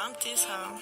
Bump this hoe.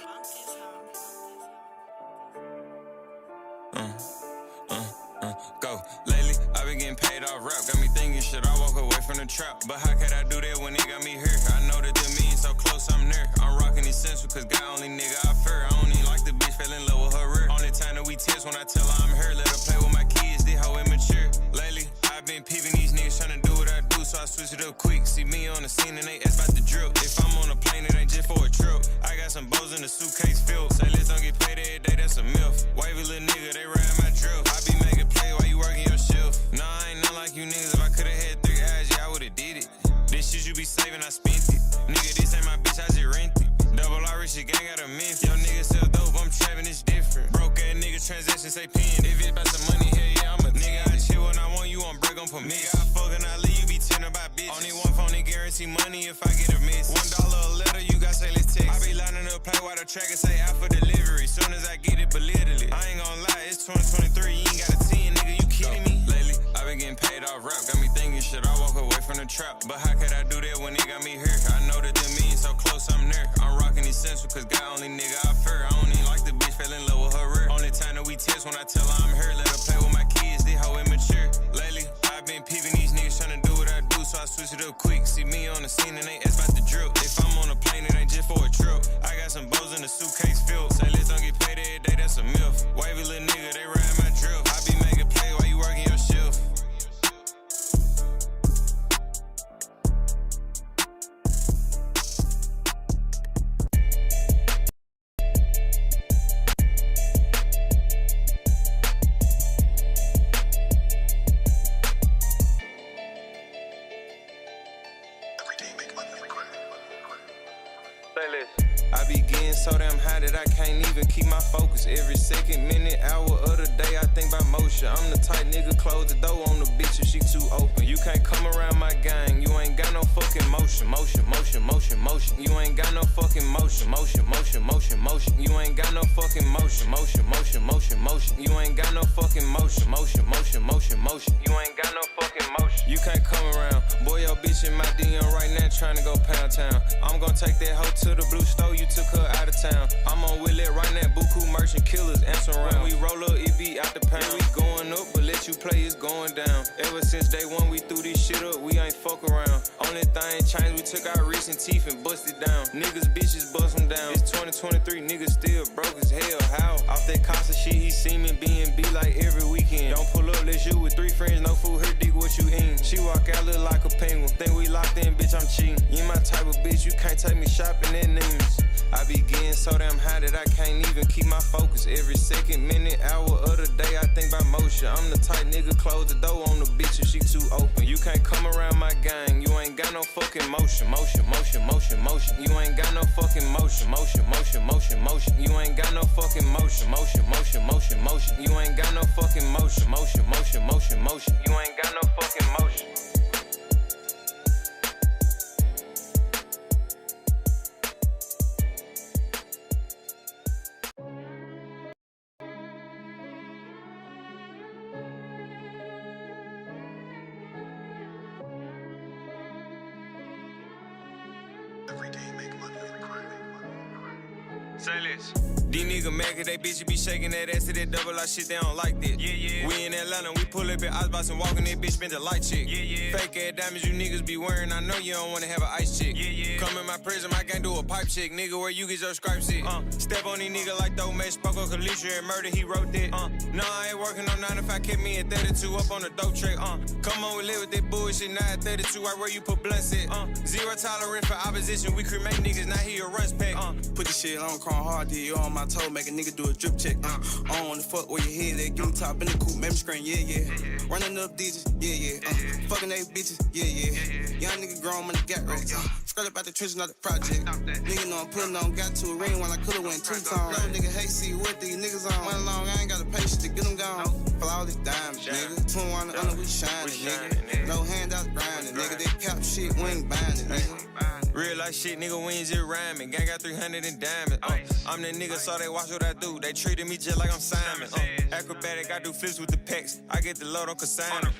Go. Lately, I been getting paid off rap. Got me thinking, should I walk away from the trap? But how could I do that when it got me here? I know that the means so close, I'm near. I'm rocking essential, cause God only nigga I fear. I don't even like the bitch, fell in love with her rear. Only time that we test when I tell her I'm here. Let her play with my kids, this hoe immature. Lately, I've been peeping these niggas trying to do what I do, so I switch it up quick. See me on the scene and they ask about the drip. If I'm on a plane, it ain't just for a trip. I got some bows in the suitcase filled. Say let's don't get paid every day, that's a myth. Wavy little nigga, they ride my drill. I be making play while you working your shift. Nah, I ain't not like you niggas. If I could've had 3 eyes, yeah, I would've did it. This shit you be saving, I spent it. Nigga, this ain't my bitch, I just rent it. Double R rich gang got a myth. Yo nigga sell dope, I'm trapping, it's different. Broke ass nigga transaction say pin. If it's about some money, hell yeah, I'm a nigga. I chill when I want you, I'm break on permit. Nigga, I fuck and I leave, you be tender by bitches. Only one phone, they guarantee money if I get a miss. $1 a letter, you got say let's text. I be lining up, play while the tracker say out for delivery. Soon as I get it, belittle it. I ain't gon' lie, it's 2023, you ain't got a 10, nigga, you kidding me? Lately, I been getting paid off rap. Got me thinking, should I walk away from the trap? But how could I do that when it got me here? I know that the means so close, I'm near. I'm rocking essential, cause God only nigga I fear. I don't even like the bitch, fell in love with her rear. Only time that we test when I tell her I'm here. Let her play with my kids, this hoe immature. Lately, I've been peeping these niggas trying to do what I do, so I switch it up quick. See me on the scene and they ask about the drip. If I'm on a plane, it ain't just for a trip. I got some bows in the suitcase filled. Say let's don't get paid every day, that's a myth. Wavy little nigga, they ride my drill. I be making play while you working your shift. I be getting so damn high that I can't even keep my focus. Every second, minute, hour of the day, I think about motion. I'm the type nigga, close the door on the bitch if she too open. You can't come around my gang, you ain't got no fucking motion. Motion, motion, motion, motion. You ain't got no fucking motion. Motion, motion, motion, motion. You ain't got no fucking motion. Motion, motion, motion, motion. You ain't got no fucking motion. Motion, motion, motion, motion. You ain't got no fucking motion. You can't come around. Boy, your bitch in my DM right now trying to go pound town. I'm gonna take that hoe to the blue store, you took her out of town. I'm on Willet right now, buku merchant killers, answer around. When we roll up, it be out the pound. We going up, but let you play, it's going down. Ever since day one, we threw this shit up, we ain't fuck around. Only thing changed, we took our recent teeth and busted down. Niggas, bitches, bust them down. It's 2023, niggas still broke as hell. How? Off that Casa shit, he seen me B&B like every weekend. Don't pull up, let's you with 3 friends, no food, her dick, what you eatin'? She walk out, look like a penguin. Think we locked in, bitch, I'm cheating. You my type of bitch, you can't take me shopping at Neiman's. I be getting so damn high that I can't even keep my focus. Every second, minute, hour of the day, I think about motion. I'm the type nigga, close the door on the bitch if she too open. You can't come around my gang, you ain't got no fucking motion. Motion, motion, motion, motion. You ain't got no fucking motion. Motion, motion, motion, motion. You ain't got no fucking motion. Motion, motion, motion, motion. You ain't got no fucking motion. Motion, motion, motion, motion. You ain't got no fucking motion. Say this. These niggas mad cause they bitches be shaking that ass to that double R shit, they don't like that. Yeah, yeah. We in Atlanta, we pull up at Icebox and walk in that bitch, spend a light chick. Yeah, yeah. Fake ass diamonds you niggas be wearing, I know you don't wanna have an ice chick. Yeah, yeah. Come in my prison, I can't do a pipe chick, nigga, where you get your stripes at. Step on these niggas like throw match, spoke on Kalisha and murder, he wrote that. No, I ain't working on 9 to 5, kept me at 32 up on the dope track. Come on, we live with that bullshit, now at 32, right where you put blunts at. Zero tolerance for opposition, we cremate niggas, now he a runs pack. Put this shit on, crawl hard, you on my toe, make a nigga do a drip check. I don't wanna fuck where your head at, give me top in the coupe, make me scream, yeah, yeah. Running up digits, yeah, yeah. Fucking they bitches, yeah, yeah. Young nigga grown money got racks. Straight up out the trenches, not the project. Nigga know I'm putting on, got to a ring when I could've went 2 times. No nigga hate see what these niggas on. One long, I ain't got the patience to get them gone. Flawless diamonds, nigga. 21 under, we shining, nigga. No handout grinding, nigga. That cap shit, we ain't binding, nigga. Real life shit, nigga, we ain't just rhyming. Gang got 300 in diamonds. I'm the nigga, so they watch what I do. They treated me just like I'm Simon. Acrobatic, I do flips with the pecs. I get the load on consignment.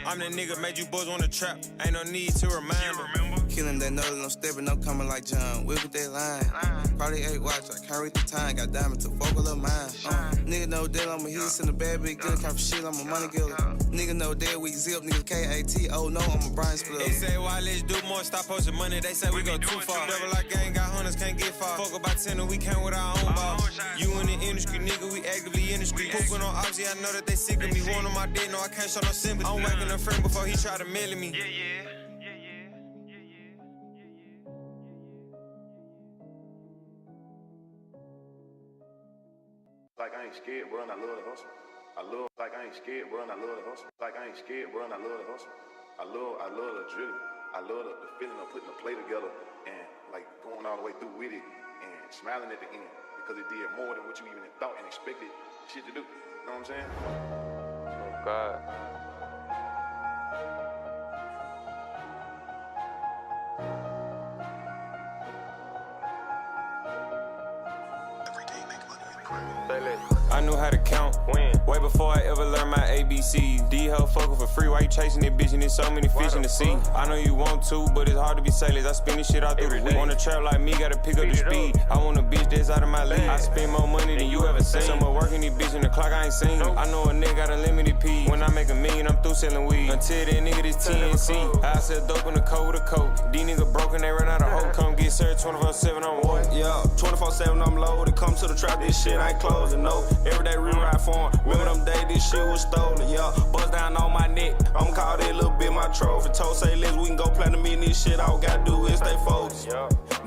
I'm the nigga, made you boys wanna trap. Ain't no need to remind them. killing that know that I'm stepping, I'm coming like John. Whip with that line. Probably 8 watch, I can't read the time. Got diamonds to focal of mine. Nigga know that I'm a hit in the bad big good kind of shit. I'm a money killer. Nigga know that we zip, nigga KAT. Oh no, I'm a Brian Split. They say, why let's do more? Stop posting money. They say we go too far. Double like gang, got hunters, can't get far. Fuck about 10 and we came with our own ball. You in the industry, nigga, we actively in the street. Pooping on Ozzy, I know that they sick of me. One on my dick, no, I can't show no sympathy. I'm whacking a friend before he try to mail me. Like I ain't scared, bro, and I love the hustle. Like I ain't scared, bro, and I love the hustle. Like I ain't scared, bro, and I love the hustle. I love the drill. I love the feeling of putting the play together and like going all the way through with it and smiling at the end because it did more than what you even thought and expected shit to do. You know what I'm saying? Oh God. I knew how to count way before I ever learned my ABCs. D-Ho fuckin' for free, why you chasing that bitch and there's so many fish in the sea? I know you want to, but it's hard to be sailors. I spend this shit out through the week. On a trap like me, gotta pick up the speed. I want a bitch that's out of my league. I spend more money than you ever seen. Someone working these bitch in the clock I ain't seen. I know a nigga got unlimited P. When I make $1 million, I'm through selling weed. Until then, nigga, this TNC. I sell dope in the coat with a coat. These niggas broken, they run out of hope. Come get served 24/7, I'm woke. Yeah, 24/7, I'm loaded. Come to the trap, this shit ain't closing, no. Every day rewrite for him. Remember them days this shit was stolen, yeah. Bust down on my neck. I'ma call that little bit my trophy. Told say let's we can go platinum in this shit. All gotta do is stay focused.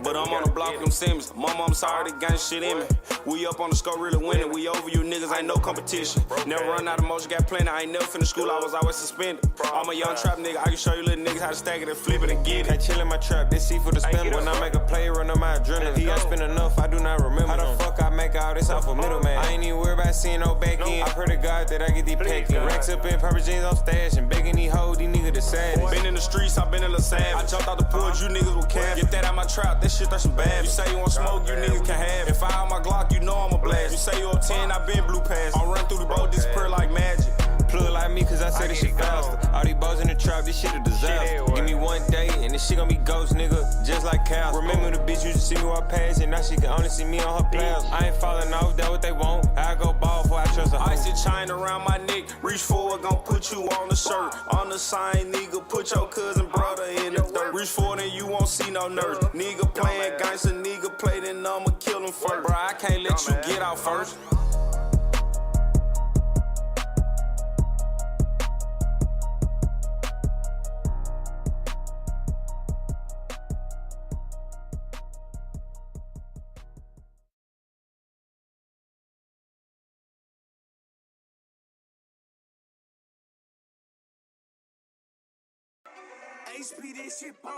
But I'm on the block with them Simmons. Mama, I'm sorry, they gang shit in me. We up on the score, really winning. We over you niggas, ain't no competition. Never run out of motion, got plenty. I ain't never finished school, I was always suspended. I'm a young trap nigga, I can show you little niggas how to stack it and flip it and get it. Can't chill in my trap, this C for the spin. When I make a play, run on my adrenaline. He ain't spend enough, I do not remember. How the fuck I make all this off a middleman? I ain't even worried about seeing no back end. I pray to God that I get these packing. Racks up in purple jeans, I'm stashing. Begging these hoes, these niggas the saddest. Been in the streets, I been in the sand. I jumped out the pool, you niggas were cash. Get that out my trap, that shit that's bad. You say you want smoke, you niggas can have it. If I out my Glock, you know I'm a blast. You say you up 10, I been blue pass. I'll run through the boat, disappear like magic. Plug like me, cause I say this shit faster. All these bows in the trap, this shit a disaster. Give me one day, and this shit gon' be ghost, nigga, just like cows. Remember the bitch used to see me walk past, and now she can only see me on her players. I ain't falling off, that what they want. I go ball before I trust a hoe. Icy chain around my neck, reach forward, gon' put you on the shirt. On the sign, nigga, put your cousin brother in the dirt. Reach forward and you won't see no nurse. Nigga playing gangster, nigga play, then I'ma kill him first. Bro, I can't let you get out first.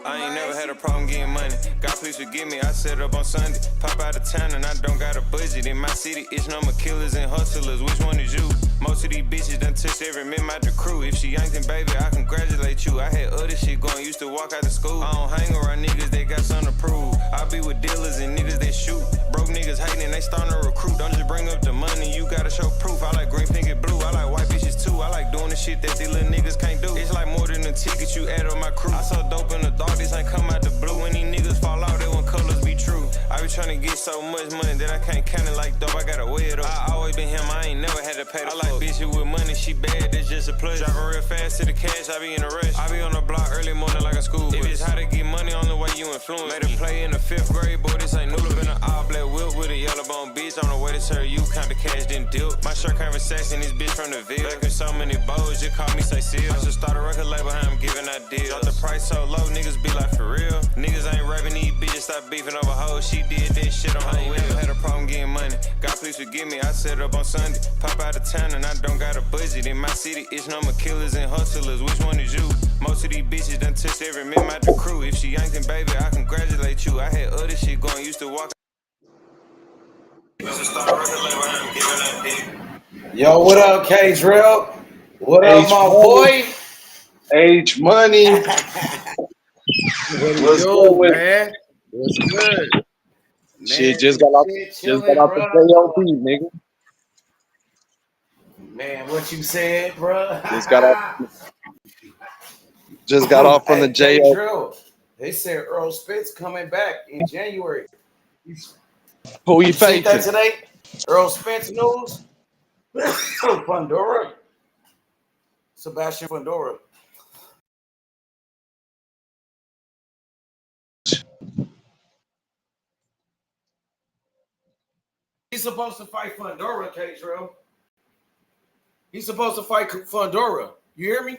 I ain't never had a problem getting money. God, please forgive me, I set up on Sunday. Pop out of town and I don't got a budget. In my city, it's number killers and hustlers. Which one is you? Most of these bitches done touched every member out the crew. If she ain't, then baby, I congratulate you. I had other shit going, used to walk out of school. I don't hang around niggas that got something to prove. I be with dealers and niggas that shoot. Broke niggas hating, they starting to recruit. Don't just bring up the money, you gotta show proof. I like green, pink, and blue. I like white bitches too. I like doing the shit that these little niggas can't do. It's like more than a ticket you add on my crew. I saw dope in the dark, this ain't come out the blue. When these niggas fall out, they want colors be true. I be trying to get so much money that I can't count it like dope. I gotta weigh it up. I always been him, I ain't never had to pay the fuck. I like bitches with money, she bad, that's just a plus. Driving real fast to the cash, I be in a rush. I be on the block early morning like a school bus. If it's how to get money, on the way you influence. Made a play in the 5th grade, boy, this ain't new. Look in an all black whip with a yellow bone bitch. On the way to serve you, count the cash, then dip. My shirt can't Saxon, this bitch from the Ville. Back in so many bows, just call me say seal. I should start a record label, how I'm giving out deals. Drop the price so low, niggas be like for real. Niggas ain't rapping, these bitches stop beefing over hoes. She did that shit on her will. Never had a problem getting money. God, please forgive me, I set up on Sunday. Pop out of town and I don't got a budget. In my city, it's number killers and hustlers. Which one is you? Most of these bitches done touched every member out the crew. If she ain't, then baby, I congratulate you. I had other shit going, used to walk. Yo, what up, K-Drill? What up, my boy? H Money. What's good, man? What's good? Shit, just got off the JOP, nigga. Man, what you said, bro? Just got off from the JOP. They said Earl Spence coming back in January. Who You you see that facing? today? Earl Spence news. Fundora. Sebastian Fundora. He's supposed to fight Fundora, K-Trail. He's supposed to fight Fundora. You hear me?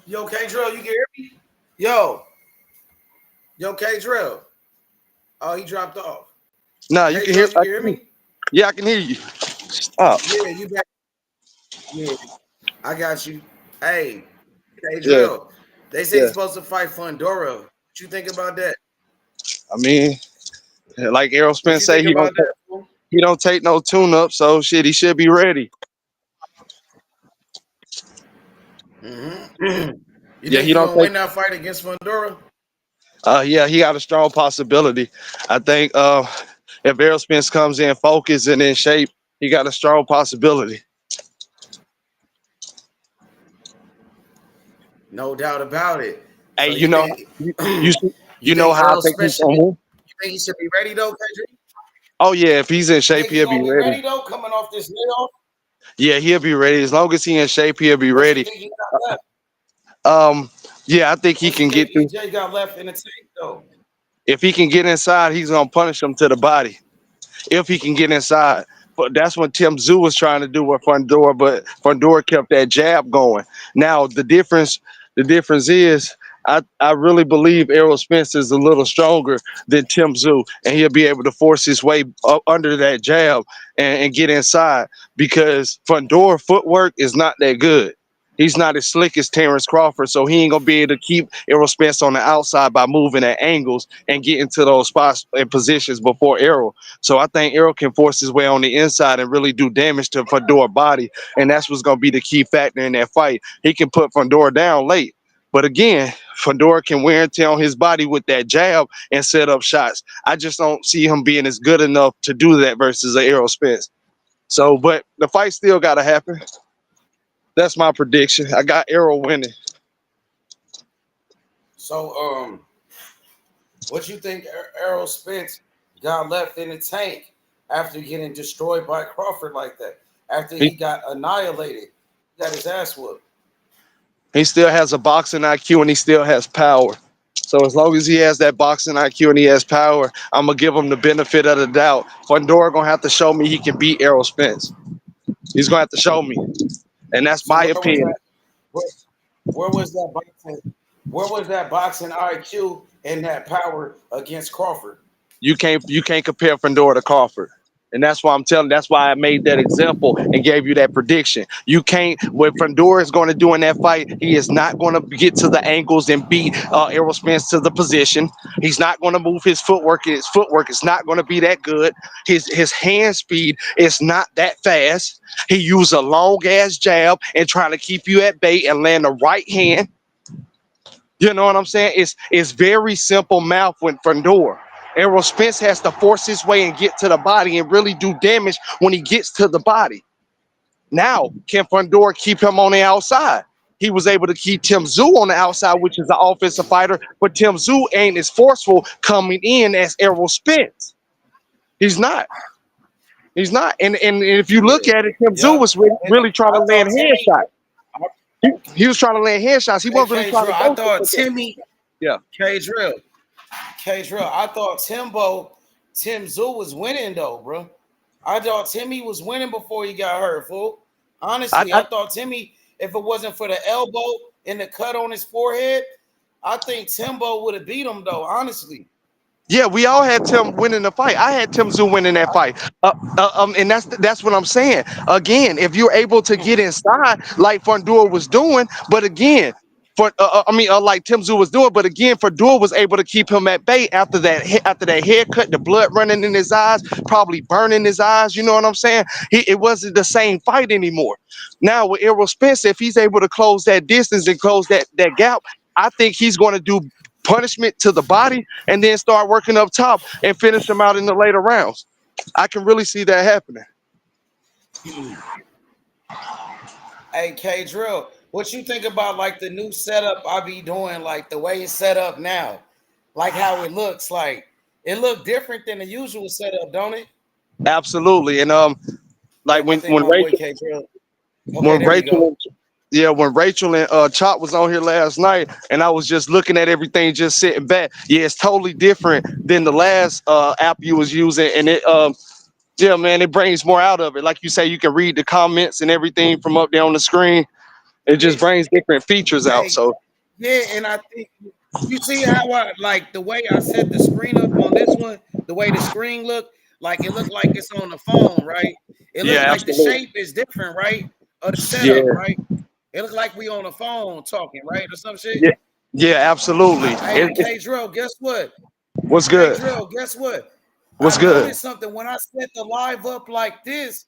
Yo, K-Trail, you can hear me? Yo, K-Trail. Oh, he dropped off. Nah, you can hear. K-Trail, you can hear me? Yeah, I can hear you. Stop. Yeah, you back. Yeah, I got you. Hey, Yeah, K-Trail. They say yeah. he's supposed to fight Fundora. What you think about that? I mean, like Errol What Spence you say, think about that, fool? he don't take no tune up, so shit, he should be ready. Mm-hmm. You Yeah, think he he's don't gonna take. win that fight against Fundora? Yeah, he got a strong possibility. I think if Errol Spence comes in focused and in shape, he got a strong possibility. No doubt about it. Hey, So you think you you you know think how I Earl think he's Spence gonna win? you think he should be ready though, KJ? Oh yeah, if he's in You shape, think he's he'll be gonna be ready. ready though, coming off this layoff? Yeah, he'll be ready. As long as he's in shape, he'll be What you ready. think he got left? Yeah, I think he What you can get think through. EJ got left in the tank though? If he can get inside, he's gonna punish him to the body. If he can get inside. But that's what Tim Zoo was trying to do with Fundora, but Fundora kept that jab going. Now the difference is I really believe Errol Spence is a little stronger than Tim Zoo, and he'll be able to force his way up under that jab and get inside because Fundora footwork is not that good. He's not as slick as Terrence Crawford, so he ain't gonna be able to keep Errol Spence on the outside by moving at angles and getting to those spots and positions before Errol. So I think Errol can force his way on the inside and really do damage to Fundora body, and that's what's gonna be the key factor in that fight. He can put Fundora down late, but again, Fundora can wear and tear on his body with that jab and set up shots. I just don't see him being as good enough to do that versus a Errol Spence. So, but the fight still gotta happen. That's my prediction. I got Errol winning. So what you think Errol Spence got left in the tank after getting destroyed by Crawford like that? After he got annihilated, got his ass whooped. He still has a boxing IQ and he still has power. So as long as he has that boxing IQ and he has power, I'm gonna give him the benefit of the doubt. Fundora gonna have to show me he can beat Errol Spence. He's gonna have to show me, and that's So my where was opinion. that? Where was that boxing? Where was that boxing IQ and that power against Crawford? You can't compare Fundora to Crawford. And that's why I'm telling. That's why I made that example and gave you that prediction. You can't. What Fundora is going to do in that fight, he is not going to get to the ankles and beat Errol Spence to the position. He's not going to move his footwork. His footwork is not going to be that good. His hand speed is not that fast. He used a long ass jab and trying to keep you at bay and land the right hand. You know what I'm saying? It's very simple mouth with Fundora. Errol Spence has to force his way and get to the body and really do damage when he gets to the body. Now, can Fundora keep him on the outside? He was able to keep Tim Zoo on the outside, which is an offensive fighter, but Tim Zoo ain't as forceful coming in as Errol Spence. He's not. He's not. And if you look at it, Tim Zoo Yep. was really trying to I land thought Timmy, headshots. He was trying to land headshots. He hey wasn't really K trying to Drill, I go thought for it. Timmy, Yeah. K Drill, I thought Tim Zoo was winning though, bro. I thought Timmy was winning before he got hurt, fool. Honestly, I I thought Timmy, if it wasn't for the elbow and the cut on his forehead, I think Timbo would have beat him though, honestly. Yeah, we all had Tim winning the fight. I had Tim Zoo winning that fight. And that's what I'm saying. Again, if you're able to get inside like Fundora was doing, but again, like Tim Zoo was doing, but again, Fundora was able to keep him at bay after that haircut, the blood running in his eyes, probably burning his eyes. You know what I'm saying? It wasn't the same fight anymore. Now with Errol Spence, if he's able to close that distance and close that gap, I think he's going to do punishment to the body and then start working up top and finish him out in the later rounds. I can really see that happening. Hey, K Drill, What you think about like the new setup I be doing, like the way it's set up now, like how it looks like it look different than the usual setup, don't it? Absolutely. And like Damn, I think my boy K Drill. Okay, when there we go. Rachel yeah, when Rachel and Chop was on here last night, and I was just looking at everything, just sitting back. Yeah, it's totally different than the last app you was using, and it yeah, man, it brings more out of it. Like you say, you can read the comments and everything from up there on the screen. It just It's brings different features out. hey, So yeah, and I think you see how I like the way I set the screen up on this one, the way the screen look, like it looked like it's on the phone, right? It looked yeah, like the absolutely. shape is different, right? Of the Yeah, setup, right? It looked like we on the phone talking, right? Or some shit. yeah, yeah, absolutely. Hey, K Drill, guess what? What's K good? Drill, guess what? I What's good? noticed something when I set the live up like this.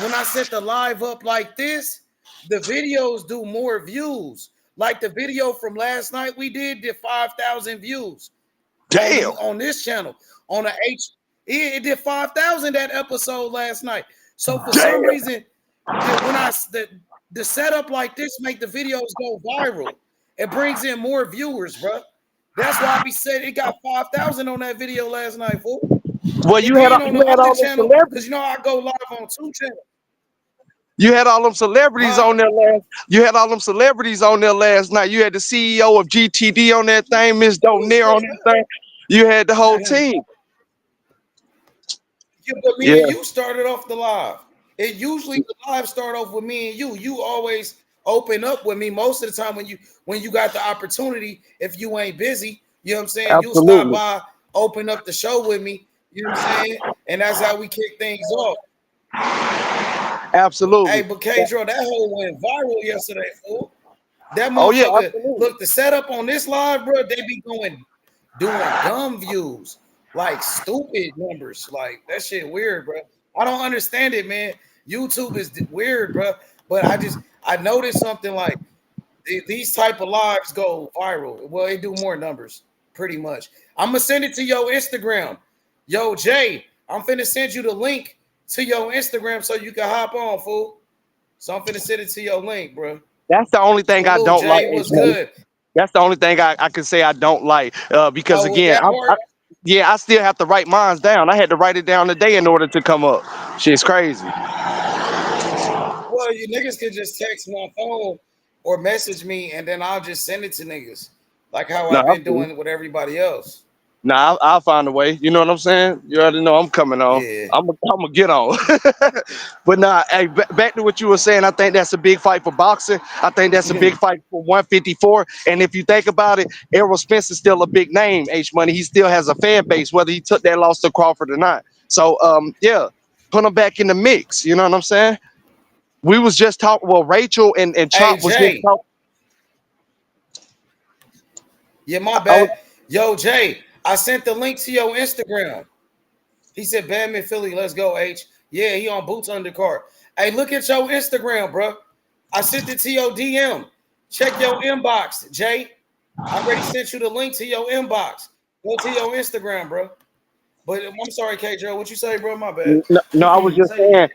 When I set the live up like this, the videos do more views. Like the video from last night we did 5,000 views Damn. on this channel on the H. It did 5,000 that episode last night. So for some Damn. reason, the setup like this make the videos go viral. It brings in more viewers, bro. That's why I be said it got 5,000 on that video last night, fool. Well, And you had then on you the had other all them channel, celebrities. because you know I go live on 2 channels. You had all them celebrities Huh? on there last. You had all them celebrities on there last night. You had the CEO of GTD on that thing, Miss Donaire on that thing. You had the whole team. Yeah, but me Yeah, and you started off the live. It usually the live start off with me and you. You always open up with me most of the time when you got the opportunity. If you ain't busy, you know what I'm saying. You'll stop absolutely, by, open up the show with me. You know what I'm saying, and that's how we kick things off. Hey, absolutely. but K Drill, that whole went viral yesterday, fool. That Oh yeah, motherfucker. absolutely. Look, the setup on this live, bro. They be doing dumb views, like stupid numbers. Like that shit weird, bro. I don't understand it, man. YouTube is weird, bro. But I noticed something like these type of lives go viral. Well, they do more numbers, pretty much. I'm gonna send it to your Instagram. Yo, Jay, I'm finna send you the link to your Instagram so you can hop on, fool. So I'm finna send it to your link, bro. That's the only thing I Salute, don't like. Jay. What's good? That's the only thing I can say I don't like. Because Oh, with again, that part? yeah, I still have to write mine down. I had to write it down today in order to come up. Shit's crazy. Well, you niggas could just text my phone or message me, and then I'll just send it to niggas, like how No, I've I been feel you. doing with everybody else. Nah, I'll find a way. You know what I'm saying? You already know I'm coming on. Yeah. I'm gonna get on. But nah, hey, back to what you were saying. I think that's a big fight for boxing. I think that's a big fight for 154. And if you think about it, Errol Spence is still a big name. H Money. He still has a fan base, whether he took that loss to Crawford or not. So yeah, put him back in the mix. You know what I'm saying? We was just talking. Well, Rachel and Hey, Chop was just Jay. talking. Yeah, my bad. Yo, Jay, I sent the link to your Instagram. He said, Batman Philly, let's go, H. Yeah, he on Boots Undercard. Hey, look at your Instagram, bro. I sent it to your DM. Check your inbox, Jay. I already sent you the link to your inbox. Go to your Instagram, bro. But I'm sorry, K. Joe. What you say, bro? My bad. No, I was just Say it saying. again.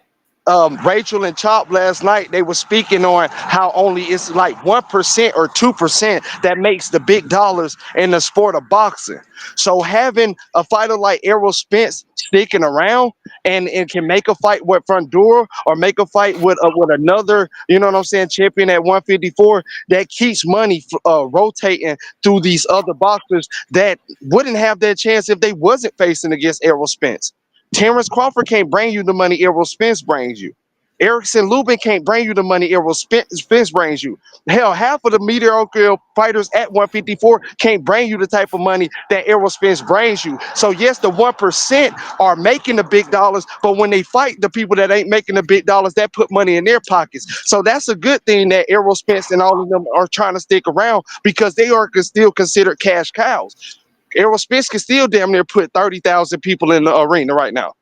Rachel and Chop last night, they were speaking on how only it's like 1% or 2% that makes the big dollars in the sport of boxing. So having a fighter like Errol Spence sticking around and can make a fight with Fundora or make a fight with another, you know what I'm saying, champion at 154, that keeps money rotating through these other boxers that wouldn't have that chance if they wasn't facing against Errol Spence. Terrence Crawford can't bring you the money Errol Spence brings you. Erickson Lubin can't bring you the money Errol Spence brings you. Hell, half of the mediocre fighters at 154 can't bring you the type of money that Errol Spence brings you. So yes, the 1% are making the big dollars, but when they fight the people that ain't making the big dollars, that put money in their pockets. So that's a good thing that Errol Spence and all of them are trying to stick around because they are still considered cash cows. Errol Spence can still damn near put 30,000 people in the arena right now.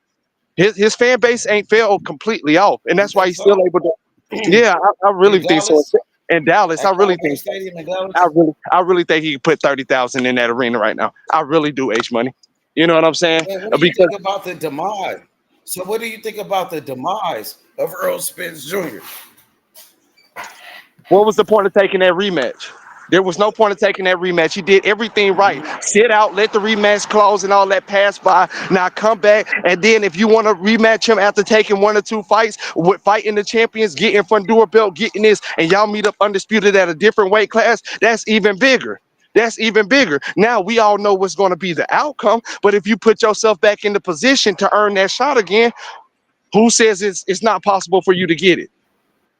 His fan base ain't fell completely off, and You that's why think he's still so? able to. Yeah, I In really think so. Dallas? In Dallas, At Cowboy Stadium in Dallas? I really think he could put 30,000 in that arena right now. I really do, H Money. You know what I'm saying? Man, what do you Because think about the demise? So what do you think about the demise of Earl Spence Jr.? What was the point of taking that rematch? There was no point of taking that rematch. He did everything right. Sit out, let the rematch close and all that pass by. Now come back, and then if you want to rematch him after taking 1 or 2 fights, with fighting the champions, getting Fundora belt, getting this, and y'all meet up undisputed at a different weight class, that's even bigger. That's even bigger. Now we all know what's going to be the outcome, but if you put yourself back in the position to earn that shot again, who says it's not possible for you to get it?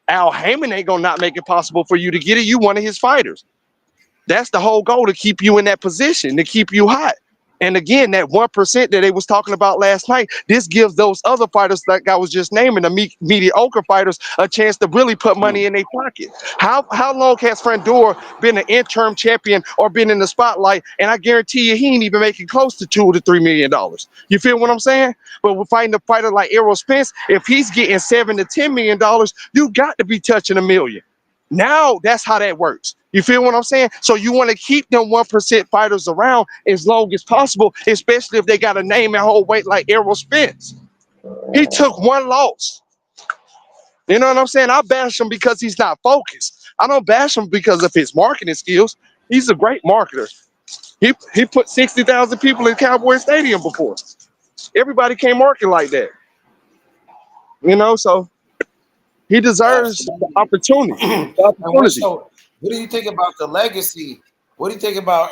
Al Heyman ain't gonna not make it possible for you to get it. You one of his fighters. That's the whole goal, to keep you in that position, to keep you hot. And again, that 1% that they was talking about last night, this gives those other fighters, like I was just naming, the mediocre fighters, a chance to really put money in their pocket. How long has Fundora been an interim champion or been in the spotlight? And I guarantee you, he ain't even making close to $2 to $3 million. You feel what I'm saying? But we're fighting a fighter like Errol Spence. If he's getting $7 to $10 million, you got to be touching $1 million. Now that's how that works. You feel what I'm saying? So you want to keep them 1% fighters around as long as possible, especially if they got a name and whole weight like Errol Spence. He took 1 loss. You know what I'm saying? I bash him because he's not focused. I don't bash him because of his marketing skills. He's a great marketer. He put 60,000 people in Cowboy Stadium before. Everybody can't market like that. You know, so he deserves the Absolutely. opportunity. And what do you think about the legacy? What do you think about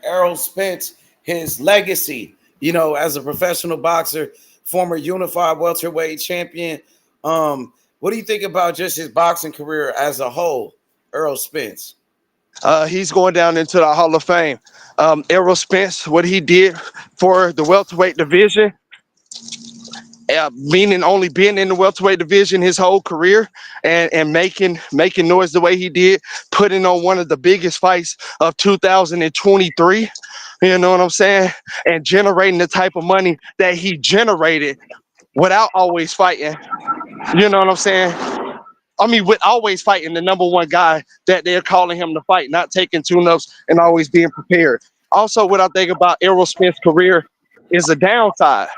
Errol Spence, his legacy? You know, as a professional boxer, former unified welterweight champion. What do you think about just his boxing career as a whole, Errol Spence? He's going down into the Hall of Fame. Errol Spence, what he did for the welterweight division, meaning only being in the welterweight division his whole career and making noise the way he did, putting on one of the biggest fights of 2023, you know what I'm saying, and generating the type of money that he generated without always fighting, you know what I'm saying? I mean, with always fighting the number 1 guy that they're calling him to fight, not taking tune-ups and always being prepared. Also, what I think about Errol Spence's career is a downside.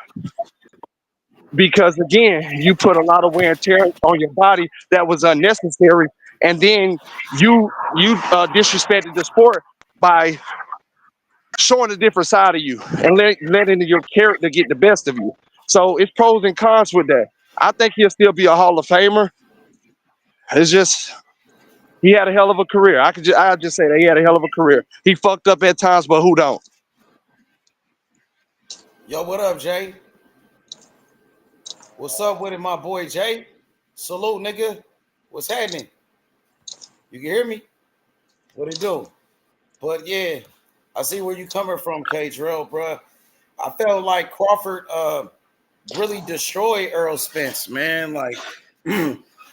Because again, you put a lot of wear and tear on your body that was unnecessary, and then you disrespected the sport by showing a different side of you and letting your character get the best of you. So it's pros and cons with that. I think he'll still be a Hall of Famer. It's just he had a hell of a career. I just say that he had a hell of a career. He fucked up at times, but who don't? Yo, what up, Jay? What's up with it, my boy Jay? Salute, nigga. What's happening? You can hear me? What it do? But yeah, I see where you coming from, K-Drill, bro. I felt like Crawford really destroyed Errol Spence, man. Like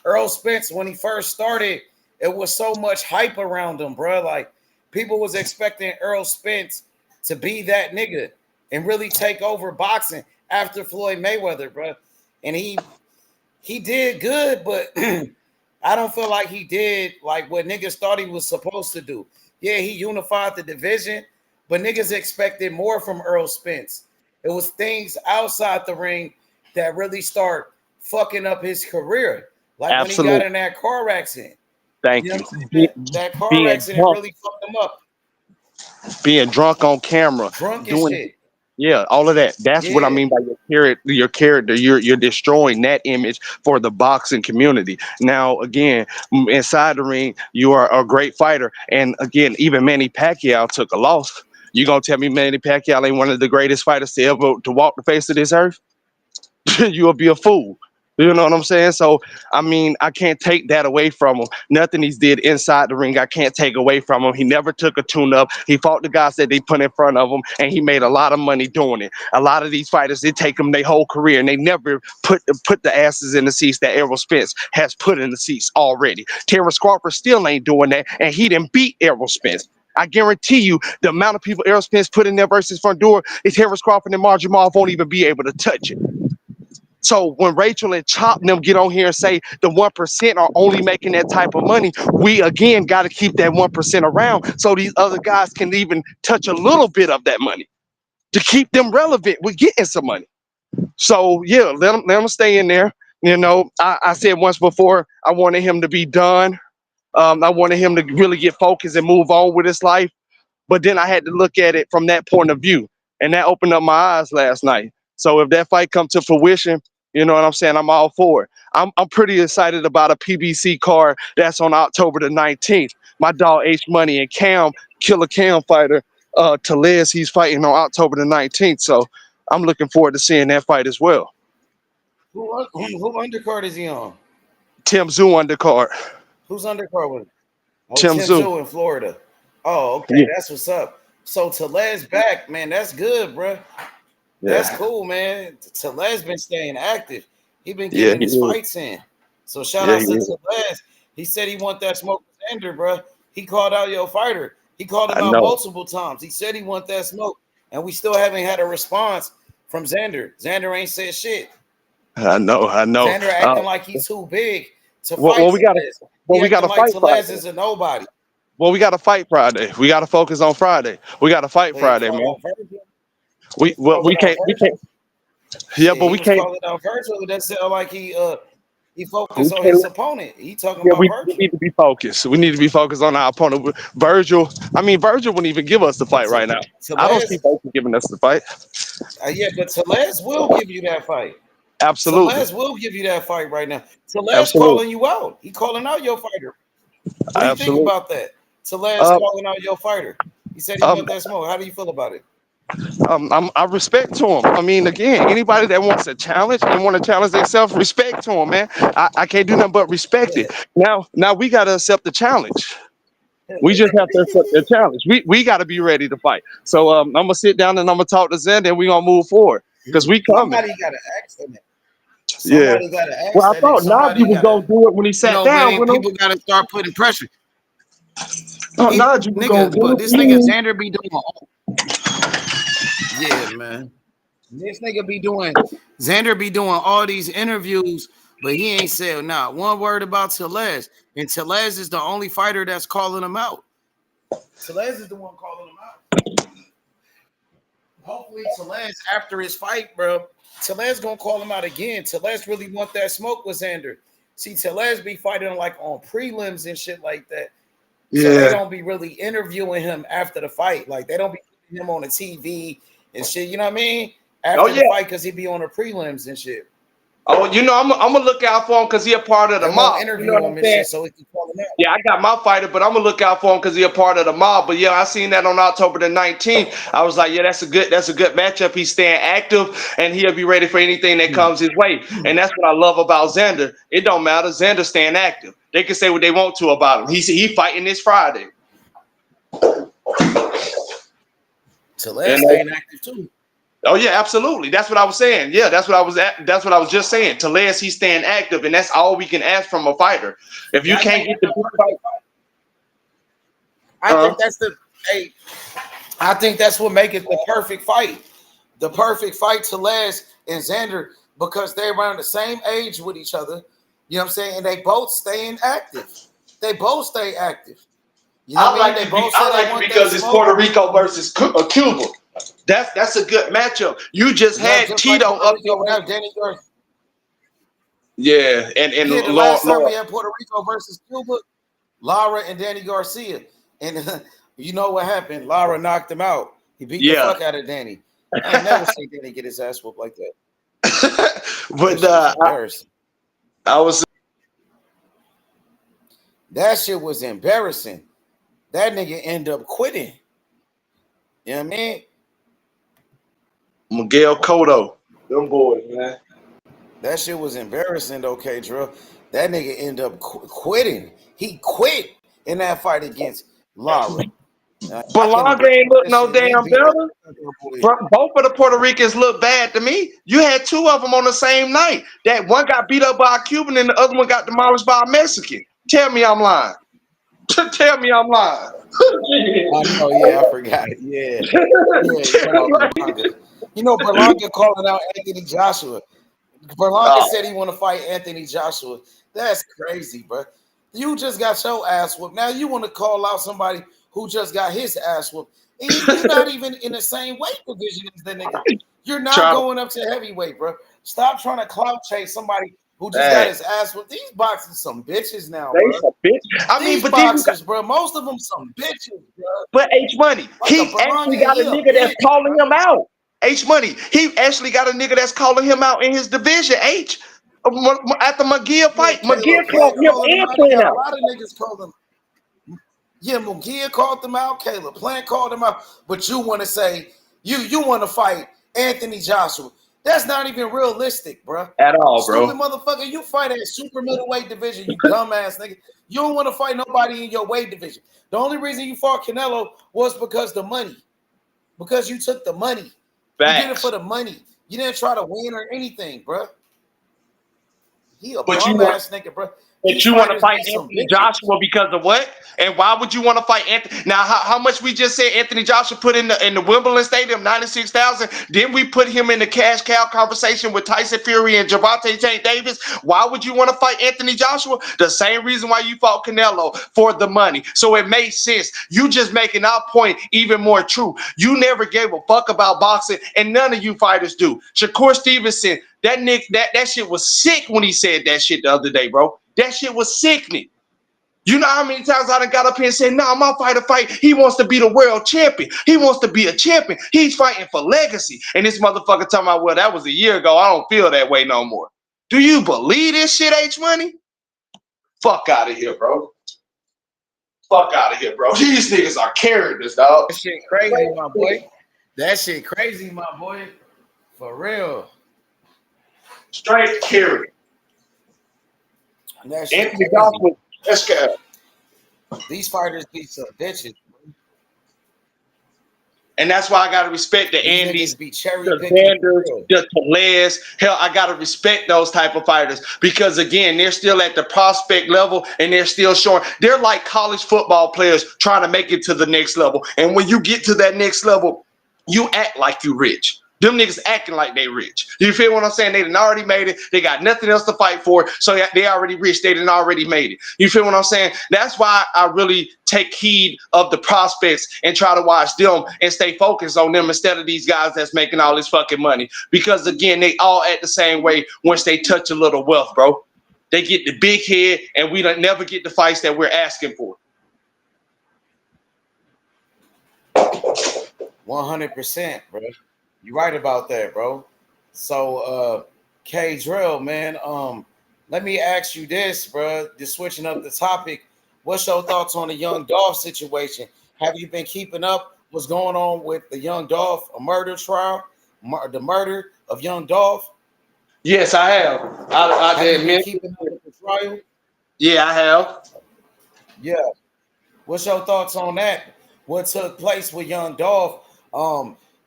Errol Spence, when he first started, it was so much hype around him, bro. Like people was expecting Errol Spence to be that nigga and really take over boxing after Floyd Mayweather, bro. And he did good, but I don't feel like he did like what niggas thought he was supposed to do. Yeah, he unified the division, but niggas expected more from Errol Spence. It was things outside the ring that really start fucking up his career. Like Absolutely. when he got in that car accident. Thank You know you. that car accident really fucked him up. Being drunk on camera, Drunk and doing shit. yeah, all of that. That's what I mean by your character. You're destroying that image for the boxing community. Now, again, inside the ring, you are a great fighter. And again, even Manny Pacquiao took a loss. You gonna tell me Manny Pacquiao ain't one of the greatest fighters to ever to walk the face of this earth? You'll be a fool. You know what I'm saying? So, I mean, I can't take that away from him. Nothing he's did inside the ring, I can't take away from him. He never took a tune-up. He fought the guys that they put in front of him, and he made a lot of money doing it. A lot of these fighters, they take them their whole career, and they never put the asses in the seats that Errol Spence has put in the seats already. Terrence Crawford still ain't doing that, and he didn't beat Errol Spence. I guarantee you the amount of people Errol Spence put in there versus Fundora, is Terrence Crawford and Marjorie Marv won't even be able to touch it. So when Rachel and Chop and them get on here and say the 1% are only making that type of money, we again got to keep that 1% around so these other guys can even touch a little bit of that money to keep them relevant with getting some money. So yeah, let them stay in there. You know, I said once before I wanted him to be done I wanted him to really get focused and move on with his life. But then I had to look at it from that point of view, and that opened up my eyes last night. So if that fight comes to fruition, you know what I'm saying, I'm all for it. I'm pretty excited about a PBC card that's on October the 19th. My dog H Money and Cam, Killer Cam fighter, Telez, he's fighting on October the 19th. So I'm looking forward to seeing that fight as well. Who undercard is he on? Tim Zoo undercard. Who's undercard with him? Oh, Tim Tim Zoo. Zoo in Florida. Oh, okay, Yeah. that's what's up. So Telez back, man. That's good, bro. That's cool, man. Telez been staying active. He been getting his fights in. So shout out to Telez. He said he want that smoke with Xander, bro. He called out your fighter. He called him out multiple times. He said he want that smoke, and we still haven't had a response from Xander. Xander ain't said shit. I know. Xander acting like he's too big to fight. We got to fight. Telez is a nobody. Well, we got to fight Friday. We got to focus on Friday. We got to fight Friday, man. We can't. Yeah, but we can't. Calling out Virgil. That sound like he focused on his opponent. He talking about Virgil. We need to be focused. We need to be focused on our opponent. Virgil wouldn't even give us the fight right now. I don't see Virgil giving us the fight. Yeah, but Telez will give you that fight. Absolutely. Telez will give you that fight right now. Telez calling you out. He calling out your fighter. What do you think about that? Telez calling out your fighter. He said he want that smoke. How do you feel about it? I respect to him. I mean, again, anybody that wants a challenge and want to challenge themselves, respect to him, man. I can't do nothing but respect it. Now we got to accept the challenge. We just have to accept the challenge. We got to be ready to fight. So I'm gonna sit down and I'm gonna talk to Zen, and we gonna move forward because we coming. Somebody got to ask him. Somebody got to ask. Well, I thought Najee was gonna do it when he sat down. Man, people got to start putting pressure. Najee was gonna do it. This nigga Xander be doing. Yeah, man. This nigga be doing. Xander be doing all these interviews, but he ain't said not one word about Telez. And Telez is the only fighter that's calling him out. Telez is the one calling him out. Hopefully, Telez after his fight, bro. Telez gonna call him out again. Telez really want that smoke with Xander. See, Telez be fighting like on prelims and shit like that. So they don't be really interviewing him after the fight. Like they don't be putting him on the TV and shit. You know what I mean? After the fight, because he be on the prelims and shit. Oh, you know, I'm gonna look out for him because he a part of the mob. Interview him and shit so he can call him out. Yeah, I got my fighter, but I'm gonna look out for him because he a part of the mob. But yeah, I seen that on October the 19th. I was like, yeah, that's a good matchup. He's staying active and he'll be ready for anything that comes his way. And that's what I love about Xander. It don't matter. Xander staying active. They can say what they want to about him. He fighting this Friday. Telez staying active too. Oh yeah, absolutely. That's what I was saying. Yeah, that's what I was just saying. Telez, he's staying active, and that's all we can ask from a fighter. If you can't get the fight, I think that's what make it the perfect fight. The perfect fight, Telez and Xander, because they're around the same age with each other. You know what I'm saying? And they both staying active. They both stay active. You know I like it because it's Puerto Rico versus Cuba. That's a good matchup. You just had Tito up there. Yeah, and the last time we had Puerto Rico versus Cuba, Lara and Danny Garcia, and you know what happened? Lara knocked him out. He beat the fuck out of Danny. I ain't never seen Danny get his ass whooped like that. But I was. That shit was embarrassing. That nigga ended up quitting. You know what I mean? Miguel Cotto. Them boys, man. That shit was embarrassing though, K-Drill. That nigga ended up quitting. He quit in that fight against Lara. Berlanga ain't look no damn better. Both of the Puerto Ricans look bad to me. You had two of them on the same night. That one got beat up by a Cuban and the other one got demolished by a Mexican. Tell me I'm lying. Tell me I'm lying. I forgot. Yeah. You know, Berlanga calling out Anthony Joshua. Berlanga said he want to fight Anthony Joshua. That's crazy, bro. You just got your ass whooped. Now you want to call out somebody who just got his ass whooped. And you're not even in the same weight division as the nigga. You're not going up to heavyweight, bro. Stop trying to clout chase somebody who just got his ass with. These boxers some bitches now, They bro. some bitch. I mean, These but then you boxers, bro, most of them some bitches, bro. but H Money, Like he a actually Baranya, got he a a nigga that's bitch, calling bro. him out. H Money, he actually got a nigga that's calling him out in his division. H at the McGill Yeah, fight, Caleb McGill Plant called him calling him and out. He Plant got a out. lot of niggas calling him. Yeah, McGill called them out. Caleb Plant called him out. But you want to say you want to fight Anthony Joshua? That's not even realistic, bro. At all, Stupid bro. motherfucker. You fight at super middleweight division, you dumbass nigga. You don't want to fight nobody in your weight division. The only reason you fought Canelo was because the money. Because you took the money. You did it for Facts. the money. You didn't try to win or anything, bro. He a But you bum want ass nigga, bro. But These you want to fighters fight be some Anthony bitches. Joshua because of what? And why would you want to fight Anthony? Now, how much we just said Anthony Joshua put in the Wimbledon Stadium, 96,000. Then we put him in the cash cow conversation with Tyson Fury and Gervonta Davis. Why would you want to fight Anthony Joshua? The same reason why you fought Canelo, for the money. So it made sense. You just making our point even more true. You never gave a fuck about boxing, and none of you fighters do. Shakur Stevenson, that Nick, that shit was sick when he said that shit the other day, bro. That shit was sickening. You know how many times I done got up here and said, nah, my fighter fight. He wants to be the world champion. He wants to be a champion. He's fighting for legacy. And this motherfucker talking about, well, that was a year ago. I don't feel that way no more. Do you believe this shit, H Money? Fuck out of here, bro. Fuck out of here, bro. These niggas are characters, dog. That shit crazy, my boy. That shit crazy, my boy. For real. Straight character. That shit Anthony crazy. Joshua, that's good. These fighters be some bitches. And that's why I gotta respect the These Andys, niggas be cherry the picking. Sanders, the Tellez. Hell, I gotta respect those type of fighters because again, they're still at the prospect level and they're still showing. They're like college football players trying to make it to the next level. And when you get to that next level, you act like you rich. Them niggas acting like they rich. You feel what I'm saying? They done already made it. They got nothing else to fight for. So they already rich. They done already made it. You feel what I'm saying? That's why I really take heed of the prospects and try to watch them and stay focused on them instead of these guys that's making all this fucking money. Because again, they all act the same way once they touch a little wealth, bro. They get the big head and we don't never get the fights that we're asking for. 100%, bro. You're right about that, bro. So, K Drill, man, let me ask you this, bro. Just switching up the topic. What's your thoughts on the Young Dolph situation? Have you been keeping up what's going on with the Young Dolph, a murder trial, the murder of Young Dolph? Yes, I have. I Have you been admit. keeping up with the trial? Yeah, I have. Yeah. What's your thoughts on that? What took place with Young Dolph?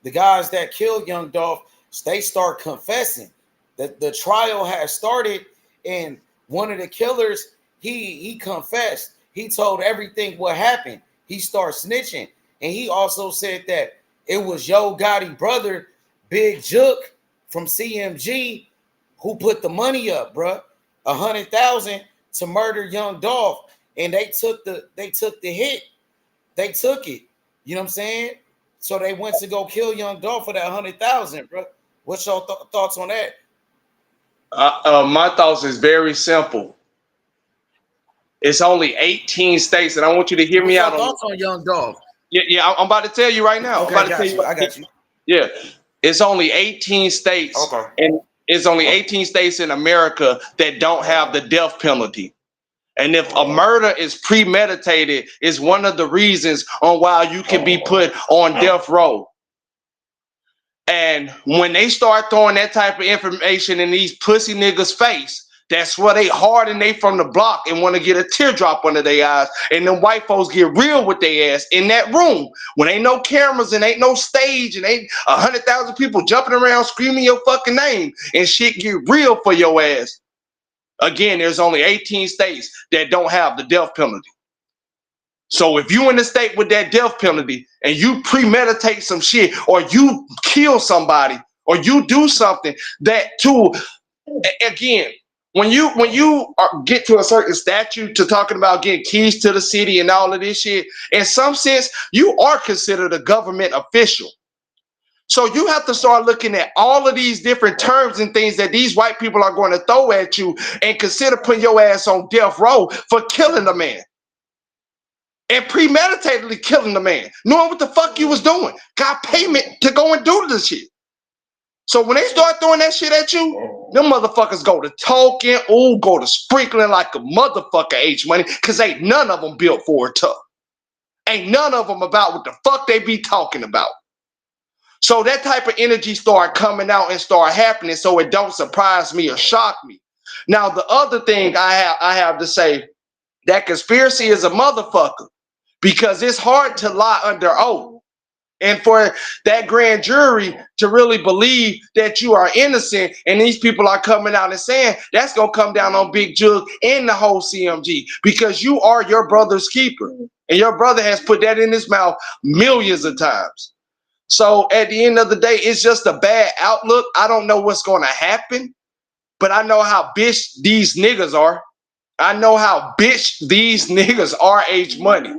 The guys that killed Young Dolph, they start confessing that the trial has started, and one of the killers, he confessed. He told everything what happened. He started snitching, and he also said that it was Yo Gotti brother, Big Jook from CMG, who put the money up, bruh, 100,000 to murder Young Dolph, and they took the hit. They took it. You know what I'm saying? So they went to go kill Young Dolph for that 100,000, bro. What's your thoughts on that? My thoughts is very simple. It's only 18 states, and I want you to hear me out What's your on thoughts on Young Dolph? Yeah, I'm about to tell you right now. Okay, I'm about to tell you. I got you. Yeah, it's only 18 states, Okay. and it's only 18 states in America that don't have the death penalty. And if a murder is premeditated, is one of the reasons on why you can be put on death row. And when they start throwing that type of information in these pussy niggas' face, that's where they harden they from the block and want to get a teardrop under their eyes. And then white folks get real with their ass in that room when ain't no cameras and ain't no stage and ain't 100,000 people jumping around screaming your fucking name and shit get real for your ass. Again, there's only 18 states that don't have the death penalty. So if you in the state with that death penalty and you premeditate some shit or you kill somebody or you do something that too, again, when you get to a certain statute to talking about getting keys to the city and all of this shit, in some sense, you are considered a government official. So you have to start looking at all of these different terms and things that these white people are going to throw at you and consider putting your ass on death row for killing a man. And premeditatedly killing the man, knowing what the fuck you was doing. Got payment to go and do this shit. So when they start throwing that shit at you, them motherfuckers go to talking, go to sprinkling like a motherfucker H-Money, because ain't none of them built for it tough. Ain't none of them about what the fuck they be talking about. So that type of energy start coming out and start happening, so it don't surprise me or shock me. Now, the other thing I have to say, that conspiracy is a motherfucker, because it's hard to lie under oath. And for that grand jury to really believe that you are innocent, and these people are coming out and saying, that's going to come down on Big Jug and the whole CMG, because you are your brother's keeper. And your brother has put that in his mouth millions of times. So at the end of the day, it's just a bad outlook. I don't know what's going to happen, but I know how bitch these niggas are. I know how bitch these niggas are, H-Money.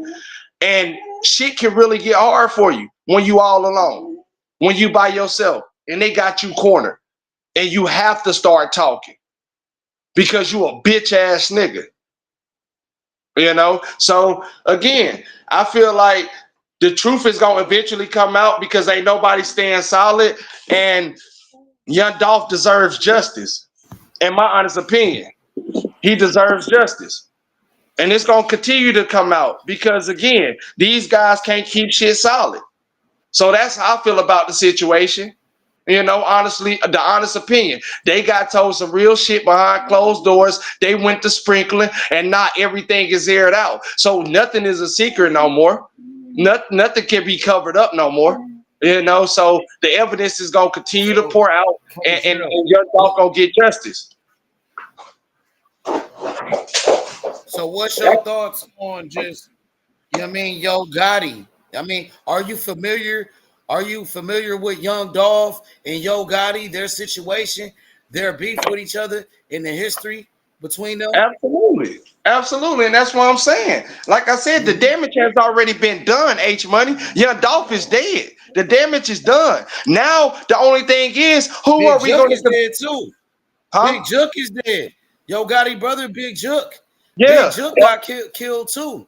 And shit can really get hard for you when you all alone, when you by yourself, and they got you cornered, and you have to start talking because you a bitch ass nigga. You know? So again, I feel like the truth is gonna eventually come out, because ain't nobody staying solid, and Young Dolph deserves justice. In my honest opinion, he deserves justice. And it's going to continue to come out, because, again, these guys can't keep shit solid. So that's how I feel about the situation. You know, honestly, the honest opinion. They got told some real shit behind closed doors. They went to sprinkling, and not everything is aired out. So nothing is a secret no more. Nothing can be covered up no more. You know, so the evidence is going to continue to pour out, and Young Dolph going to get justice. So what's your thoughts on just, you know what I mean, Yo Gotti? I mean, are you familiar with Young Dolph and Yo Gotti, their situation, their beef with each other, in the history between them? Absolutely. And that's what I'm saying. Like I said, the damage has already been done, H-Money. Young Dolph is dead. The damage is done. Now, the only thing is, who Big are we Juck going is to... dead too. Huh? Big Juck is dead. Yo Gotti brother, Big Juck. Yeah. Big Juck got killed too.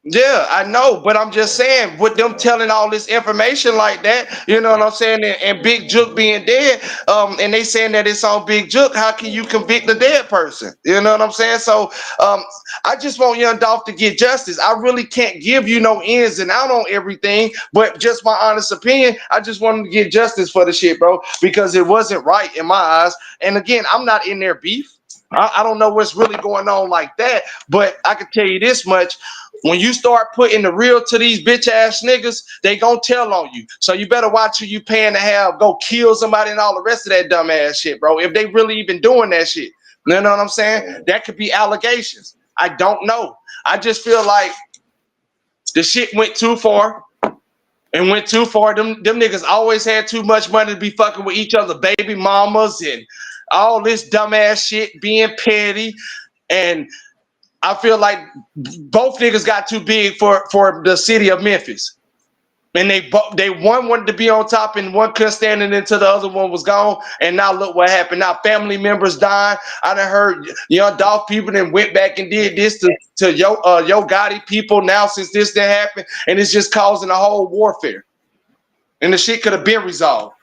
Yeah, I know, but I'm just saying, with them telling all this information like that, you know what I'm saying, and Big Juke being dead, and they saying that it's on Big Juke, how can you convict a dead person? You know what I'm saying? So I just want Young Dolph to get justice. I really can't give you no ins and out on everything, but just my honest opinion, I just want him to get justice for the shit, bro, because it wasn't right in my eyes. And again, I'm not in their beef. I don't know what's really going on like that, but I can tell you this much. When you start putting the real to these bitch ass niggas, they gonna tell on you. So you better watch who you paying to have go kill somebody and all the rest of that dumb ass shit, bro. If they really even doing that shit. You know what I'm saying? That could be allegations. I don't know. I just feel like the shit went too far. And went too far. Them niggas always had too much money to be fucking with each other, baby mamas and all this dumbass shit, being petty. And I feel like both niggas got too big for the city of Memphis. And one wanted to be on top and one couldn't stand it until the other one was gone. And now look what happened. Now family members dying. I done heard Young Dolph people then went back and did this to Yo Gotti people now since this didn't happen. And it's just causing a whole warfare. And the shit could have been resolved.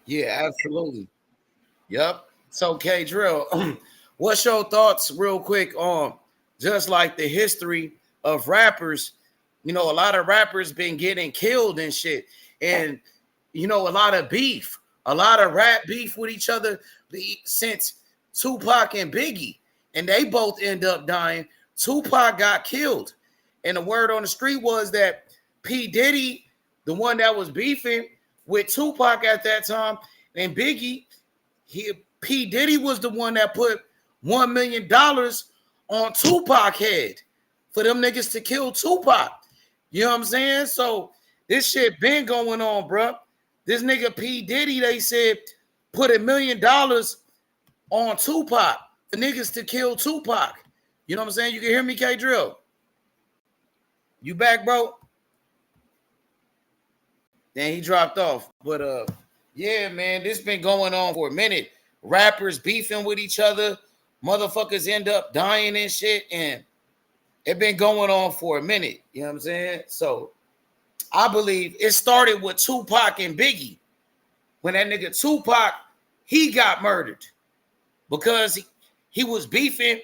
Yeah, absolutely. Yep. So K Drill, what's your thoughts real quick on just like the history of rappers? You know, a lot of rappers been getting killed and shit. And, you know, a lot of beef, a lot of rap beef with each other since Tupac and Biggie. And they both end up dying. Tupac got killed. And the word on the street was that P. Diddy, the one that was beefing with Tupac at that time, and Biggie, P. Diddy was the one that put $1 million on Tupac head for them niggas to kill Tupac. You know what I'm saying? So this shit been going on, bro. This nigga P. Diddy, they said, put $1 million on Tupac for niggas to kill Tupac. You know what I'm saying? You can hear me, K Drill? You back, bro? Then he dropped off. But yeah, man, this been going on for a minute. Rappers beefing with each other, motherfuckers end up dying and shit, and it been going on for a minute. You know what I'm saying? So I believe it started with Tupac and Biggie. When that nigga Tupac, he got murdered because he was beefing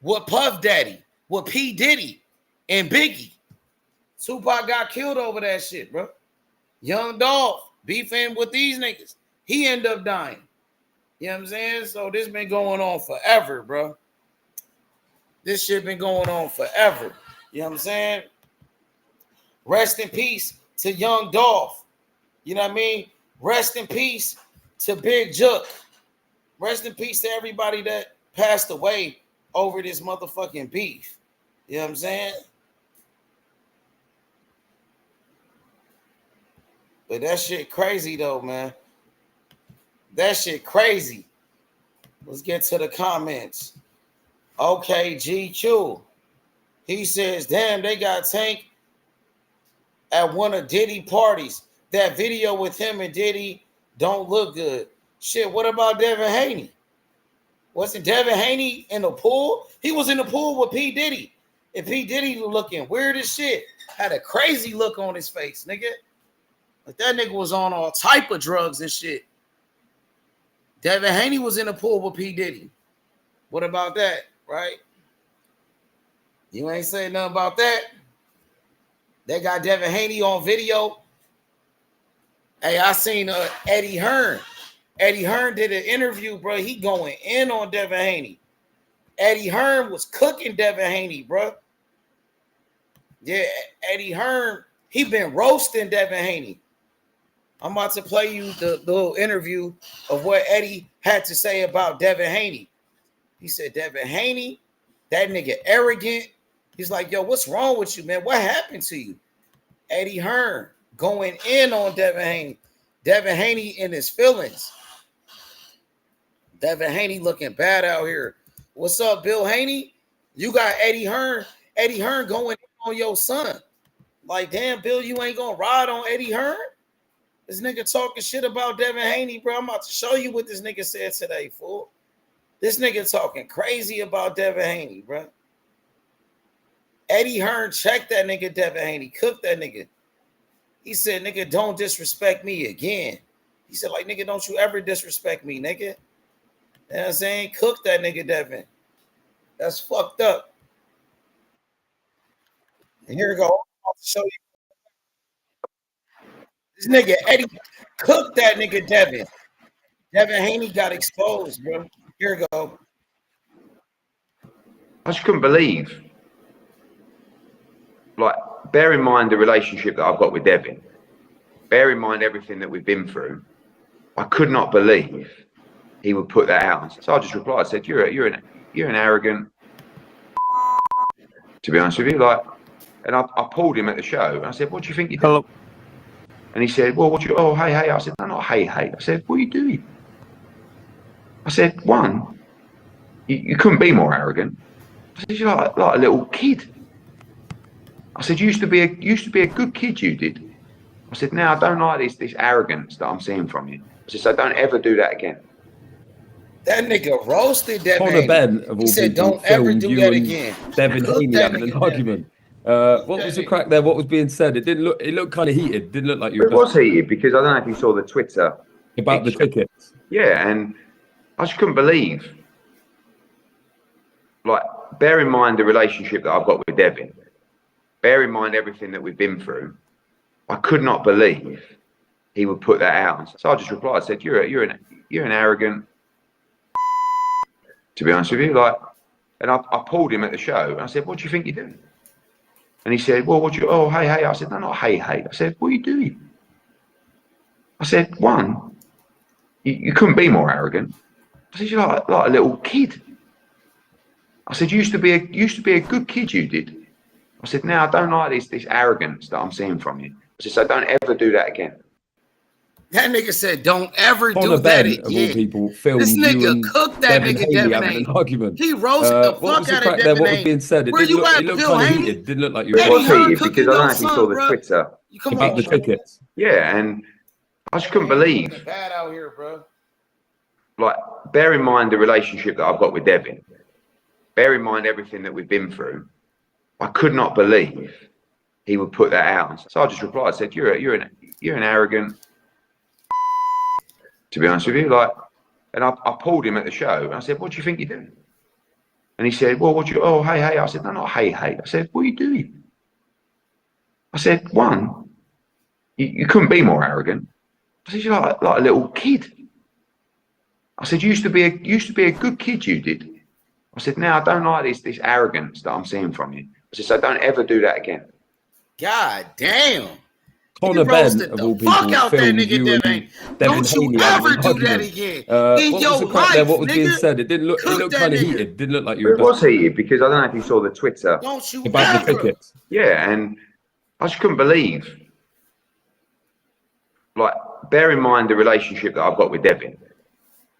with Puff Daddy, with P. Diddy, and Biggie. Tupac got killed over that shit, bro. Young Dolph beefing with these niggas. He ended up dying. You know what I'm saying? So this been going on forever, bro. This shit been going on forever. You know what I'm saying? Rest in peace to Young Dolph. You know what I mean? Rest in peace to Big Jook. Rest in peace to everybody that passed away over this motherfucking beef. You know what I'm saying? But that shit crazy though, man. That shit crazy. Let's get to the comments. Okay, GQ. He says, damn, they got Tank at one of Diddy parties. That video with him and Diddy don't look good. Shit, what about Devin Haney? Wasn't Devin Haney in the pool? He was in the pool with P. Diddy. And P. Diddy looking weird as shit. Had a crazy look on his face, nigga. Like that nigga was on all type of drugs and shit. Devin Haney was in the pool with P. Diddy. What about that, right? You ain't saying nothing about that. They got Devin Haney on video. Hey, I seen Eddie Hearn. Eddie Hearn did an interview, bro. He going in on Devin Haney. Eddie Hearn was cooking Devin Haney, bro. Yeah, Eddie Hearn, he been roasting Devin Haney. I'm about to play you the little interview of what Eddie had to say about Devin Haney. He said, Devin Haney, that nigga arrogant. He's like, yo, what's wrong with you, man? What happened to you? Eddie Hearn going in on Devin Haney. Devin Haney in his feelings. Devin Haney looking bad out here. What's up, Bill Haney? You got Eddie Hearn. Eddie Hearn going in on your son. Like, damn, Bill, you ain't gonna ride on Eddie Hearn? This nigga talking shit about Devin Haney, bro. I'm about to show you what this nigga said today, fool. This nigga talking crazy about Devin Haney, bro. Eddie Hearn checked that nigga Devin Haney, cooked that nigga. He said, nigga, don't disrespect me again. He said, like, nigga, don't you ever disrespect me, nigga. You know what I'm saying? Cook that nigga Devin. That's fucked up. And here we go. I'll show you. This nigga Eddie cooked that nigga Devin. Devin Haney got exposed, bro. Here we go. I just couldn't believe. Like, bear in mind the relationship that I've got with Devin. Bear in mind everything that we've been through. I could not believe he would put that out. So I just replied, I said, you're an arrogant, to be honest with you. Like, and I pulled him at the show and I said, what do you think you do? Hello. And he said, well, hey. I said, no, not hey. I said, what are you doing? I said, one, you couldn't be more arrogant. I said, you're like a little kid. I said, you used to be a good kid, you did. I said, now I don't like this arrogance that I'm seeing from you. I said, so don't ever do that again. That nigga roasted Devin. Connor Ben of all he said, people, don't ever do that again. Devin Haney having an argument. What was the crack there? What was being said? It looked kind of heated. It didn't look like you were. It was heated because I don't know if you saw the Twitter about the tickets. Yeah, and I just couldn't believe. Like, bear in mind the relationship that I've got with Devin. Bear in mind everything that we've been through. I could not believe he would put that out. So I just replied, I said, you're an arrogant, to be honest with you. Like, and I pulled him at the show and I said, what do you think you're doing? And he said, well, hey. I said, no, not hey. I said, what are you doing? I said, one, you couldn't be more arrogant. I said, you're like a little kid. I said, you used to be a good kid, you did. I said, now I don't like this arrogance that I'm seeing from you. I said, so don't ever do that again. That nigga said, "Don't ever do Connor that Ben, again." of all people, filmed This you nigga and cooked that Devin nigga Haney Devin having Haney. an argument. He roasted the What fuck was the out of crack Devin there? What Haney. was being said? It Where didn't you look. at, It looked Bill kind of Haney? heated. Didn't look like you were. It Eddie was Hearn heated cooking because I don't your know if you son, saw the bro. Twitter. Come About on, the bro. tickets. Yeah, and I just couldn't believe. Bad out here, bro. Like, bear in mind the relationship that I've got with Devin. Bear in mind everything that we've been through. I could not believe he would put that out. So I just replied, I said, "You're an arrogant." To be honest with you, like, and I pulled him at the show and I said, "What do you think you're doing?" And he said, "Well, what do you? Oh, hey." I said, "No, not hey." I said, "What are you doing?" I said, "One, you couldn't be more arrogant." I said, "You're like a little kid." I said, "You used to be a good kid, you did." I said, "Now I don't like this arrogance that I'm seeing from you." I said, "So don't ever do that again." God damn. Connor Ben, of all people, Fuck out that filmed nigga you Devin. and Devin Don't you Haney having ever an do that argument. again in What was your the crack there? life, What was being nigga. said? It didn't look. It Cook looked that kind of nigga. heated. Didn't look like you But were. it was heated because I don't know if you saw the Twitter. Don't you About the ever. tickets. Yeah, and I just couldn't believe. Like, bear in mind the relationship that I've got with Devin.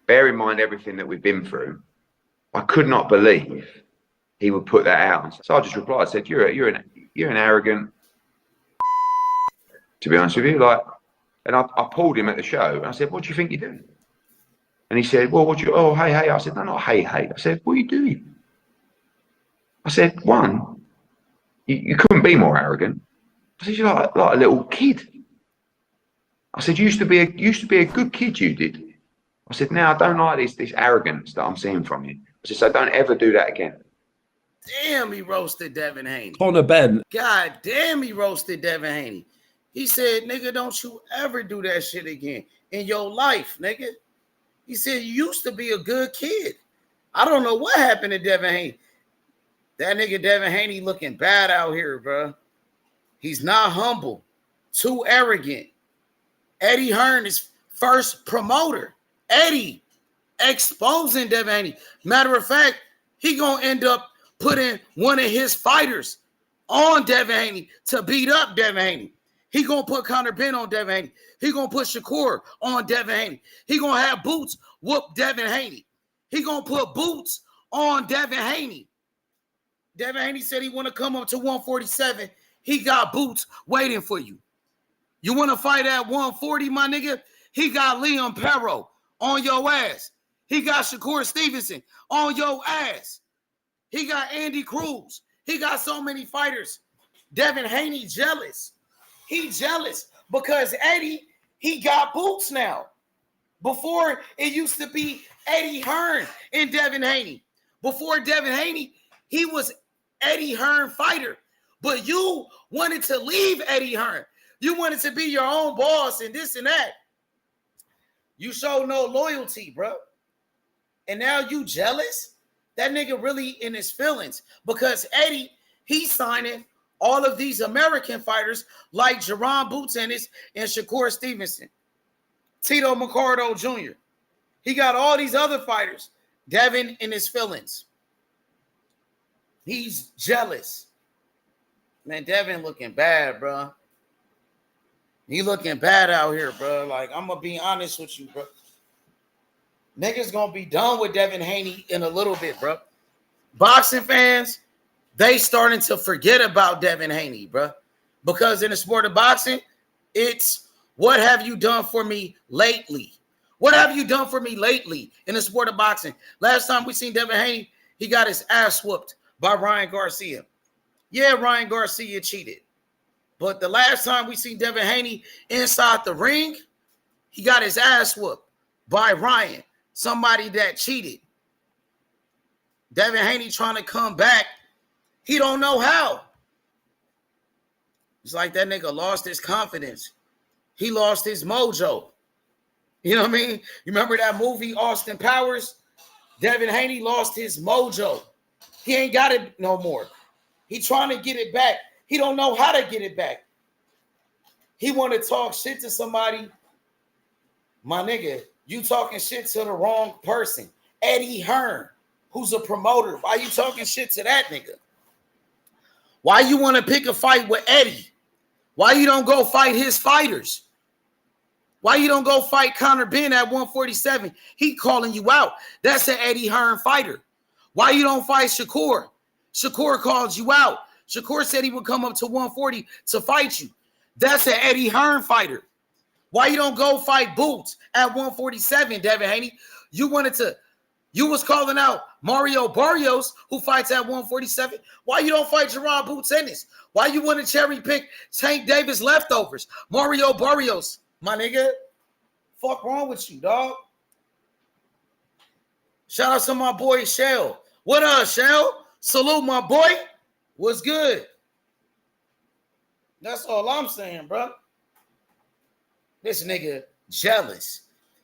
Bear in mind everything that we've been through. I could not believe he would put that out. So I just replied, I said, "You're an arrogant." To be honest with you, like, and I pulled him at the show and I said, "What do you think you're doing?" And he said, "Well, what do you? Oh, hey." I said, "No, not hey." I said, "What are you doing?" I said, "One, you couldn't be more arrogant." I said, "You're like a little kid." I said, "You used to be a good kid, you did." I said, "Now I don't like this arrogance that I'm seeing from you." I said, "So don't ever do that again." Damn, he roasted Devin Haney. Connor Ben. God damn, he roasted Devin Haney. He said, "Nigga, don't you ever do that shit again in your life, nigga." He said, "You used to be a good kid." I don't know what happened to Devin Haney. That nigga Devin Haney looking bad out here, bro. He's not humble. Too arrogant. Eddie Hearn is first promoter. Eddie exposing Devin Haney. Matter of fact, he gonna end up putting one of his fighters on Devin Haney to beat up Devin Haney. He gonna put Conor Ben on Devin Haney. He gonna put Shakur on Devin Haney. He gonna have Boots whoop Devin Haney. He gonna put Boots on Devin Haney. Devin Haney said he want to come up to 147. He got Boots waiting for you. You want to fight at 140, my nigga? He got Liam Perro on your ass. He got Shakur Stevenson on your ass. He got Andy Cruz. He got so many fighters. Devin Haney jealous. He jealous because Eddie, he got Boots now. Before, it used to be Eddie Hearn and Devin Haney. Before Devin Haney, he was Eddie Hearn fighter. But you wanted to leave Eddie Hearn. You wanted to be your own boss and this and that. You show no loyalty, bro. And now you jealous? That nigga really in his feelings. Because Eddie, he's signing all of these American fighters like Jerron Boots Ennis and Shakur Stevenson. Tito McCardo Jr. He got all these other fighters. Devin in his feelings. He's jealous. Man, Devin looking bad, bro. He looking bad out here, bro. Like, I'm going to be honest with you, bro. Niggas going to be done with Devin Haney in a little bit, bro. Boxing fans, they starting to forget about Devin Haney, bro. Because in the sport of boxing, it's what have you done for me lately? What have you done for me lately in the sport of boxing? Last time we seen Devin Haney, he got his ass whooped by Ryan Garcia. Yeah, Ryan Garcia cheated. But the last time we seen Devin Haney inside the ring, he got his ass whooped by Ryan, somebody that cheated. Devin Haney trying to come back. He don't know how. It's like that nigga lost his confidence. He lost his mojo. You know what I mean? You remember that movie, Austin Powers? Devin Haney lost his mojo. He ain't got it no more. He trying to get it back. He don't know how to get it back. He want to talk shit to somebody. My nigga, you talking shit to the wrong person. Eddie Hearn, who's a promoter. Why you talking shit to that nigga? Why you want to pick a fight with Eddie? Why you don't go fight his fighters? Why you don't go fight Conor Ben at 147? He calling you out. That's an Eddie Hearn fighter. Why you don't fight Shakur? Shakur called you out. Shakur said he would come up to 140 to fight you. That's an Eddie Hearn fighter. Why you don't go fight Boots at 147, Devin Haney? You was calling out Mario Barrios, who fights at 147. Why you don't fight Gerard Boots Ennis? Why you want to cherry pick Tank Davis leftovers? Mario Barrios, my nigga. Fuck wrong with you, dog? Shout out to my boy Shell. What up, Shell? Salute my boy. What's good? That's all I'm saying, bro. This nigga jealous.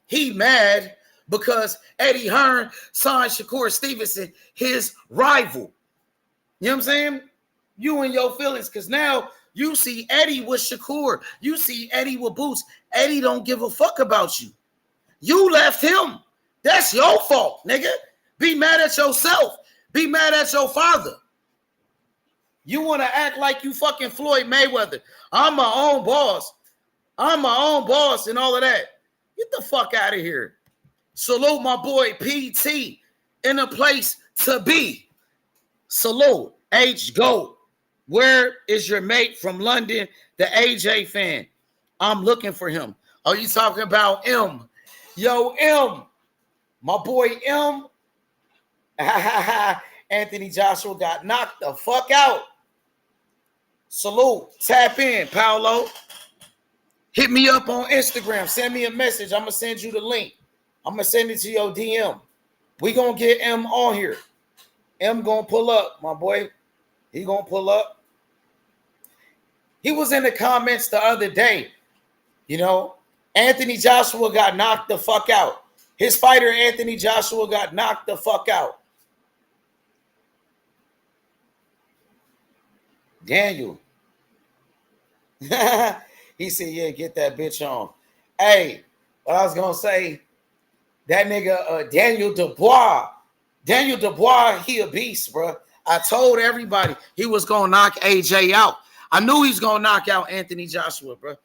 He mad because Eddie Hearn signed Shakur Stevenson, his rival. You know what I'm saying? You and your feelings, because now you see Eddie with Shakur. You see Eddie with Boots. Eddie don't give a fuck about you. You left him. That's your fault, nigga. Be mad at yourself. Be mad at your father. You want to act like you fucking Floyd Mayweather. I'm my own boss. I'm my own boss and all of that. Get the fuck out of here. Salute my boy PT in a place to be. Salute H Goat. Where is your mate from London, the AJ fan? I'm looking for him. Are you talking about M? Yo, M. My boy M. Anthony Joshua got knocked the fuck out. Salute. Tap in, Paolo. Hit me up on Instagram. Send me a message. I'm going to send you the link. I'm going to send it to your DM. We going to get M on here. M going to pull up, my boy. He going to pull up. He was in the comments the other day. You know, Anthony Joshua got knocked the fuck out. His fighter, Anthony Joshua, got knocked the fuck out. Daniel. He said, yeah, get that bitch on. Hey, what I was going to say, that nigga Daniel Dubois, he a beast, bro. I told everybody he was going to knock AJ out. I knew he was going to knock out Anthony Joshua, bro.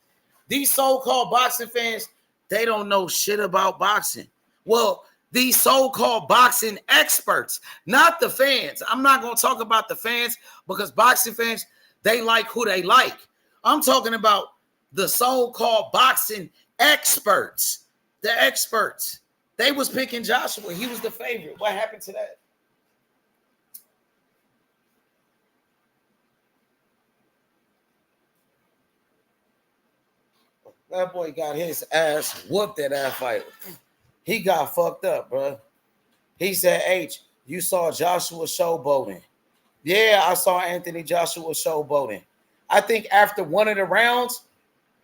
These so-called boxing fans, they don't know shit about boxing. Well, these so-called boxing experts, not the fans. I'm not going to talk about the fans because boxing fans, they like who they like. I'm talking about the so-called boxing experts. The experts. They was picking Joshua. He was the favorite. What happened to that? That boy got his ass whooped at that fight. He got fucked up, bro. He said, H, you saw Joshua showboating. Yeah, I saw Anthony Joshua showboating. I think after one of the rounds,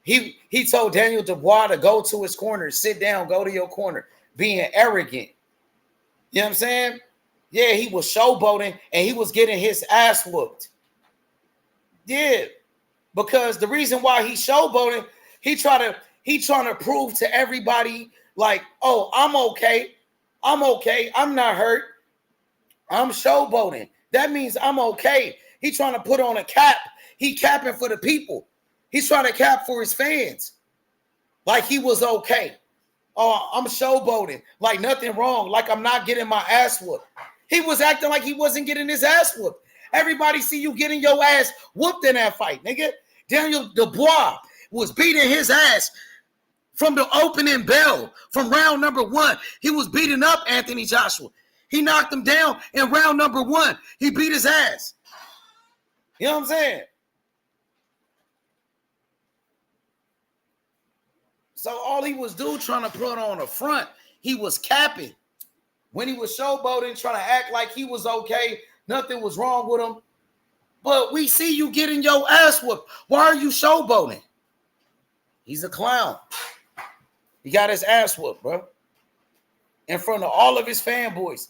he told Daniel Dubois to go to his corner, sit down, go to your corner, being arrogant. You know what I'm saying? Yeah, he was showboating and he was getting his ass whooped. Yeah, because the reason why he's showboating, he trying to prove to everybody like, oh, I'm okay. I'm okay. I'm not hurt. I'm showboating. That means I'm okay. He trying to put on a cap. He capping for the people. He's trying to cap for his fans. Like he was okay. Oh, I'm showboating. Like nothing wrong. Like I'm not getting my ass whooped. He was acting like he wasn't getting his ass whooped. Everybody see you getting your ass whooped in that fight, nigga. Daniel Dubois was beating his ass from the opening bell, from round number 1. He was beating up Anthony Joshua. He knocked him down in round number 1. He beat his ass. You know what I'm saying? So all he was doing trying to put on a front, he was capping. When he was showboating, trying to act like he was okay, nothing was wrong with him. But we see you getting your ass whooped. Why are you showboating? He's a clown. He got his ass whooped, bro. In front of all of his fanboys.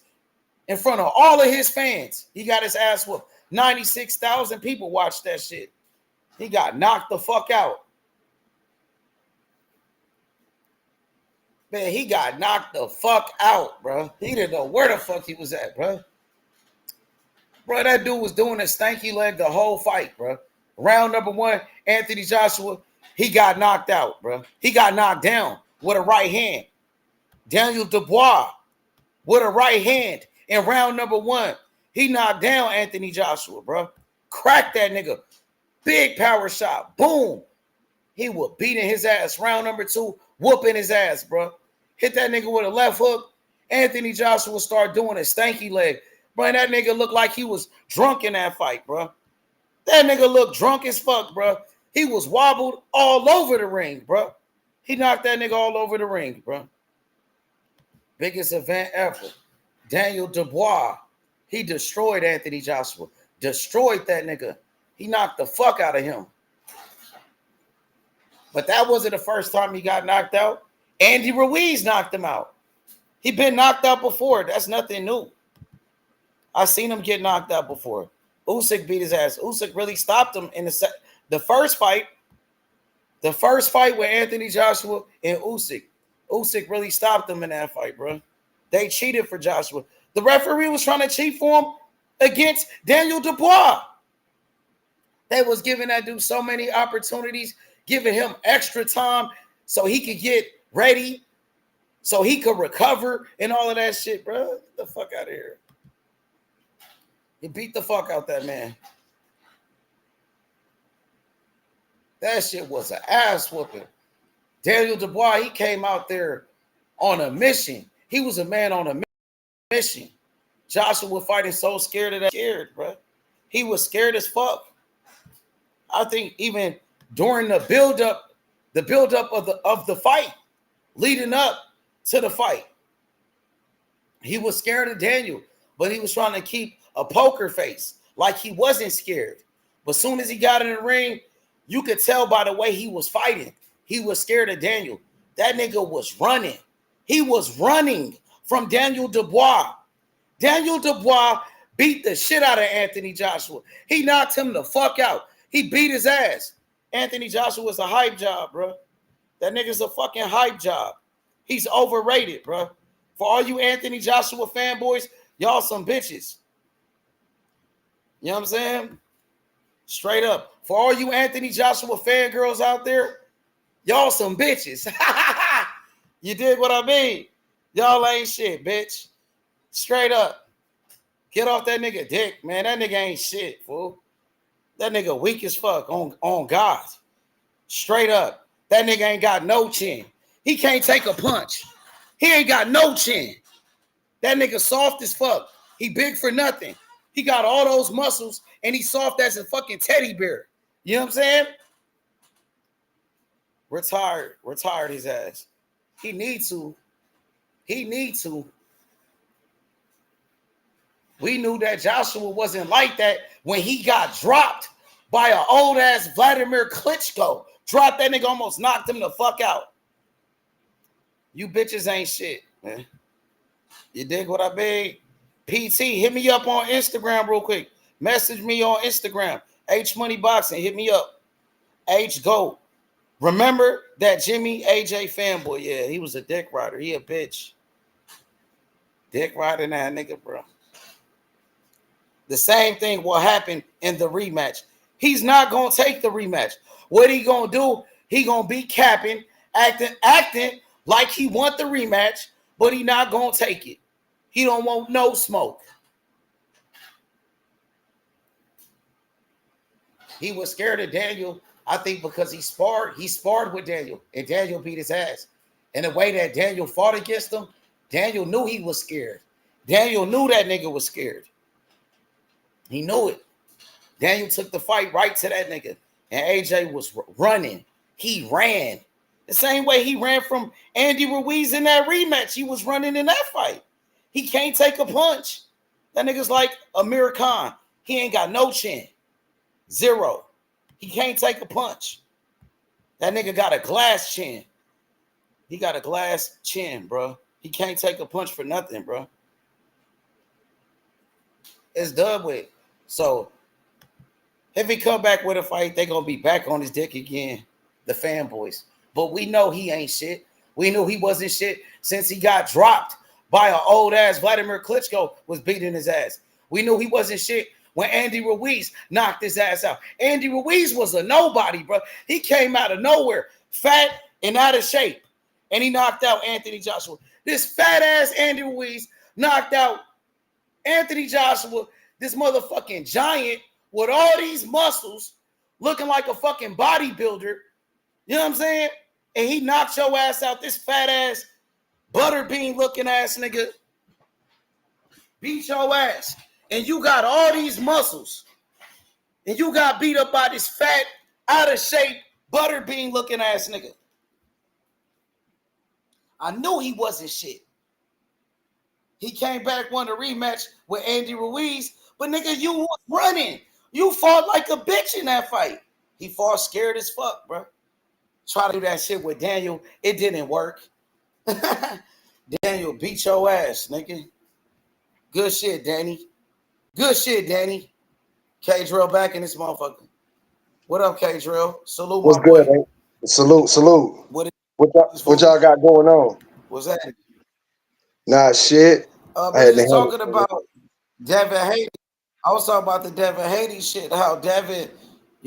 In front of all of his fans. He got his ass whooped. 96,000 people watched that shit. He got knocked the fuck out. Man, he got knocked the fuck out, bro. He didn't know where the fuck he was at, bro. Bro, that dude was doing a stanky leg the whole fight, bro. Round number 1, Anthony Joshua, he got knocked out, bro. He got knocked down with a right hand. Daniel Dubois with a right hand in round number 1. He knocked down Anthony Joshua, bro. Cracked that nigga. Big power shot. Boom. He was beating his ass. Round number 2, whooping his ass, bro. Hit that nigga with a left hook. Anthony Joshua started doing a stanky leg. Bro, that nigga looked like he was drunk in that fight, bro. That nigga looked drunk as fuck, bro. He was wobbled all over the ring, bro. He knocked that nigga all over the ring, bro. Biggest event ever. Daniel Dubois. He destroyed Anthony Joshua. Destroyed that nigga. He knocked the fuck out of him. But that wasn't the first time he got knocked out. Andy Ruiz knocked him out. He been knocked out before. That's nothing new. I seen him get knocked out before. Usyk beat his ass. Usyk really stopped him in the first fight. The first fight with Anthony Joshua and Usyk. Usyk really stopped him in that fight, bro. They cheated for Joshua. The referee was trying to cheat for him against Daniel Dubois. They was giving that dude so many opportunities, giving him extra time so he could get ready, so he could recover and all of that shit, bro. Get the fuck out of here. He beat the fuck out that man. That shit was an ass whooping. Daniel Dubois, he came out there on a mission. He was a man on a mission. Joshua was fighting so scared of that. Scared, bro. He was scared as fuck. I think even during the buildup of the fight, leading up to the fight, he was scared of Daniel, but he was trying to keep a poker face, like he wasn't scared. But as soon as he got in the ring, you could tell by the way he was fighting. He was scared of Daniel. That nigga was running. He was running from Daniel Dubois. Daniel Dubois beat the shit out of Anthony Joshua. He knocked him the fuck out. He beat his ass. Anthony Joshua was a hype job, bro. That nigga's a fucking hype job. He's overrated, bro. For all you Anthony Joshua fanboys, y'all some bitches. You know what I'm saying? Straight up. For all you Anthony Joshua fangirls out there, y'all some bitches. You dig what I mean? Y'all ain't shit, bitch. Straight up. Get off that nigga dick, man. That nigga ain't shit, fool. That nigga weak as fuck on God. Straight up. That nigga ain't got no chin. He can't take a punch. He ain't got no chin. That nigga soft as fuck. He big for nothing. He got all those muscles and he's soft as a fucking teddy bear. You know what I'm saying? Retired his ass. He need to. We knew that Joshua wasn't like that when he got dropped by an old ass Vladimir Klitschko. Dropped that nigga, almost knocked him the fuck out. You bitches ain't shit, man. You dig what I mean? PT, hit me up on Instagram real quick. Message me on Instagram. H Money Boxing, hit me up. H Go. Remember that Jimmy AJ fanboy? Yeah, he was a dick rider. He a bitch. Dick riding that nigga, bro. The same thing will happen in the rematch. He's not going to take the rematch. What he going to do, he going to be capping, acting like he want the rematch, but he not going to take it. He don't want no smoke. He was scared of Daniel, I think, because he sparred with Daniel, and Daniel beat his ass. And the way that Daniel fought against him, Daniel knew he was scared. Daniel knew that nigga was scared. He knew it. Daniel took the fight right to that nigga, and AJ was running. He ran. The same way he ran from Andy Ruiz in that rematch. He was running in that fight. He can't take a punch. That nigga's like Amir Khan. He ain't got no chin. Zero. He can't take a punch. That nigga got a glass chin. He got a glass chin, bro. He can't take a punch for nothing, bro. It's done with. So if he come back with a fight, they gonna be back on his dick again, the fanboys. But we know he ain't shit. We knew he wasn't shit since he got dropped by an old ass Vladimir Klitschko was beating his ass. We knew he wasn't shit when Andy Ruiz knocked his ass out. Andy Ruiz was a nobody, bro. He came out of nowhere, fat and out of shape, and he knocked out Anthony Joshua. This fat ass Andy Ruiz knocked out Anthony Joshua, this motherfucking giant with all these muscles, looking like a fucking bodybuilder. You know what I'm saying? And he knocked your ass out. This fat ass, butterbean looking ass nigga beat your ass. And you got all these muscles. And you got beat up by this fat, out of shape, butterbean looking ass nigga. I knew he wasn't shit. He came back, won a rematch with Andy Ruiz. But nigga, you was running. You fought like a bitch in that fight. He fought scared as fuck, bro. Try to do that shit with Daniel. It didn't work. Daniel beat your ass, nigga. Good shit, Danny. Good shit, Danny. K-Drill back in this motherfucker. What up, K-Drill? Salute, What's my good, boy. man? Salute. What y'all got going on? What's that? Nah, shit. I had Just to talking about Devin Haney. I was talking about the Devin Haney shit, how Devin,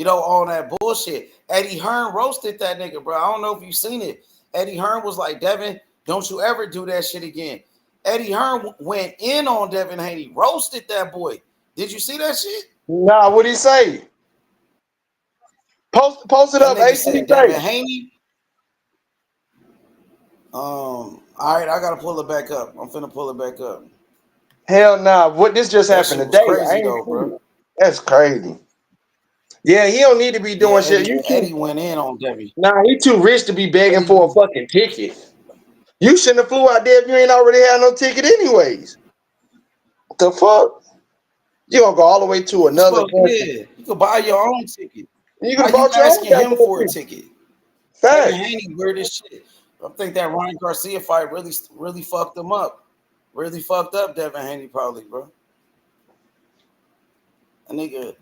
on that bullshit. Eddie Hearn roasted that nigga, bro. I don't know if you seen it. Eddie Hearn was like, Devin, don't you ever do that shit again. Eddie Hearn went in on Devin Haney, roasted that boy. Did you see that shit? Nah, what'd he say? Post it up, That nigga Ace. said Devin Haney. All right, I gotta pull it back up. I'm finna pull it back up. Hell nah. What this just That happened shit was today? crazy though, bro. That's crazy. Yeah, he don't need to be doing shit. Eddie went in on Devin. Nah, he too rich to be begging for a fucking ticket. You shouldn't have flew out there if you ain't already had no ticket anyways. What the fuck? You gonna go all the way to another country? Yeah, you can buy your own ticket. You could have Why bought you your asking own him for a ticket? Fact. Devin Haney weird as shit. I think that Ryan Garcia fight really fucked him up. Really fucked up Devin Haney probably, bro. A nigga,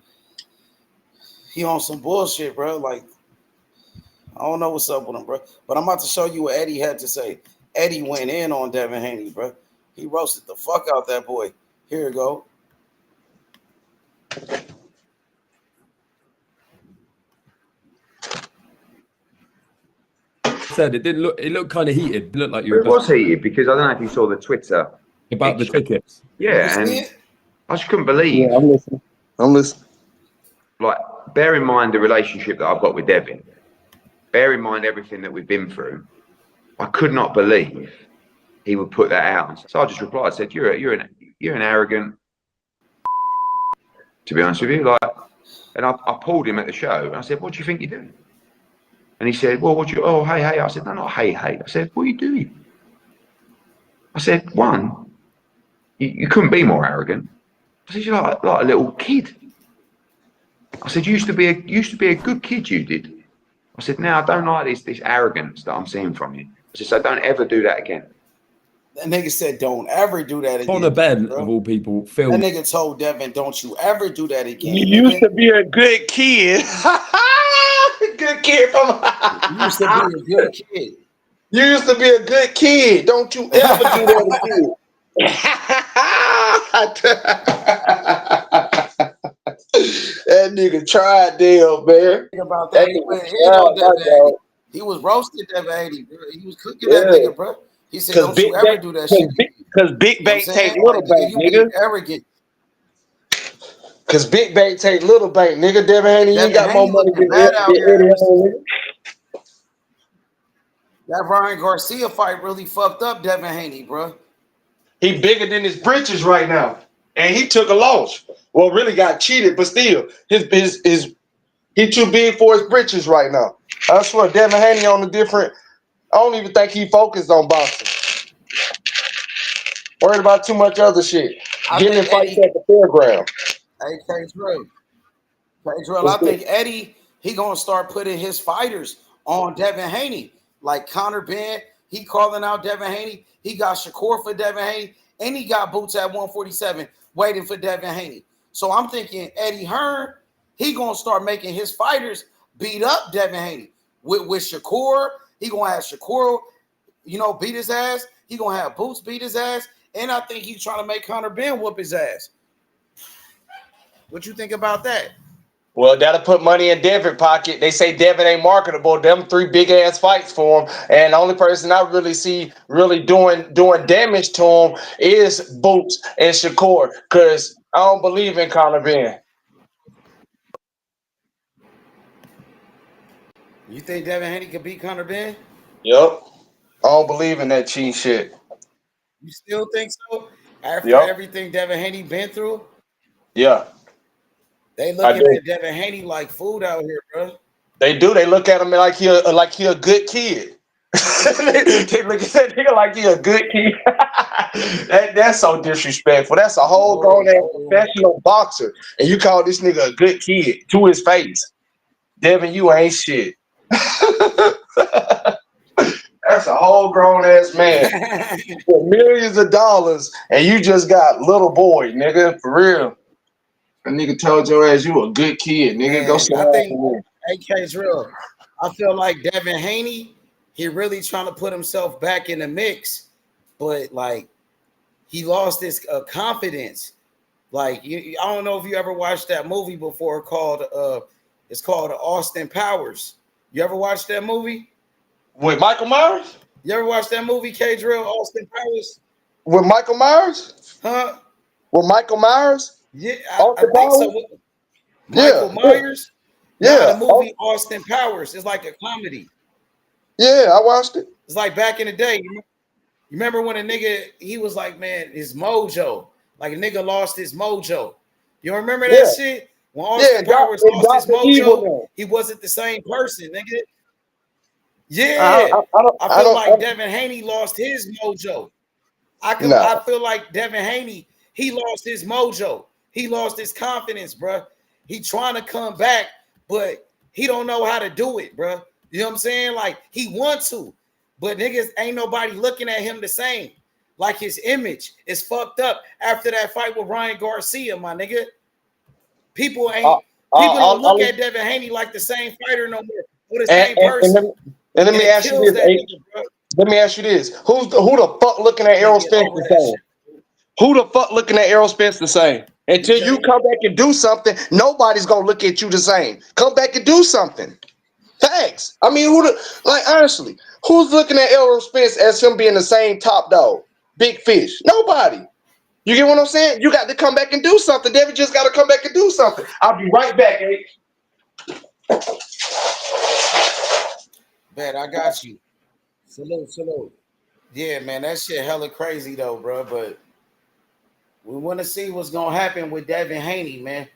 he on some bullshit, bro. Like, I don't know what's up with him, bro. But I'm about to show you what Eddie had to say. Eddie went in on Devin Haney, bro. He roasted the fuck out that boy. Here you go. Said it didn't look. It looked kind of heated. It looked like you were. It was heated because I don't know if you saw the Twitter about the tickets. Yeah, and I just couldn't believe. Yeah, I'm listening. Like, bear in mind the relationship that I've got with Devin. Bear in mind everything that we've been through. I could not believe he would put that out. So I just replied, I said, "You're an arrogant." To be honest with you, like, and I pulled him at the show and I said, "What do you think you're doing?" And he said, "Well, hey." I said, "No, not hey." I said, "What are you doing?" I said, "One, you couldn't be more arrogant." I said, "You're like a little kid." I said, "You used to be a good kid, you did." I said, "Now I don't like this arrogance that I'm seeing from you." I said, "So don't ever do that again." That nigga said, "Don't ever do that again." Connor Ben, of all people, Phil. That nigga told Devin, "Don't you ever do that again." You used to be a good kid. Good kid from. You used to be a good kid. You used to be a good kid. Don't you ever do that again. That nigga tried Dale, man. Think about that. He went in on Devin. He was roasting Devin Haney, bro. He was cooking that nigga, bro. He said, "Don't you ever do that shit." Because big bait take little bait, nigga. Arrogant. Because big bait take little bait, nigga. Devin Haney, you got more money than Eddie. That Ryan Garcia fight really fucked up Devin Haney, bro. He bigger than his britches right now, and he took a loss. Well, really got cheated, but still, his he too big for his britches right now. I swear, Devin Haney on a different. I don't even think he focused on boxing. Worried about too much other shit. Getting in fights at the fairground. Hey, K-Drill, I think Eddie, he gonna start putting his fighters on Devin Haney. Like Conor Ben, he calling out Devin Haney. He got Shakur for Devin Haney, and he got Boots at 147 waiting for Devin Haney. So I'm thinking Eddie Hearn, he gonna start making his fighters beat up Devin Haney with Shakur. He gonna have Shakur, beat his ass. He gonna have Boots beat his ass, and I think he's trying to make Conor Ben whoop his ass. What you think about that? Well, that'll put money in Devin's pocket. They say Devin ain't marketable. Them 3 big ass fights for him, and the only person I really see really doing damage to him is Boots and Shakur. Cause I don't believe in Conor Ben. You think Devin Haney could beat Conor Ben? Yep. I don't believe in that cheat shit. You still think so? After Yep. everything Devin Haney been through? Yeah. They looking at Devin Haney like food out here, bro. They do. They look at him like he a good kid. they look at that nigga like he a good kid. That's so disrespectful. That's a whole grown ass professional boxer, and you call this nigga a good kid to his face. Devin, you ain't shit. That's a whole grown ass man with millions of dollars, and you just got little boy, nigga, for real. A nigga told your ass you a good kid, nigga. Man, Go sit I think down. AK's real. I feel like Devin Haney, he really trying to put himself back in the mix, but like he lost his confidence. Like I don't know if you ever watched that movie before called it's called Austin Powers. You ever watched that movie? With Michael Myers? You ever watched that movie, K Drill, Austin Powers? With Michael Myers? Huh? With Michael Myers? Yeah, I think so. Michael Myers? Yeah. The movie Austin Powers is like a comedy. Yeah, I watched it. It's like back in the day. You remember when a nigga, he was like, man, his mojo. Like a nigga lost his mojo. You remember that shit? When Austin Powers lost his mojo, he wasn't the same person, nigga. Yeah. I feel like Devin Haney lost his mojo. I feel like Devin Haney, he lost his mojo. He lost his confidence, bro. He trying to come back, but he don't know how to do it, bro. You know what I'm saying? Like he wants to, but niggas ain't nobody looking at him the same. Like his image is fucked up after that fight with Ryan Garcia, my nigga. People don't look at Devin Haney like the same fighter no more, or the same person. And let me ask you this. Let me ask you this: who the fuck looking at Errol Spence the same? Who the fuck looking at Errol Spence the same? Until you come back and do something, nobody's gonna look at you the same. Come back and do something. Thanks. I mean, honestly, who's looking at Errol Spence as him being the same top dog, big fish? Nobody. You get what I'm saying? You got to come back and do something. David just got to come back and do something. I'll be right back, Man, I got you. Salute. Yeah, man, that shit hella crazy though, bro. But we want to see what's gonna happen with Devin Haney, man.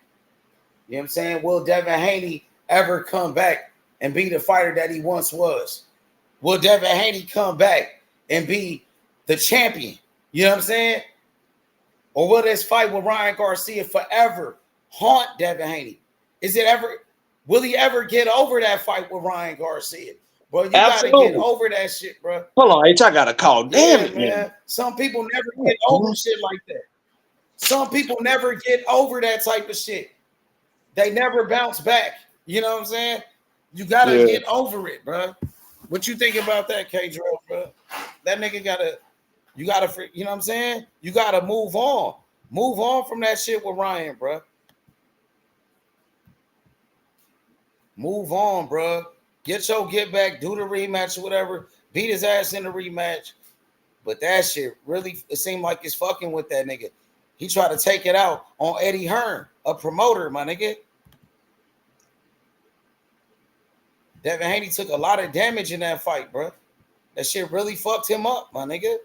You know what I'm saying? Will Devin Haney ever come back and be the fighter that he once was? Will Devin Haney come back and be the champion? You know what I'm saying? Or will this fight with Ryan Garcia forever haunt Devin Haney? Will he ever get over that fight with Ryan Garcia? Bro, you gotta get over that shit, bro. Hold on, H, I gotta call. Damn it, man. Some people never get over shit like that. Some people never get over that type of shit. They never bounce back. You know what I'm saying? You gotta get over it, bro. What you think about that, K-Drill, bro? That nigga you know what I'm saying? You gotta move on. Move on from that shit with Ryan, bro. Move on, bro. Get back, do the rematch or whatever. Beat his ass in the rematch. But that shit really, it seemed like it's fucking with that nigga. He tried to take it out on Eddie Hearn, a promoter, my nigga. Devin Haney took a lot of damage in that fight, bro. That shit really fucked him up, my nigga.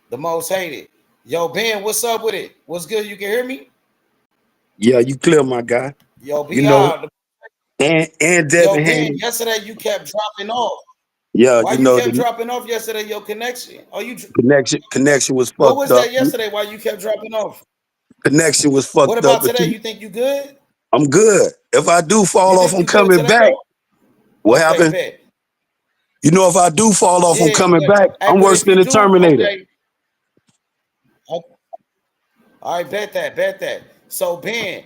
The most hated. Yo, Ben, what's up with it? What's good? You can hear me? Yeah, you clear, my guy. Yo, be you know, and Devin Haney. Yesterday you kept dropping off. Yeah, why you kept dropping off yesterday? Your connection? Connection was fucked up. What was that yesterday? Why you kept dropping off? Connection was fucked up. What about today? You think you good? I'm good. If I do fall off, I'm coming back. What happened? Bet. You know, if I do fall off, I'm coming back. I'm worse than the Terminator. Okay. All right, bet that. So Ben,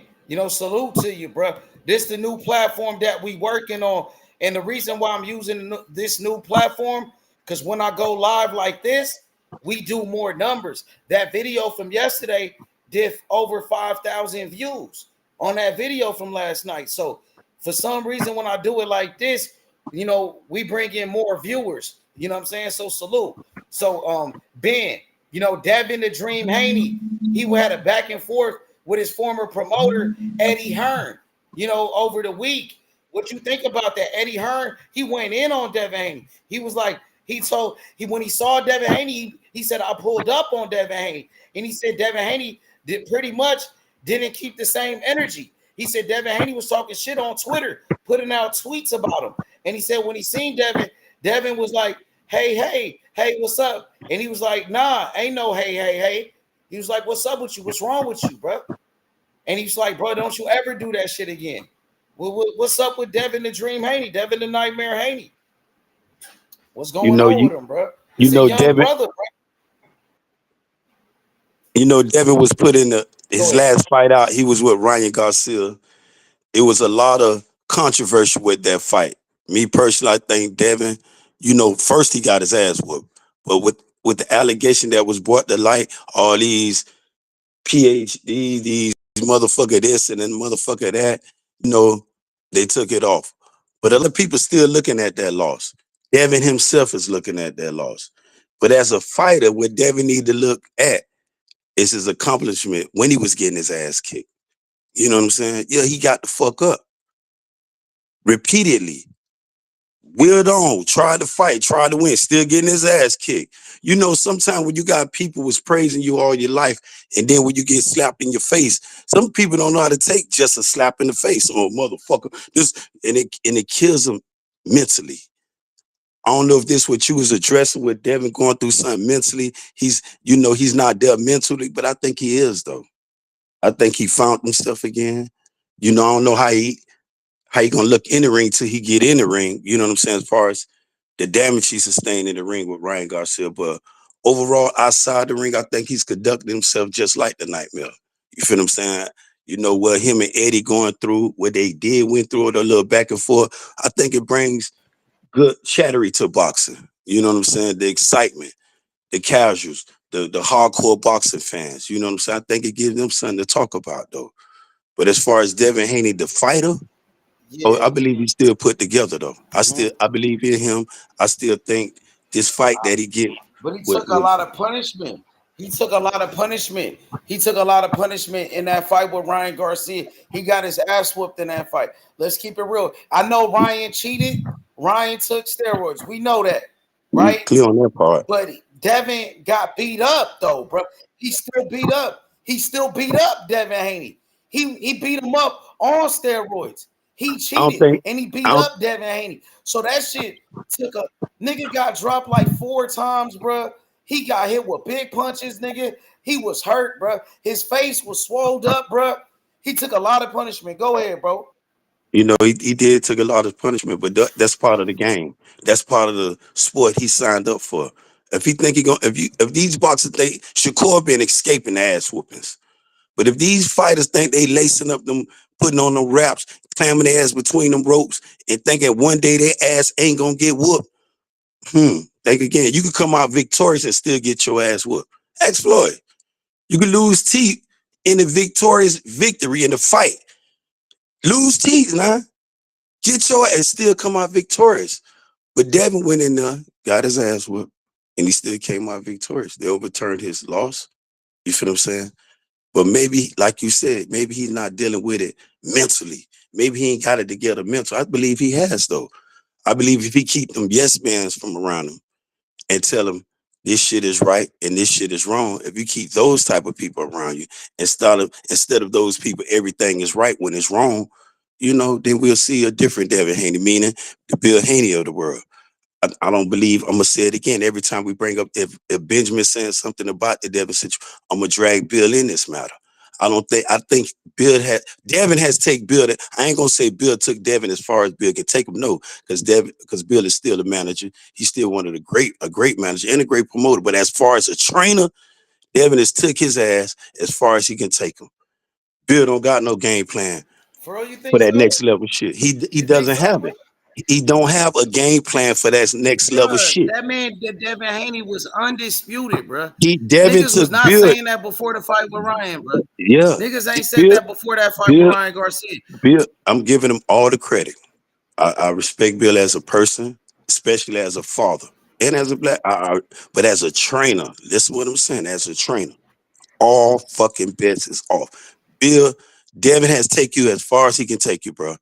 salute to you, bro. This the new platform that we working on, and the reason why I'm using this new platform, because when I go live like this, we do more numbers. That video from yesterday did over 5,000 views on that video from last night. So for some reason, when I do it like this, you know, we bring in more viewers. You know what I'm saying? So salute. So Ben, you know, Devin the Dream Haney, he had a back and forth with his former promoter, Eddie Hearn, you know, over the week. What you think about that? Eddie Hearn, he went in on Devin Haney. He was like, when he saw Devin Haney, he said, I pulled up on Devin Haney. And he said Devin Haney pretty much didn't keep the same energy. He said Devin Haney was talking shit on Twitter, putting out tweets about him. And he said when he seen Devin was like, hey, what's up? And he was like, nah, ain't no hey. He was like, what's up with you? What's wrong with you, bro? And he's like, bro, don't you ever do that shit again. What's up with Devin the Dream Haney, Devin the Nightmare Haney? What's going on with him, bro? He's a young Devin, brother, bro. You know, Devin was put in his last fight out. He was with Ryan Garcia. It was a lot of controversy with that fight. Me personally, I think Devin, you know, first he got his ass whooped. But with the allegation that was brought to light, all these PhD, these motherfucker this and then motherfucker that, you know, they took it off. But other people still looking at that loss. Devin himself is looking at that loss. But as a fighter, what Devin need to look at is his accomplishment when he was getting his ass kicked. You know what I'm saying? Yeah, he got the fuck up repeatedly. Willed on, tried to fight, tried to win, still getting his ass kicked. You know, sometimes when you got people was praising you all your life, and then when you get slapped in your face, some people don't know how to take just a slap in the face. Oh, motherfucker, and it kills them mentally. I don't know if this what you was addressing with Devin going through something mentally. He's not there mentally, but I think he is though. I think he found himself again. You know, I don't know how he gonna look in the ring till he get in the ring. You know what I'm saying? As far as the damage he sustained in the ring with Ryan Garcia, but overall outside the ring, I think he's conducted himself just like the Nightmare. You feel what I'm saying? You know what him and Eddie going through, what they went through it a little back and forth. I think it brings good chattery to boxing. You know what I'm saying? The excitement, the casuals, the hardcore boxing fans. You know what I'm saying? I think it gives them something to talk about though. But as far as Devin Haney, the fighter, I believe he's still put together though. I believe in him. I still think this fight that he get. But he took a lot of punishment. He took a lot of punishment in that fight with Ryan Garcia. He got his ass whooped in that fight. Let's keep it real. I know Ryan cheated. Ryan took steroids. We know that, right? Clear on that part. But Devin got beat up though, bro. He still beat up. Devin Haney. He beat him up on steroids. He cheated and he beat up Devin Haney. So that shit took a nigga got dropped like 4 times, bro. He got hit with big punches, nigga. He was hurt, bro. His face was swelled up, bro. He took a lot of punishment. Go ahead, bro. You know, he did took a lot of punishment, but that's part of the game. That's part of the sport he signed up for. If he think if these boxers think Shakur been escaping the ass whoopings, but if these fighters think they lacing up them, putting on them wraps, clamming their ass between them ropes, and thinking one day their ass ain't gonna get whooped, think again. You could come out victorious and still get your ass whooped. Ask Floyd. You could lose teeth in the victorious victory in the fight. Lose teeth, man. Get your ass, still come out victorious. But Devin went in there, got his ass whooped, and he still came out victorious. They overturned his loss. You feel what I'm saying? But maybe, like you said, maybe he's not dealing with it mentally. Maybe he ain't got it together mentally. I believe he has, though. I believe if he keep them yes mans from around him and tell him this shit is right and this shit is wrong, if you keep those type of people around you instead of those people, everything is right when it's wrong, you know, then we'll see a different Devin Haney, meaning the Bill Haney of the world. I don't believe, I'm going to say it again, every time we bring up, if Benjamin saying something about the Devin situation, I'm going to drag Bill in this matter. I think Devin has taken Bill. I ain't going to say Bill took Devin as far as Bill can take him, no, because Bill is still a manager. He's still one of a great manager and a great promoter. But as far as a trainer, Devin has took his ass as far as he can take him. Bill don't got no game plan For real, you think for that so? next level shit. He doesn't have it. He don't have a game plan for that next level Bruh, shit. that man, Devin Haney was undisputed, bruh. Devin Niggas was took not Bill. saying that before the fight with Ryan, bruh. Yeah, Niggas ain't said Bill. that before that fight with Ryan Garcia. Bill. I'm giving him all the credit. I respect Bill as a person, especially as a father and as a black. But as a trainer, listen to what I'm saying. As a trainer, all fucking bets is off. Bill, Devin has take you as far as he can take you, bro.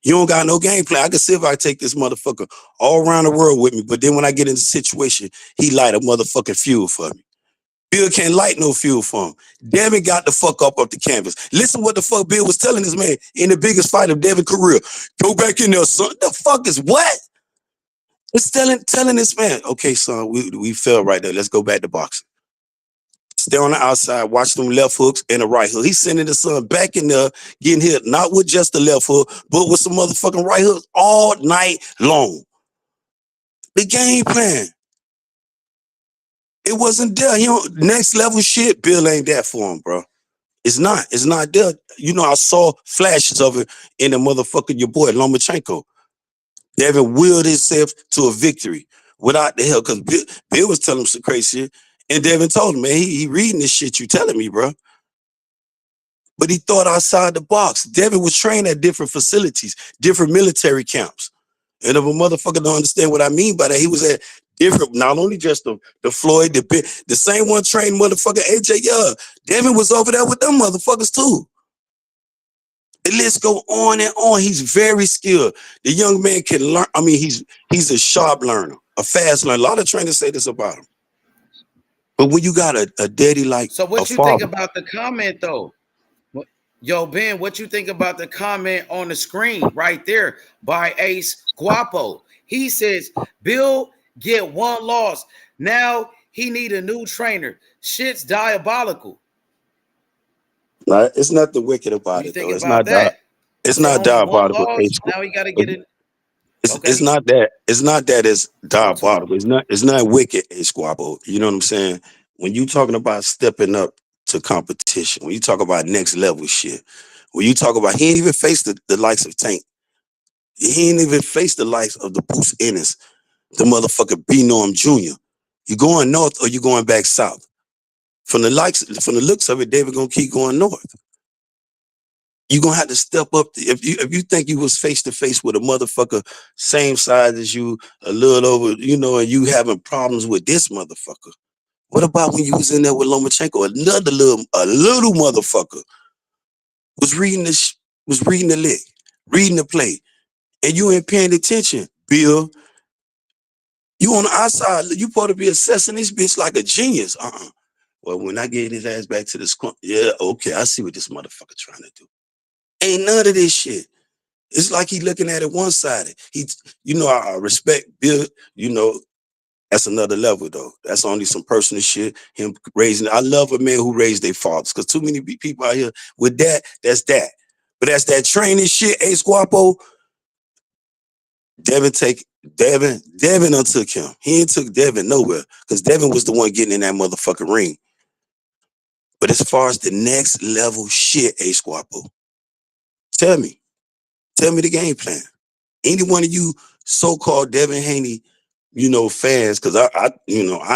You don't got no game plan. I can see if I take this motherfucker all around the world with me, but then when I get in the situation, he light a motherfucking fuel for me. Bill can't light no fuel for him. Devin got the fuck up the canvas. Listen what the fuck Bill was telling this man in the biggest fight of Devin's career. Go back in there, son. The fuck is what? It's telling this man, okay, son, we fell right there. Let's go back to boxing. Stay on the outside, watch them left hooks and the right hook. He's sending the son back in there, getting hit, not with just the left hook, but with some motherfucking right hooks all night long. The game plan. It wasn't there. Next level shit, Bill ain't that for him, bro. It's not there. I saw flashes of it in the motherfucker, your boy, Lomachenko. Devin willed himself to a victory without the hell, because Bill was telling him some crazy shit. And Devin told him, man, he reading this shit you telling me, bro. But he thought outside the box. Devin was trained at different facilities, different military camps. And if a motherfucker don't understand what I mean by that, he was at different, not only just the Floyd, the same one trained motherfucker, AJ Young. Devin was over there with them motherfuckers too. The list go on and on. He's very skilled. The young man can learn. I mean, he's a sharp learner, a fast learner. A lot of trainers say this about him. But when you got a daddy like so what a you father, think about the comment though? Yo, Ben, what you think about the comment on the screen right there by Ace Guapo? He says, Bill get one loss. Now he need a new trainer. Shit's diabolical. it's not the wicked about You it, think though. It's about not that? it's not diabolical. Now he got to get it. It's not that. It's not that it's diabolical. It's not wicked, Squabble. You know what I'm saying? When you talking about stepping up to competition, when you talk about next level shit, when you talk about he ain't even faced the likes of Tank. He ain't even faced the likes of the Bruce Ennis, the motherfucker B Norm Jr. You going north or you going back south? From the looks of it, David gonna keep going north. You're gonna have to step up. If you think you was face to face with a motherfucker same size as you, a little over, and you having problems with this motherfucker. What about when you was in there with Lomachenko? Another little motherfucker was reading the lick, reading the play, and you ain't paying attention, Bill. You on the outside, you supposed to be assessing this bitch like a genius. Well, when I get his ass back to the squad, yeah, okay, I see what this motherfucker trying to do. Ain't none of this shit. It's like he looking at it one-sided. I respect Bill, that's another level though. That's only some personal shit. Him raising, I love a man who raised their fathers, because too many people out here with that's that. But that's that training shit, Ace Guapo. Devin untook him. He ain't took Devin nowhere, because Devin was the one getting in that motherfucking ring. But as far as the next level shit, Ace Guapo, tell me the game plan. Any one of you so-called Devin Haney, fans, because I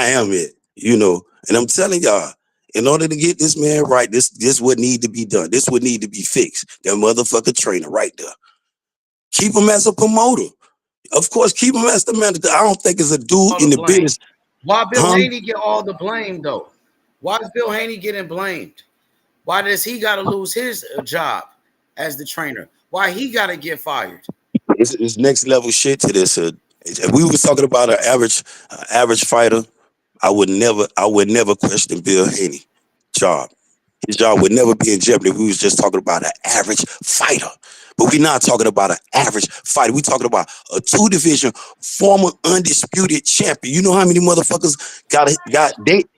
am it, and I'm telling y'all, in order to get this man right, this would need to be done. This would need to be fixed. That motherfucker trainer right there. Keep him as a promoter. Of course, keep him as the manager. I don't think it's a dude in the business. Why Bill Haney get all the blame though? Why is Bill Haney getting blamed? Why does he got to lose his job as the trainer? Why he got to get fired? It's next level shit to this. If we was talking about an average fighter, I would never question Bill Haney job. His job would never be in jeopardy if we was just talking about an average fighter. But we're not talking about an average fighter. We're talking about a 2-division former undisputed champion. You know how many motherfuckers got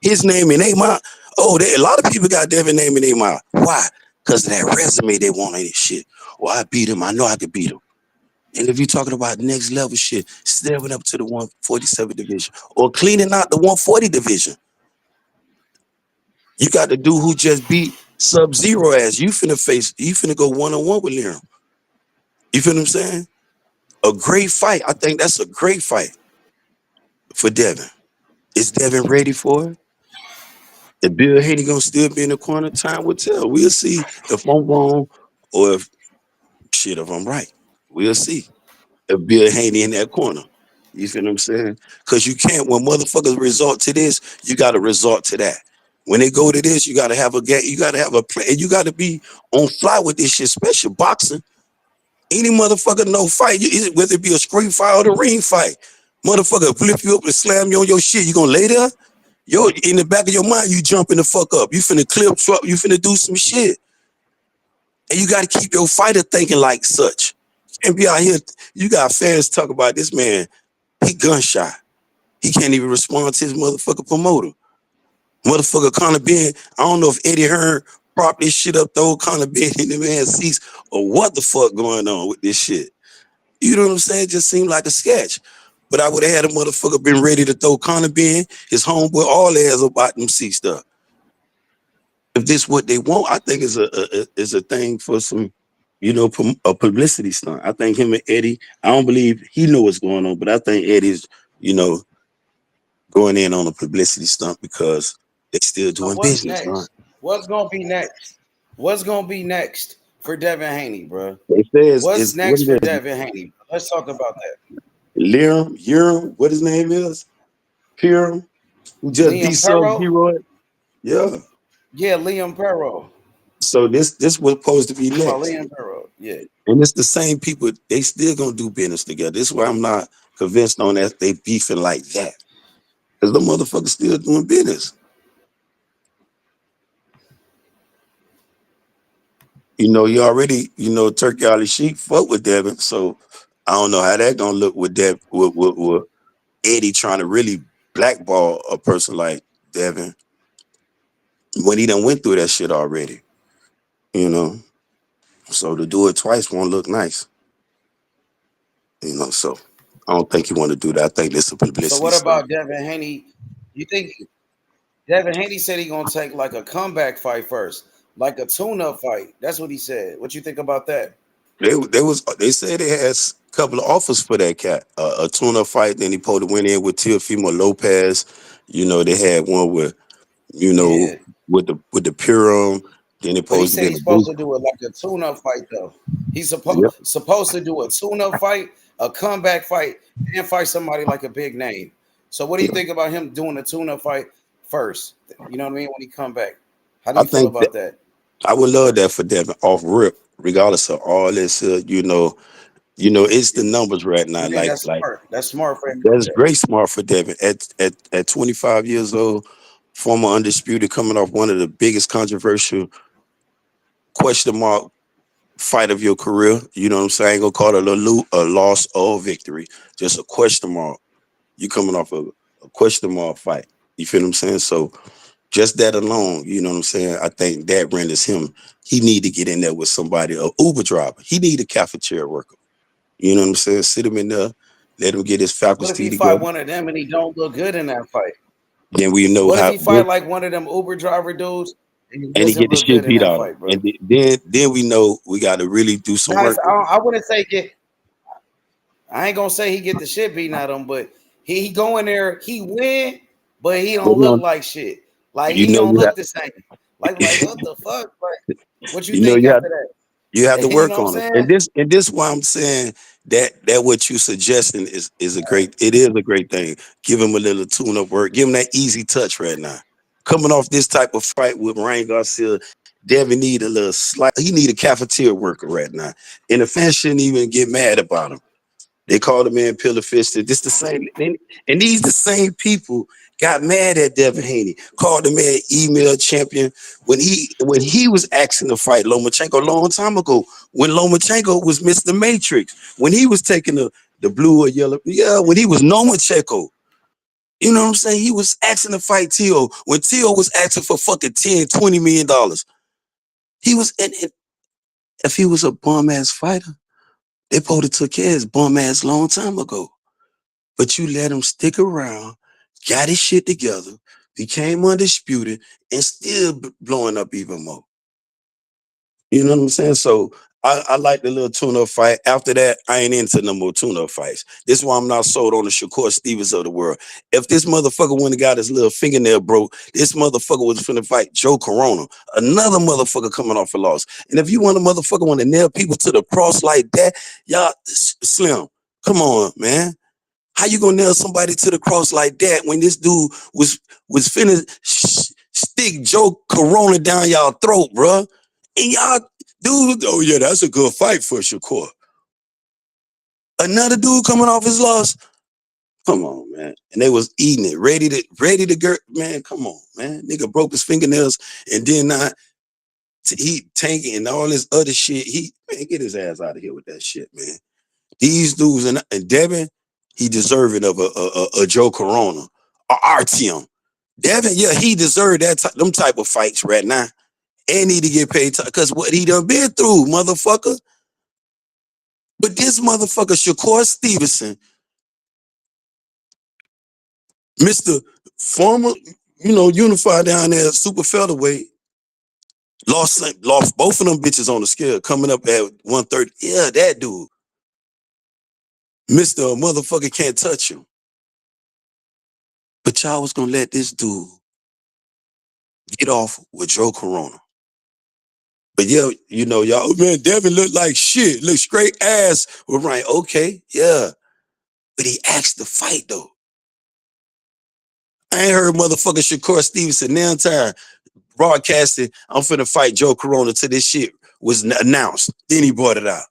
his name in their mouth? Oh, a lot of people got Devin name in their mouth. Why? Because of that resume they want in this shit. Well, I beat him. I know I could beat him. And if you're talking about next level shit, stepping up to the 147 division or cleaning out the 140 division, you got the dude who just beat Sub-Zero ass. You finna go one-on-one with him. You feel what I'm saying? A great fight. I think that's a great fight for Devin. Is Devin ready for it? If Bill Haney gonna still be in the corner, time will tell. We'll see if I'm wrong or if I'm right. We'll see if Bill Haney in that corner. You feel what I'm saying? Because you can't, when motherfuckers resort to this, you got to resort to that. When they go to this, you got to have a game. You got to have a plan. You got to be on fly with this shit, especially boxing. Any motherfucker no fight, whether it be a screen fight or a ring fight, motherfucker flip you up and slam you on your shit. You gonna lay there? Yo, in the back of your mind, you jumping the fuck up. You finna clip truck. You finna do some shit, and you got to keep your fighter thinking like such. And be out here. You got fans talk about this man. He gunshot. He can't even respond to his motherfucker promoter. Motherfucker Conor Ben. I don't know if Eddie Hearn prop this shit up, throw Conor Ben in the man's seats, or what the fuck going on with this shit. You know what I'm saying? It just seemed like a sketch. But I would have had a motherfucker been ready to throw Conor Ben, his homeboy, all their ass about them seat stuff. If this what they want, I think is a thing for some, a publicity stunt. I think him and Eddie, I don't believe he know what's going on, but I think Eddie's, going in on a publicity stunt because they still doing business. Next? What's gonna be next? What's gonna be next for Devin Haney, bro? What's next for Devin Haney? Let's talk about that. Liam, what his name is? Piram, who just beat some hero. Yeah. Yeah, Liam Perro. So this was supposed to be next. Liam Perro, yeah. And it's the same people, they still gonna do business together. This is why I'm not convinced on that they beefing like that. Because the motherfuckers still doing business. You already, Turkey Ali Sheik fuck with Devin. So I don't know how that gonna look with Devin, with Eddie trying to really blackball a person like Devin when he done went through that shit already. So to do it twice won't look nice. So I don't think you want to do that. I think this is a publicity. So what about Devin Haney? You think Devin Haney said he gonna take like a comeback fight first, like a tune-up fight? That's what he said. What you think about that? They said they had a couple of offers for that cat. A tune-up fight. Then he supposed to went in with Teofimo Lopez. They had one with, with the Purim. Then he said he's supposed to do it like a tune-up fight though. He's supposed to do a tune-up fight, a comeback fight, and fight somebody like a big name. So what do you think about him doing a tune-up fight first? You know what I mean? When he come back, how do you feel about that? I would love that for Devin off rip, regardless of all this. It's the numbers right now. That's smart. That's smart for him. That's great smart for Devin at 25 years old, former undisputed, coming off one of the biggest controversial question mark fight of your career. You know what I'm saying? I ain't gonna call it a loss or a victory, just a question mark. You coming off a question mark fight. You feel what I'm saying? So just that alone, you know what I'm saying? I think that renders him. He need to get in there with somebody, an Uber driver. He need a cafeteria worker. You know what I'm saying? Sit him in there, let him get his faculty together. What if he fight one of them and he don't look good in that fight? Then we know what if he fight like one of them Uber driver dudes and he get the shit beat out of him? And then we know we got to really do some work. I wouldn't say I ain't gonna say he get the shit beaten out of him, but he go in there, he win, but he don't look like shit. Like he don't look the same. Like what the fuck? Like, what you think after that? You have to work on it. And this why I'm saying that what you suggesting is a great thing. Give him a little tune-up work. Give him that easy touch right now. Coming off this type of fight with Ryan Garcia, Devin need a little he need a cafeteria worker right now. And the fans shouldn't even get mad about him. They called the man pillar fisted. This the same, and these the same people got mad at Devin Haney. Called the man email champion when he was asking to fight Lomachenko a long time ago. When Lomachenko was Mr. Matrix, when he was taking the blue or yellow, when he was Lomachenko. You know what I'm saying? He was asking to fight Tio when Tio was asking for fucking $10-20 million. He was, and if he was a bum ass fighter, they probably took care of his bum ass long time ago. But you let him stick around, got his shit together, became undisputed, and still blowing up even more. You know what I'm saying? So I like the little tune-up fight. After that, I ain't into no more tune-up fights. This is why I'm not sold on the Shakur Stevens of the world. If this motherfucker wouldn't have got his little fingernail broke, this motherfucker was finna fight Joe Corona, another motherfucker coming off a loss. And if you want a motherfucker want to nail people to the cross like that, y'all, Slim, come on, man. How you gonna nail somebody to the cross like that when this dude was finna stick Joe Corona down y'all throat, bruh? And y'all, dude, oh yeah, that's a good fight for Shakur. Another dude coming off his loss. Come on, man. And they was eating it, ready to go. Man, come on, man. Nigga broke his fingernails and then not he tanking and all this other shit. Man, get his ass out of here with that shit, man. These dudes and Devin, he deserving of a Joe Corona, a RTM. Devin, yeah, he deserved them type of fights right now. And need to get paid because what he done been through, motherfucker. But this motherfucker, Shakur Stevenson, Mr. Former, unified down there, super featherweight, lost both of them bitches on the scale, coming up at 130. Yeah, that dude. Mr. Motherfucker can't touch him. But y'all was gonna let this dude get off with Joe Corona. But yeah, y'all, man, Devin looked like shit. Look straight ass. We're right, okay, yeah. But he asked to fight, though. I ain't heard motherfucker Shakur Stevenson now time broadcasting, I'm finna fight Joe Corona till this shit was announced. Then he brought it out.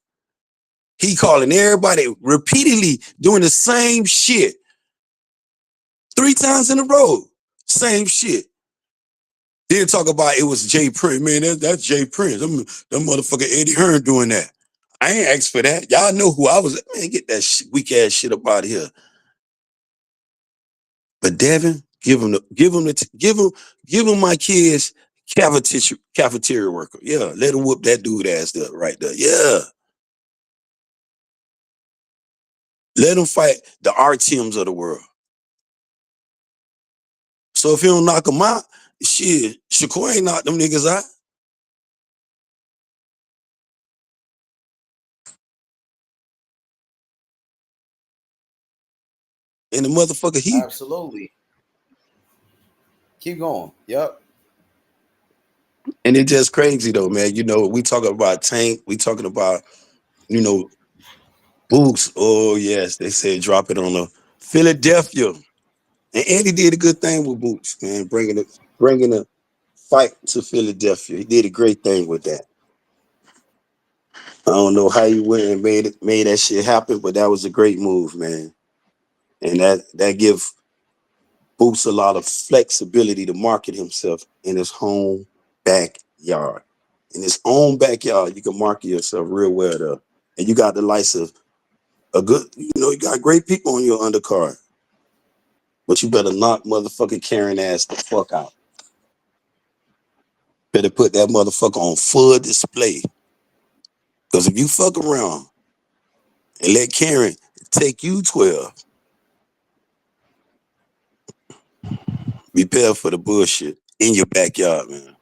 He calling everybody repeatedly doing the same shit. 3 times in a row. Same shit. Then talk about it was Jay Prince. Man, that's Jay Prince. Them motherfucker Eddie Hearn doing that. I ain't asked for that. Y'all know who I was. Man, get that weak ass shit up out of here. But Devin, give him my kids cafeteria worker. Yeah, let him whoop that dude ass up right there. Yeah. Let him fight the RTMs of the world. So if he don't knock him out, shit, Shakur ain't knocked them niggas out. And the motherfucker, absolutely. Keep going. Yep. And it's just crazy though, man. We talking about Tank. We talking about, Boots. Oh yes, they said drop it on the Philadelphia. And Andy did a good thing with Boots, man, bringing a fight to Philadelphia. He did a great thing with that. I don't know how he went and made that shit happen, but that was a great move, man. And that give Boots a lot of flexibility to market himself in his home backyard. In his own backyard, you can market yourself real well there. And you got the likes of you got great people on your undercard. But you better knock motherfucking Karen ass the fuck out. Better put that motherfucker on full display. Because if you fuck around and let Karen take you 12, be prepared for the bullshit in your backyard, man.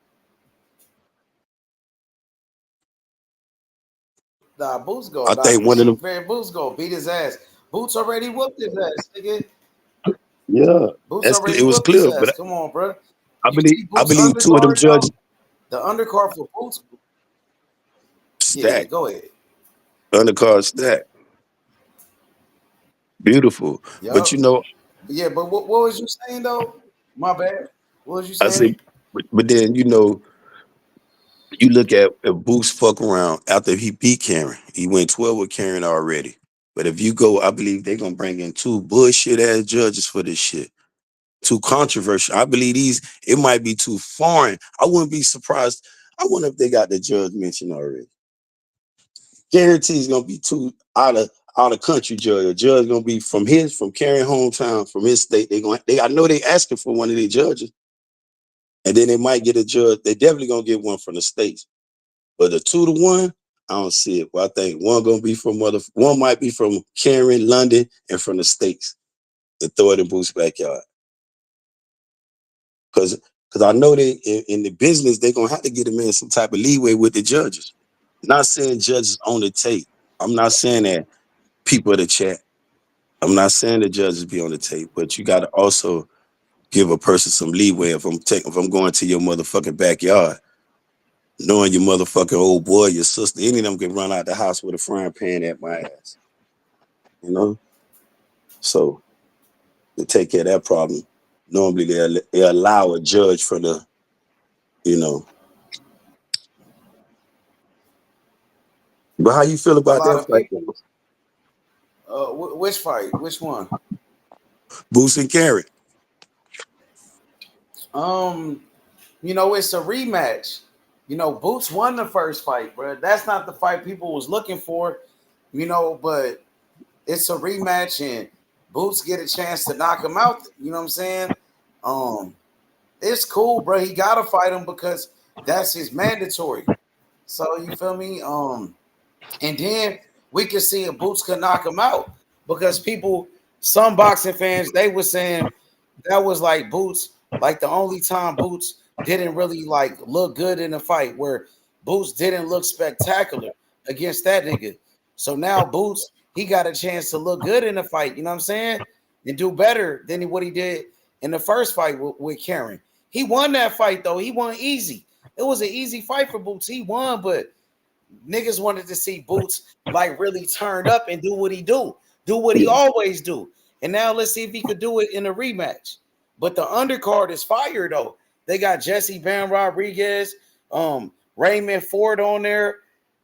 Nah, Boots go. I think one of them. Man, Boots go beat his ass. Boots already whooped his ass, nigga. Yeah, Boots already it was whooped clear. his ass. But Come on, bro. I believe 2 of them judges. The undercard for Boots. Stack. Yeah, go ahead. Undercard stack. Beautiful. Yep. But Yeah, but what was you saying though? My bad. What was you saying? I said, but then you look at Boots fuck around after he beat Karen. He went 12 with Karen already. But if you go, I believe they're gonna bring in 2 bullshit ass judges for this shit. Too controversial. I believe it might be too foreign. I wouldn't be surprised. I wonder if they got the judge mentioned already. Guarantee it's gonna be too out of country judge. A judge gonna be from Karen hometown, from his state. I know they asking for one of their judges. And then they might get a judge. They definitely gonna get one from the States. But the 2-1, I don't see it. Well, I think one might be from Karen, London, and from the States. To throw it in Boots' backyard. Because I know they in the business, they're gonna have to get them in some type of leeway with the judges. Not saying judges on the tape. I'm not saying that people in the chat. I'm not saying the judges be on the tape, but you got to also give a person some leeway. If I'm going to your motherfucking backyard, knowing your motherfucking old boy, your sister, any of them can run out the house with a frying pan at my ass. You know? So to take care of that problem, normally they allow a judge for the, you know. But how you feel A about lot that of fight? people. Which fight? Which one? Boots and Carrot. You know, it's a rematch. You know, Boots won the first fight, bro. That's not the fight people was looking for, you know, but it's a rematch and Boots get a chance to knock him out. You know what I'm saying? It's cool, bro. He gotta fight him because that's his mandatory. So you feel me? And then we can see if Boots can knock him out because some boxing fans, they were saying that was like Boots, like the only time Boots didn't really like look good in the fight, where Boots didn't look spectacular against that nigga. So now Boots, he got a chance to look good in the fight, you know what I'm saying? And do better than what he did in the first fight with Karen. He won that fight though. He won easy. It was an easy fight for Boots. He won, but niggas wanted to see Boots like really turn up and do what he always do. And now let's see if he could do it in a rematch. But the undercard is fire though. They got Jesse Bam Rodriguez, Raymond Ford on there.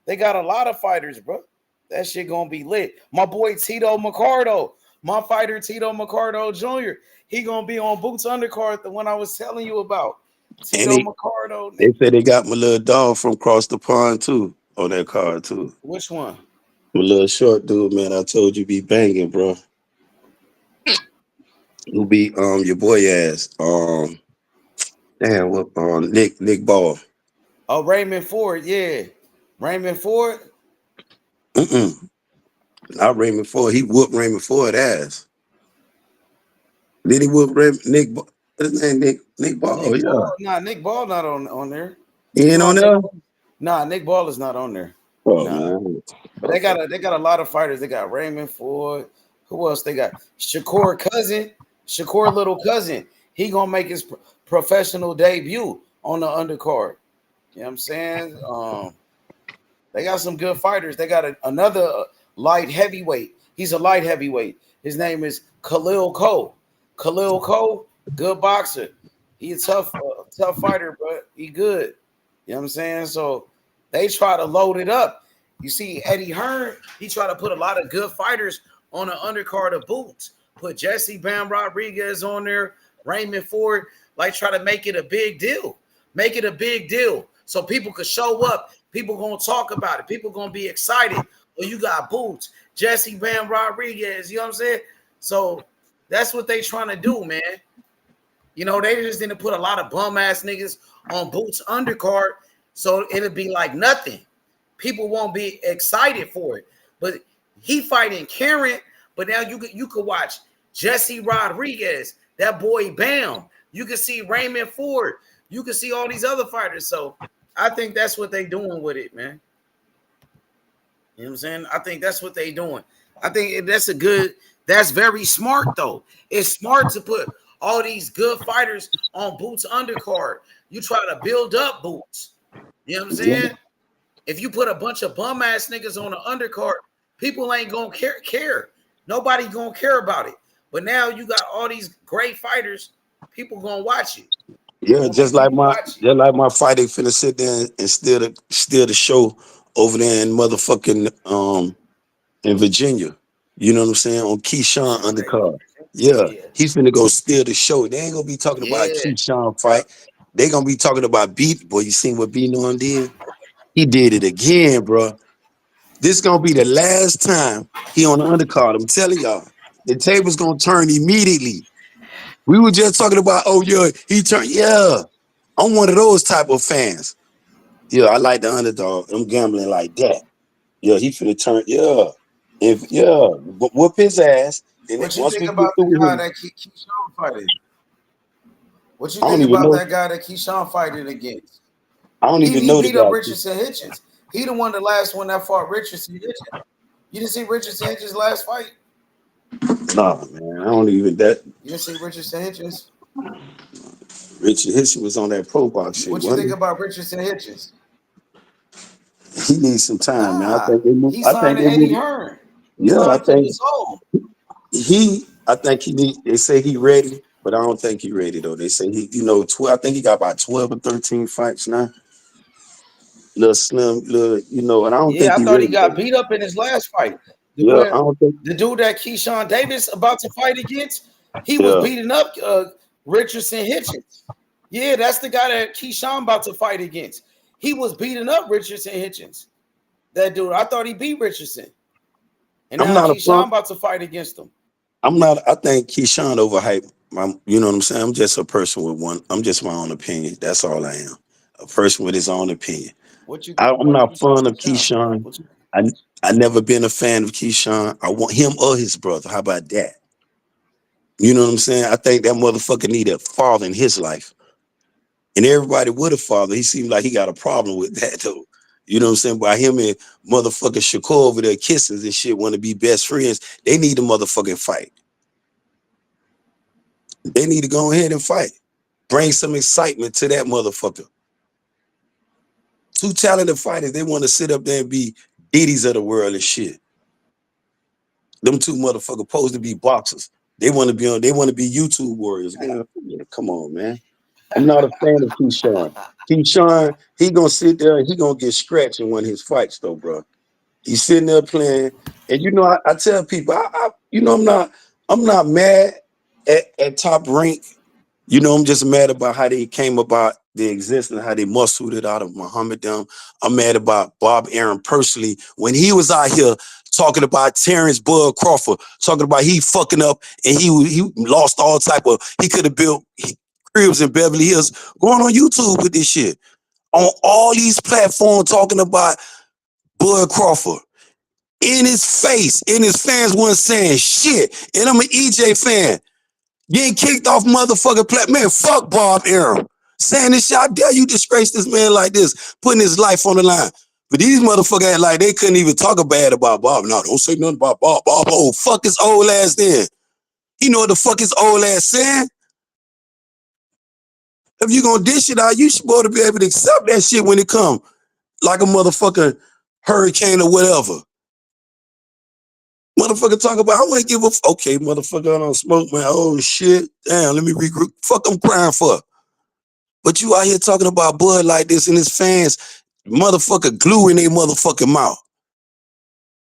They got a lot of fighters, bro. That shit gonna be lit. My boy Tito Mercado, my fighter Tito Mercado Jr. He gonna be on Boots undercard, the one I was telling you about. Tito Mercado. They say they got my little dog from across the pond too on that card too. Which one? My little short dude, man. I told you be banging, bro. Who be your boy ass? Damn, what Nick Ball. Oh, Raymond Ford, yeah. Raymond Ford? Not Raymond Ford. He whooped Raymond Ford ass. Did he whoop Nick? What's his name? Nick Ball. Nick Yeah. Ball? Nah, Nick Ball not on there. He ain't on there. Nah, Nick Ball is not on there. Oh nah. man. But they got a lot of fighters. They got Raymond Ford. Who else? They got Shakur little cousin. He gonna make his professional debut on the undercard. You know what I'm saying? They got some good fighters. They got another light heavyweight. He's a light heavyweight. His name is Khalil Cole. Khalil Cole, good boxer. He a tough fighter, but he good. You know what I'm saying? So they try to load it up. You see, Eddie Hearn, he tried to put a lot of good fighters on the undercard of Boots. Put Jesse Bam Rodriguez on there, Raymond Ford, like try to make it a big deal. Make it a big deal so people could show up. People gonna talk about it. People gonna be excited. Well, you got Boots, Jesse Bam Rodriguez, you know what I'm saying? So that's what they trying to do, man. You know, they just didn't put a lot of bum ass niggas on Boots undercard, so it'll be like nothing. People won't be excited for it. But he fighting Karen, but now you could watch Jesse Rodriguez, that boy Bam. You can see Raymond Ford. You can see all these other fighters. So I think that's what they doing with it, man. You know what I'm saying? I think that's what they doing. I think that's very smart, though. It's smart to put all these good fighters on Boots undercard. You try to build up Boots. You know what I'm saying? If you put a bunch of bum ass niggas on the undercard, people ain't gonna care. Nobody gonna care about it. But now you got all these great fighters, people gonna watch it. Yeah, just like my fight, they finna sit there and steal the show over there in motherfucking in Virginia. You know what I'm saying? On Keyshawn undercard. Yeah, he's finna go steal the show. They ain't gonna be talking about Keyshawn fight. They gonna be talking about Beat. Boy, you seen what Beat on did? He did it again, bro. This gonna be the last time he on the undercard. I'm telling y'all, the table's gonna turn immediately. We were just talking about, oh yeah, he turned. Yeah, I'm one of those type of fans. Yeah, I like the underdog. I'm gambling like that. Yeah, he finna turn. Yeah, whoop his ass. And what you once think we about get through the guy him, that Keyshawn fighting? What you I don't think even about know. that guy that Keyshawn fighting against? I don't even He know the beat up guy. Richardson Hitchens. He the one, the last one that fought Richardson. You didn't see Richardson Hitchens' last fight? Nah, man, I don't even that. You didn't see Richardson Hitchens? Richard Hitchens was on that pro box shit. What you think about Richardson Hitchens? He needs some time, man. I think they move. He I signed think to they Eddie move. Hearn. Yeah, I think old. I think he need. They say he ready, but I don't think he ready though. They say he, 12. I think he got about 12 or 13 fights now. Little slim, and I don't think I he thought ready. he got beat up in his last fight. Yeah, I don't think The dude that Keyshawn Davis about to fight against, he was beating up Richardson Hitchens. Yeah, that's the guy that Keyshawn about to fight against. He was beating up Richardson Hitchens. That dude, I thought he beat Richardson. And now Keyshawn about to fight against him. I think Keyshawn overhyped. You know what I'm saying? I'm just a person with one. I'm just my own opinion. That's all I am. A person with his own opinion. I'm not fond of Keyshawn. I never been a fan of Keyshawn. I want him or his brother. How about that? You know what I'm saying? I think that motherfucker need a father in his life. And everybody with a father, he seemed like he got a problem with that though. You know what I'm saying? By him and motherfucking Shakur over there kissing and shit, want to be best friends. They need to motherfucking fight. They need to go ahead and fight. Bring some excitement to that motherfucker. Two talented fighters, they want to sit up there and be Diddy's of the world and shit. Them two motherfuckers supposed to be boxers. They want to be YouTube warriors. Man, come on, man. I'm not a fan of Keyshawn. Keyshawn, he gonna sit there and he gonna get scratched in one of his fights, though, bro. He's sitting there playing, and I tell people, I'm not mad at Top Rank. I'm just mad about how they came about the existence, how they muscled it out of Muhammad them. I'm mad about Bob Arum personally when he was out here talking about Terrence Bud Crawford, talking about he fucking up and he lost all type of. He could have built cribs in Beverly Hills. Going on YouTube with this shit on all these platforms talking about Bud Crawford. In his face, and his fans wasn't saying shit. And I'm an EJ fan. Getting kicked off motherfucking platform. Man, fuck Bob Arum. Saying this shit, how dare you disgrace this man like this, putting his life on the line. But these motherfuckers act like they couldn't even talk bad about Bob. No, don't say nothing about Bob. Bob, fuck his old ass then. You know what the fuck his old ass saying? If you gonna dish it out, you supposed to be able to accept that shit when it come. Like a motherfucking hurricane or whatever. Motherfucker talk about, I want to give a, okay, motherfucker, I don't smoke, man. Oh, shit. Damn, let me regroup. Fuck I'm crying for. But you out here talking about Bud like this and his fans, motherfucker glue in their motherfucking mouth.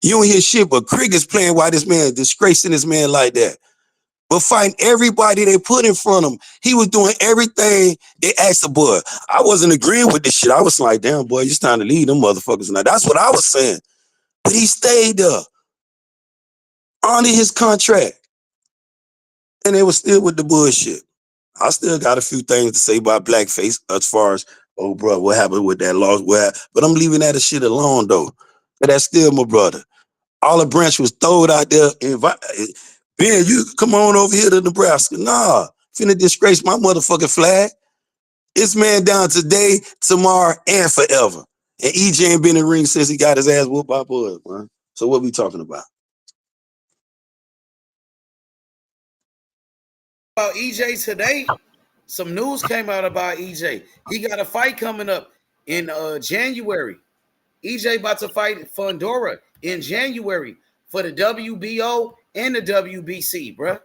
You don't hear shit but crickets playing while this man disgracing this man like that. But fighting everybody they put in front of him. He was doing everything they asked the Bud. I wasn't agreeing with this shit. I was like, damn, boy, it's time to leave them motherfuckers now. That's what I was saying. But he stayed there. Honored his contract. And they were still with the bullshit. I still got a few things to say about blackface as far as, oh, bro, what happened with that loss? But I'm leaving that shit alone, though. But that's still my brother. Olive Branch was thrown out there. Ben, you come on over here to Nebraska. Nah, finna disgrace my motherfucking flag. It's man down today, tomorrow, and forever. And EJ ain't been in the ring since he got his ass whooped by Bud, man. So what we talking about? About EJ today, some news came out about EJ. He got a fight coming up in January. EJ about to fight Fundora in January for the WBO and the WBC, bro.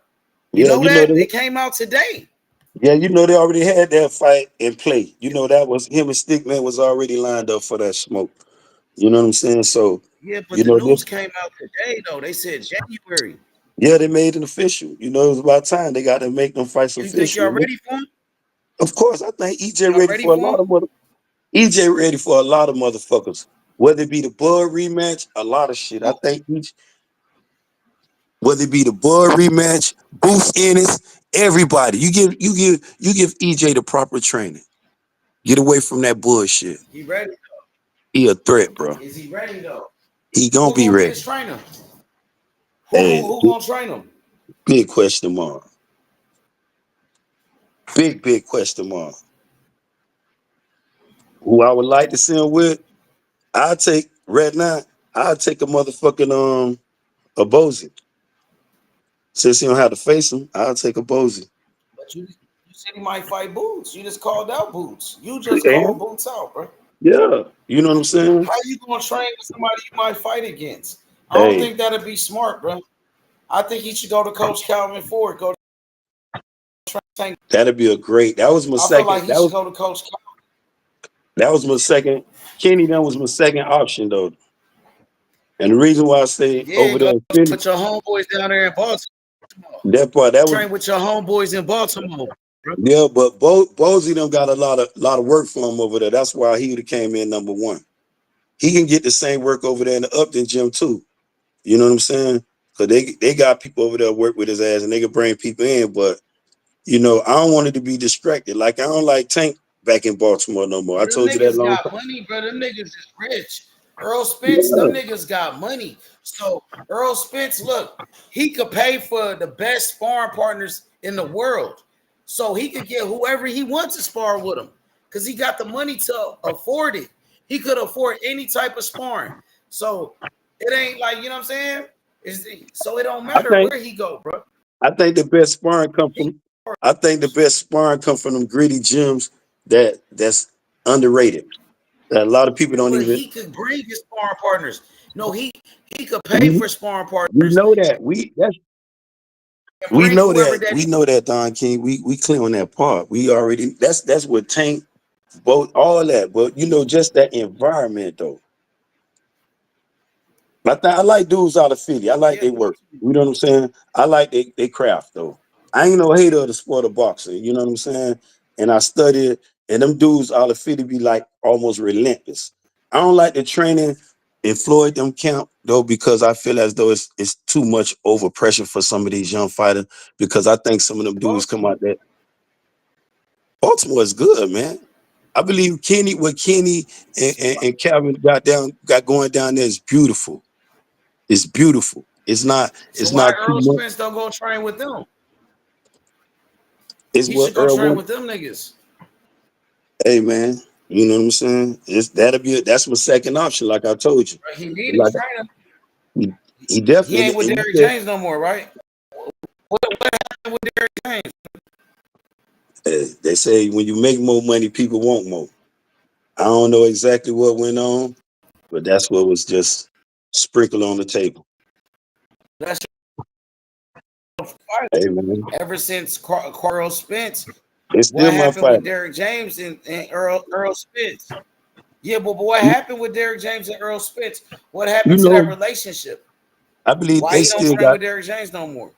You know that? It came out today. Yeah, they already had that fight in play. That was him and Stickman was already lined up for that smoke. You know what I'm saying? So yeah, but the news came out today though. They said January. Yeah, they made it official. It was about time they got to make them fights official. You think y'all ready for him? Of course, I think EJ ready for a lot of EJ ready for a lot of motherfuckers. Whether it be the Bud rematch, a lot of shit. I think whether it be the Bud rematch, Booth Ennis, everybody. You give EJ the proper training. Get away from that bullshit. He ready though. He a threat, bro. Is he ready though? He gonna be ready. His trainer? Who gonna train him? Big question mark. Big question mark. Who I would like to see him with, I'll take right now. I'll take a motherfucking a Bozy. Since you don't have to face him, I'll take a Bozy. But you said he might fight Boots. You just called out Boots. You just And, called Boots out, bro. yeah, you know what I'm saying? How you gonna train with somebody you might fight against? I don't Hey, think that'd be smart, bro. I think he should go to Coach Calvin Ford. Go to train. that'd be a great. That was my I feel second. like he should go to Coach Calvin. That was my second. Kenny, that was my second option though. And the reason why I say Yeah, over there, go in Philly, with your homeboys down there in Baltimore. that part that was Train with your homeboys in Baltimore, bro. yeah, but Bozy them got a lot of work for him over there. That's why he would have came in number one. He can get the same work over there in the Upton gym too. You know what I'm saying? Because they got people over there work with his ass and they can bring people in. But you know, I don't want it to be distracted. Like I don't like Tank back in Baltimore no more. I Bro, them told you that niggas long got time. money, bro. Them niggas is rich. Earl Spence, Yeah. them niggas got money. So Earl Spence, look, he could pay for the best sparring partners in the world. So he could get whoever he wants to spar with him because he got the money to afford it. He could afford any type of sparring. So it ain't like, you know what I'm saying? So it don't I matter think where he go, bro. I think the best sparring come from. I think the best sparring come from them gritty gyms that's underrated. That a lot of people don't But even. he could bring his sparring partners. No, he could pay We, for sparring we partners know that and bring whoever that we he. know that Don King. We clear on that part. We already that's what Tank both all that. But you know, just that environment though. I like dudes out of Philly. I like Yeah, their work. You know what I'm saying? I like they craft though. I ain't no hater of the sport of boxing. You know what I'm saying? And I studied, and them dudes out of Philly be like almost relentless. I don't like the training in Floyd them camp though because I feel as though it's too much over pressure for some of these young fighters because I think some of them dudes come out there. Baltimore is good, man. I believe what Kenny and Calvin got going down there is beautiful. It's beautiful. It's not. so It's why not too Earl much. Spence don't go train with them? It's He what should go Earl train want. with them niggas. Hey man, you know what I'm saying? That's my second option. Like I told you, Right? He need a like trainer. he He ain't definitely. with And you Derrick said, James no more, right? What happened with Derrick James? they say when you make more money, people want more. I don't know exactly what went on, but that's what was just sprinkled on the table. That's Hey man, ever since Earl Spence. it's What still my happened fight. with Derrick James and Earl Spence? Yeah, but what happened with Derrick James and Earl Spence? What You happened to that know, relationship? I believe Why they he don't still train got. with Derrick James no more?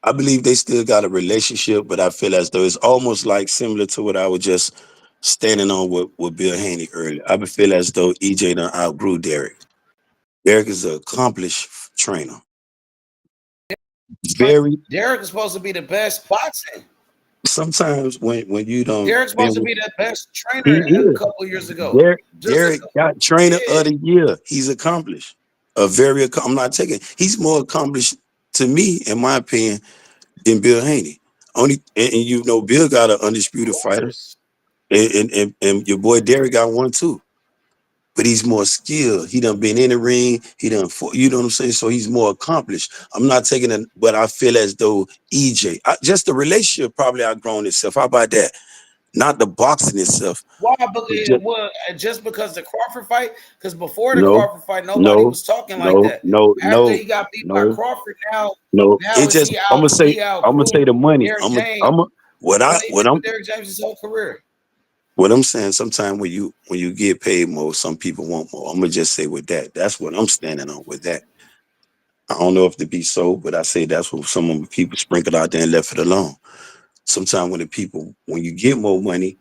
I believe they still got a relationship, but I feel as though it's almost like similar to what I was just standing on with Bill Haney earlier. I feel as though EJ done outgrew Derek. Derek is an accomplished trainer. Very Derrick is supposed to be the best boxing. sometimes when you don't Derek's been supposed to with be the best he trainer a is. couple of years ago. Derek got trainer Yeah. of the year. He's accomplished. I'm not taking he's more accomplished to me, in my opinion, than Bill Haney. Only and you know Bill got an undisputed fighter. And your boy Derek got one too, but he's more skilled. He done been in the ring. He done, you know what I'm saying? So he's more accomplished. I'm not taking it, but I feel as though just the relationship probably outgrown itself. How about that? Not the boxing itself. Why? Just, Just because the Crawford fight? Because before the no, Crawford fight, nobody no, was talking like no, that. no, After no, he got beat by no, Crawford, now no. It is just I'm gonna say he the outgrew money. Derrick I'm James. a, what I But he what been I'm with Derrick James his whole career. what I'm saying. Sometimes when you get paid more, some people want more. I'm gonna just say with that. That's what I'm standing on with that. I don't know if to be so, but I say that's what some of the people sprinkled out there and left it alone. Sometimes when you get more money,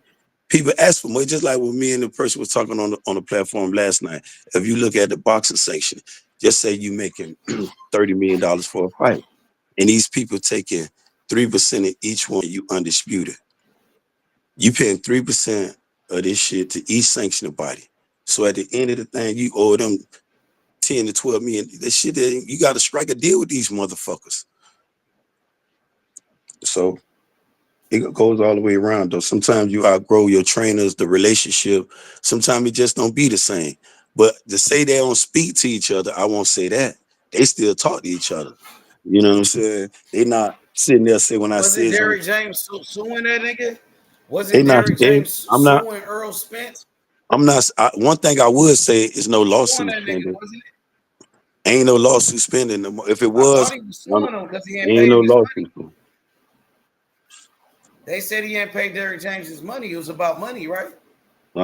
people ask for more. Just like when me and the person was talking on the platform last night. If you look at the boxing sanction, just say you making $30 million for a fight, and these people taking 3% of each one, you undisputed. You paying 3% of this shit to each sanctioned body. So at the end of the thing, you owe them 10 to 12 million. That shit, you got to strike a deal with these motherfuckers. So it goes all the way around though. Sometimes you outgrow your trainers, the relationship. Sometimes it just don't be the same. But to say they don't speak to each other, I won't say that. They still talk to each other. You know what I'm saying? They not sitting there saying when I Was it said something. Derrick James suing that nigga? Was They it not. Derrick James I'm not. suing Earl Spence? I'm not. One thing I would say is no Suing lawsuit that nigga, pending. wasn't it? Ain't no lawsuit pending. No more. If it I was, thought he was suing him because he ain't ain't paid no him his money. lawsuit. They said he ain't paid Derrick James his money. It was about money, right?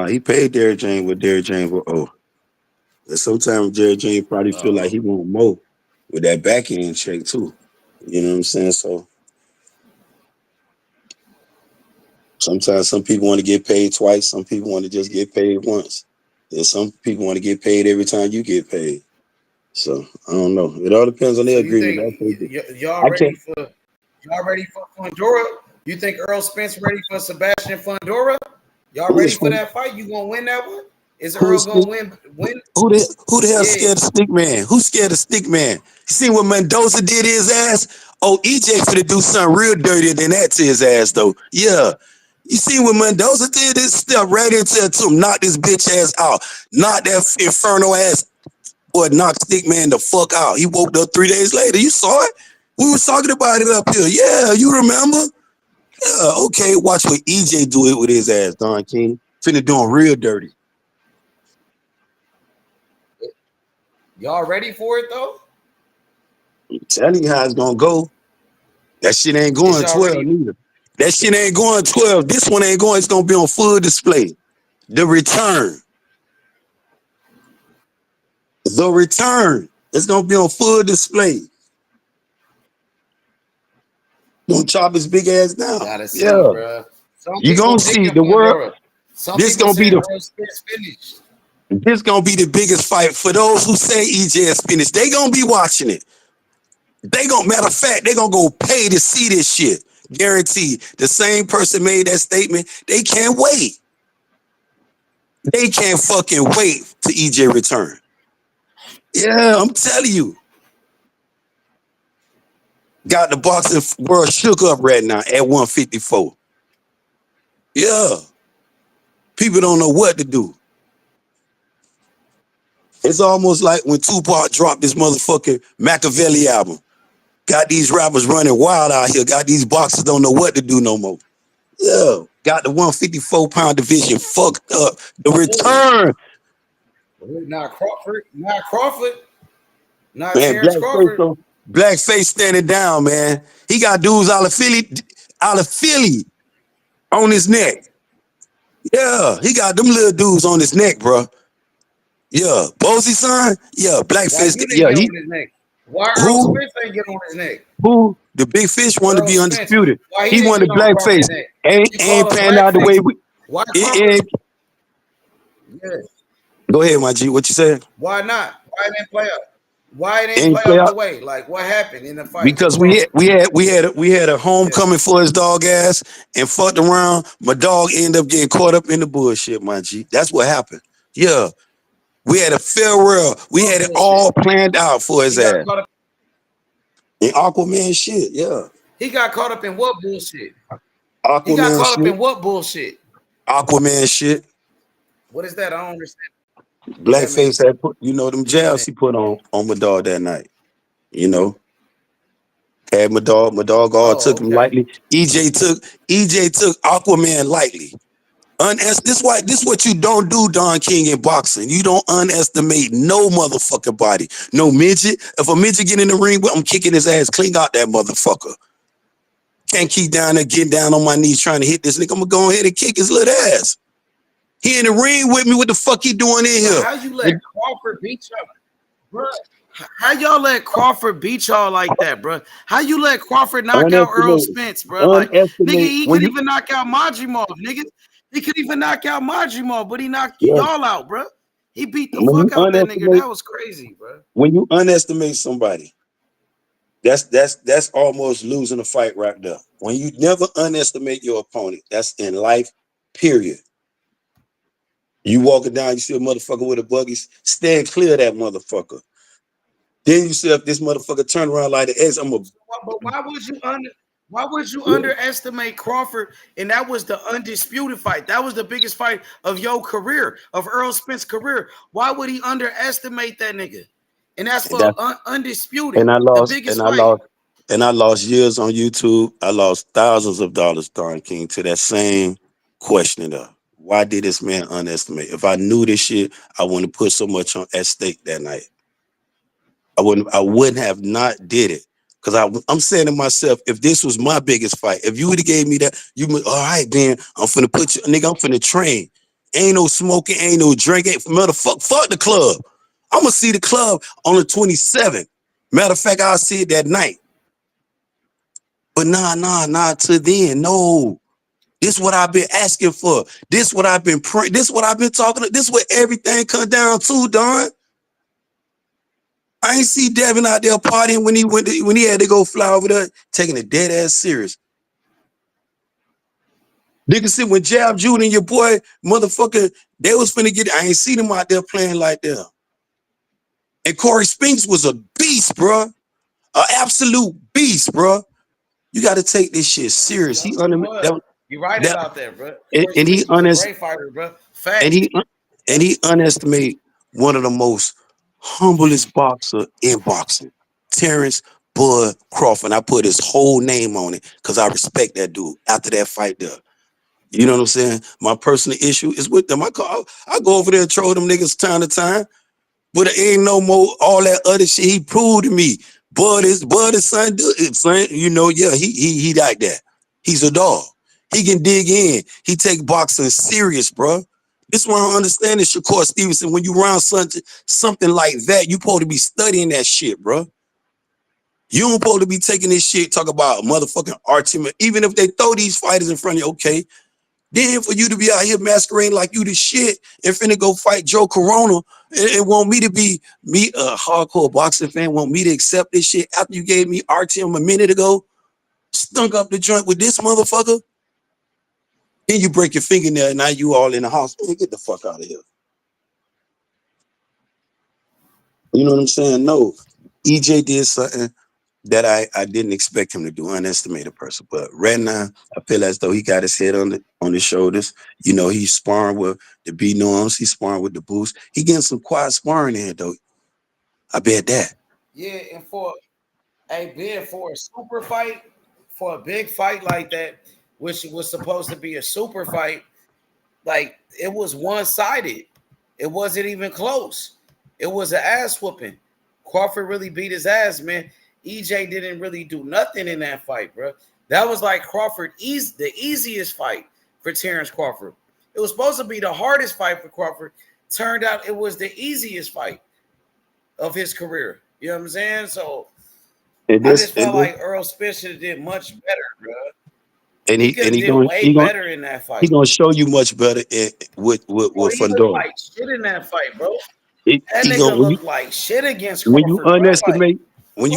He paid Derrick James what Derrick James will owe. And sometimes Derrick James probably feel like he want more with that back end check too. You know what I'm saying? So sometimes some people want to get paid twice. Some people want to just get paid once. And some people want to get paid every time you get paid. So I don't know. It all depends on their So you agreement. think y'all ready for Fundora? You think Earl Spence ready for Sebastian Fundora? Y'all ready for that fight? You gonna win that one? Is Earl gonna win? Who the hell scared of Stick Man? Who's scared of Stick Man? You seen what Mendoza did to his ass? Oh, EJ finna do something real dirtier than that to his ass, though. Yeah. You see what Mendoza did? This step right into him, knock this bitch ass out. Knock that inferno ass boy, knock Stick Man the fuck out. He woke up 3 days later. You saw it? We was talking about it up here. Yeah, you remember? Yeah, okay. Watch what EJ do it with his ass, Don King. Finna do him real dirty. Y'all ready for it though? I'm telling you how it's gonna go. That shit ain't going 12 neither. That shit ain't going 12. This one ain't going. It's gonna be on full display. The return. The return. It's gonna be on full display. Don't chop his big ass down. Gotta see, bro. You gonna see the world. This gonna be finished. This gonna be the biggest fight for those who say EJ is finished. They gonna be watching it. Matter of fact, they gonna go pay to see this shit. Guaranteed. The same person made that statement. They can't wait. They can't fucking wait to EJ return. Yeah, I'm telling you. Got the boxing world shook up right now at 154. Yeah. People don't know what to do. It's almost like when Tupac dropped this motherfucking Machiavelli album. Got these rappers running wild out here. Got these boxers don't know what to do no more. Yeah. Got the 154-pound division fucked up. The return. Not Crawford. Not Man, Terrence Crawford. Blackface standing down, man. He got dudes out of Philly on his neck. Yeah, he got them little dudes on his neck, bro. Yeah, Bosey son. Yeah, Blackface. Yeah, he. On his neck? Why Earl Spence ain't get on his neck? Who? The big fish wanted to be undisputed. Why he wanted Blackface. Ain't panned out the way we. Why? Yeah. Go ahead, my G. What you said? Why not? Why didn't play out? Why didn't play out the way? Like what happened in the fight? Because we had a homecoming for his dog ass and fucked around. My dog ended up getting caught up in the bullshit, my G. That's what happened. Yeah. We had a farewell. We had it all planned out for his ass. In Aquaman shit, yeah. He got caught up in what bullshit? Aquaman he got caught shit. up in what bullshit? Aquaman shit. What is that? I don't understand. Blackface had put, them jabs he put on my dog that night. Had my dog all took him lightly. EJ took Aquaman lightly. This what you don't do, Don King, in boxing. You don't underestimate no motherfucking body. No midget. If a midget get in the ring, I'm kicking his ass clean out that motherfucker. Can't keep down there, getting down on my knees trying to hit this nigga. I'm gonna go ahead and kick his little ass. He in the ring with me. What the fuck he doing in here? How you let Crawford beat y'all, bro? How y'all let Crawford beat y'all like that, bro? How you let Crawford knock out Earl Spence, bro? Like, nigga, he could even knock out Majimov, nigga. He could even knock out Majimov, but he knocked y'all out, bro. He beat the fuck out that nigga. That was crazy, bro. When you underestimate somebody, that's almost losing a fight right there. When you never underestimate your opponent, that's in life, period. You walking down, you see a motherfucker with a buggy, stand clear of that motherfucker. Then you see if this motherfucker turn around like the X, But why Why would you underestimate Crawford? And that was the undisputed fight. That was the biggest fight of your career, of Earl Spence's career. Why would he underestimate that nigga? And that's for undisputed. And I lost, the biggest and I fight. lost, and I lost years on YouTube. I lost thousands of dollars, Don King, to that same question of why did this man underestimate? If I knew this shit, I wouldn't put so much on at stake that night. I wouldn't have not did it. Because I'm saying to myself, if this was my biggest fight, if you would have gave me that, all right, man, I'm finna put you, nigga, I'm finna train. Ain't no smoking, ain't no drinking, fuck the club. I'm gonna see the club on the 27th. Matter of fact, I'll see it that night. But nah, to then, no. This what I've been asking for. This what I've been praying. This what I've been talking. This what everything come down to, Don. I ain't see Devin out there partying when he had to go fly over there, taking it dead ass serious. Nigga see when Jab Jude and your boy motherfucker, they was finna get. I ain't seen them out there playing like that. And Corey Spinks was a beast, bro. An absolute beast, bro. You got to take this shit serious. You're right about that, bro. And he great fighter, bro. Fact. And he underestimated one of the most humblest boxer in boxing, Terrence Bud Crawford. I put his whole name on it because I respect that dude. After that fight, there, you know what I'm saying. My personal issue is with them. I go over there and troll them niggas time to time, but it ain't no more all that other shit. He proved to me. Bud is son. You know, yeah, he like that. He's a dog. He can dig in. He take boxing serious, bro. This is why I don't understand this, Shakur Stevenson. When you around something like that, you supposed to be studying that shit, bro. You don't supposed to be taking this shit, talk about motherfucking artillery. Even if they throw these fighters in front of you, okay. Then for you to be out here masquerading like you the shit and finna go fight Joe Corona and want me to be, me, a hardcore boxing fan, want me to accept this shit after you gave me RTM a minute ago, stunk up the joint with this motherfucker. Then you break your fingernail and now you all in the house. Man, get the fuck out of here. You know what I'm saying? No. EJ did something that I didn't expect him to do, underestimate a person. But right now, I feel as though he got his head on his shoulders. You know, he's sparring with the B-Norms. He's sparring with the Boost. He getting some quiet sparring in, though. I bet that. Yeah, and for a super fight, for a big fight like that, which was supposed to be a super fight, like it was one-sided. It wasn't even close. It was an ass whooping. Crawford really beat his ass, man. EJ didn't really do nothing in that fight, bro. That was like Crawford, the easiest fight for Terrence Crawford. It was supposed to be the hardest fight for Crawford. Turned out it was the easiest fight of his career. You know what I'm saying? So I just felt like Earl Spence did much better, bro. And he did way better in that fight. He's gonna show you much better with Fundora. Like shit in that fight, bro. That nigga looked like shit against Crawford. When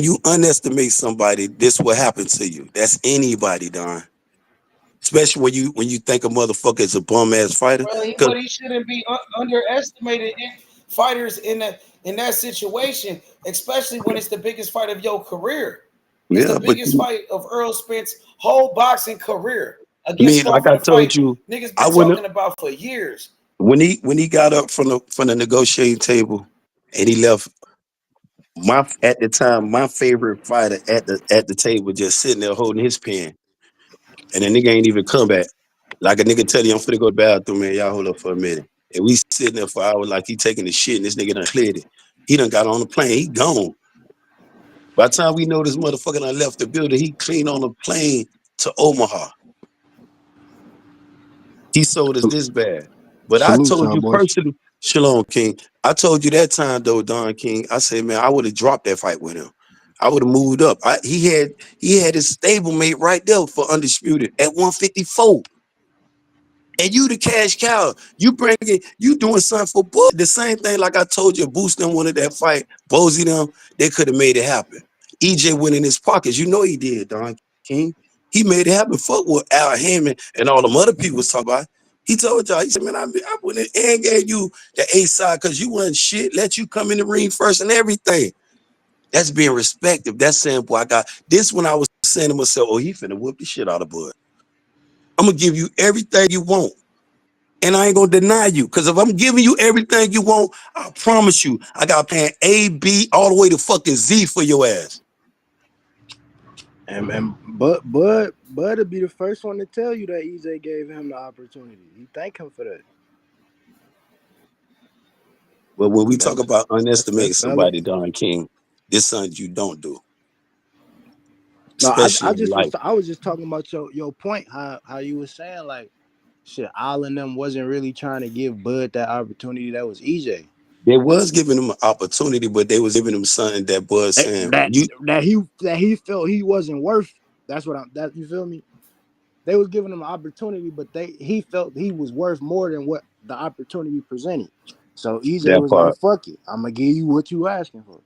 you underestimate somebody, this will happen to you. That's anybody, Don. Especially when you think a motherfucker is a bum ass fighter. But he shouldn't be underestimated fighters in that situation, especially when it's the biggest fight of your career. It's the biggest fight of Earl Spence's whole boxing career. Against like I told you, niggas been talking about for years. When he got up from the negotiating table and he left, at the time my favorite fighter at the table just sitting there holding his pen, and the nigga ain't even come back. Like a nigga tell you, I'm finna go to the bathroom, man. Y'all hold up for a minute. And we sitting there for hours like he taking the shit, and this nigga done cleared it. He done got on the plane. He gone. By the time we know this motherfucker done left the building, he clean on the plane to Omaha. He sold us this bad. But I told you personally, Shalom King, I told you that time though, Don King, I said, man, I would have dropped that fight with him. I would have moved up. He had his stablemate right there for Undisputed at 154. And you the cash cow. You doing something for Bush. The same thing like I told you, Boost them wanted that fight. Bozy them, they could have made it happen. EJ went in his pockets. You know he did, Don King. He made it happen. Fuck what Al Hammond and all them other people was talking about. He told y'all, he said, man, I went in and gave you the A side because you wasn't shit. Let you come in the ring first and everything. That's being respected. That's saying, boy, I got this when I was saying to myself, oh, he finna whoop the shit out of Bud. I'm gonna give you everything you want. And I ain't gonna deny you. Because if I'm giving you everything you want, I promise you, I got plan A, B, all the way to fucking Z for your ass. But Bud be the first one to tell you that EJ gave him the opportunity. He thank him for that. But when we talk about underestimating that's valid. somebody, Don King, this something you don't do. No, Especially in life. I was just talking about your point, how you were saying like shit, all of them wasn't really trying to give Bud that opportunity that was EJ. They was giving him an opportunity, but they was giving him something that Bud saying that he felt he wasn't worth. That's what you feel me? They was giving him an opportunity, but he felt he was worth more than what the opportunity presented. So EJ was like, fuck it. I'm gonna give you what you asking for.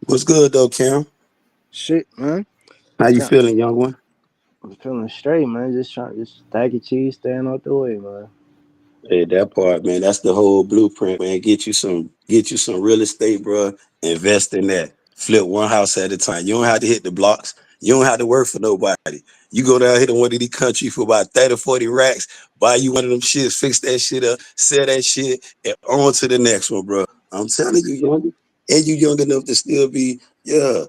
What's good though, Cam? Shit, man. How you feeling, young one? I'm feeling straight, man. Just stack of cheese, staying out the way, man. Hey, that part, man. That's the whole blueprint, man. Get you some real estate, bro. Invest in that. Flip one house at a time. You don't have to hit the blocks. You don't have to work for nobody. You go down here to one of these countries for about 30, 40 racks, buy you one of them shits, fix that shit up, sell that shit, and on to the next one, bro. I'm telling you, young, and you young enough to still be, yeah.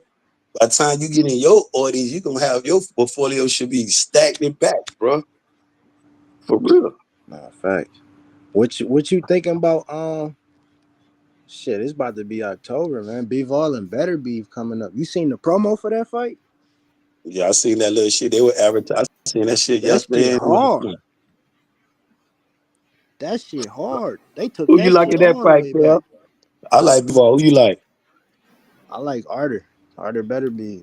By the time you get in your audience, you're gonna have your portfolio should be stacked and back, bro. For real. Nah, facts. What you thinking about? Shit, it's about to be October, man. Beef All and Better Beef coming up. You seen the promo for that fight? Yeah, I seen that little shit. They were advertising. I seen that shit yesterday. Shit hard. That shit hard. They took Who that you like shit in that all fight, the way back. I like Ball. Who you like? I like Arter. Arter Better Beef.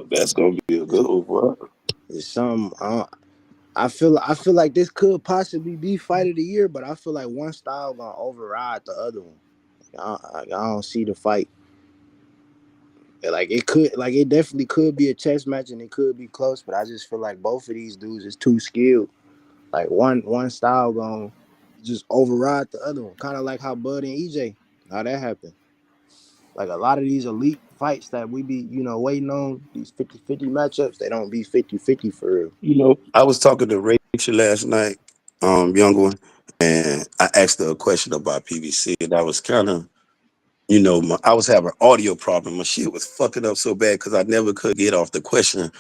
That's gonna be a good one, bro. It's something. I feel like this could possibly be fight of the year, but I feel like one style gonna override the other one. I don't see the fight. Like it definitely could be a chess match and it could be close, but I just feel like both of these dudes is too skilled. Like one style gonna just override the other one, kind of like how Bud and EJ, how that happened. Like a lot of these elite fights that we be, waiting on, these 50-50 matchups, they don't be 50-50 for real. You know, I was talking to Rachel last night, young one, and I asked her a question about PVC, and I was kind of, I was having audio problem. My shit was fucking up so bad because I never could get off the question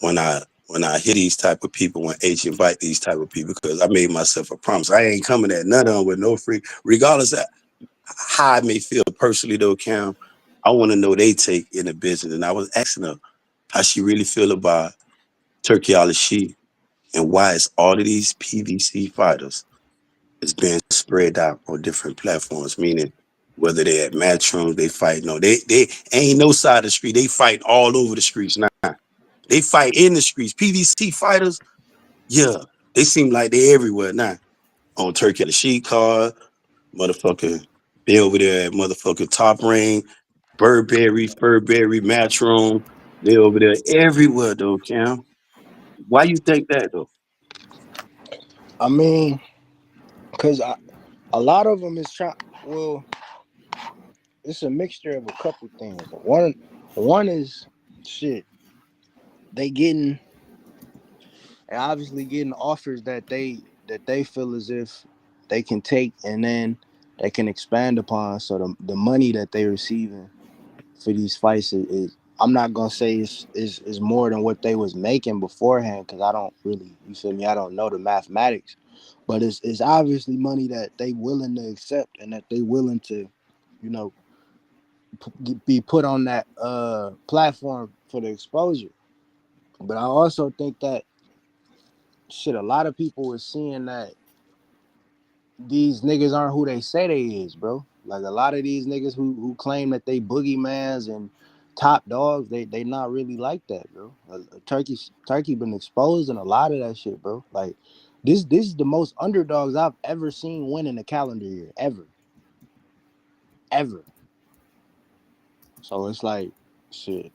when I hear these type of people, when H invite these type of people, because I made myself a promise. I ain't coming at none of them with no free, regardless of how I may feel personally though, Cam. I want to know they take in the business. And I was asking her how she really feel about Turkey Al-She and why it's all of these PVC fighters is being spread out on different platforms, meaning whether they're at Matchroom, they fight. No, they ain't no side of the street. They fight all over the streets now. They fight in the streets. PVC fighters, yeah, they seem like they everywhere now. On Turkey Al-She card, motherfucker, they over there at motherfucking Top Ring, Furberry, Matchroom. They over there everywhere though, Cam. Why you think that though? I mean, because a lot of them is trying. Well, it's a mixture of a couple things. One is shit. They obviously getting offers that they feel as if they can take and then they can expand upon. So the money that they receiving for these fights is I'm not gonna say is more than what they was making beforehand, because I don't really, you feel me, I don't know the mathematics, but it's obviously money that they willing to accept and that they willing to, be put on that platform for the exposure. But I also think that shit, a lot of people is seeing that these niggas aren't who they say they is, bro. Like a lot of these niggas who claim that they boogeymans and top dogs, they not really like that, bro. Turkey been exposed in a lot of that shit, bro. Like this is the most underdogs I've ever seen win in a calendar year, ever. So it's like shit.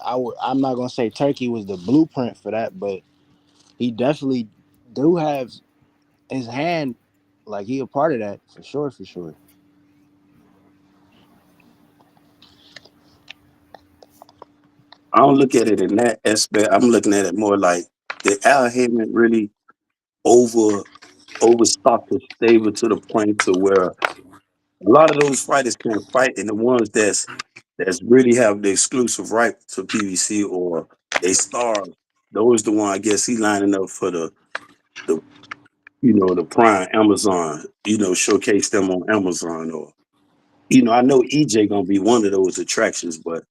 I'm not gonna say Turkey was the blueprint for that, but he definitely do have his hand, like he a part of that for sure. I don't look at it in that aspect. I'm looking at it more like did Al Heyman really overstock the stable to the point to where a lot of those fighters can't fight, and the ones that's really have the exclusive right to PBC or they stars, those the one I guess he lining up for the the Prime Amazon, showcase them on Amazon or I know EJ gonna be one of those attractions, but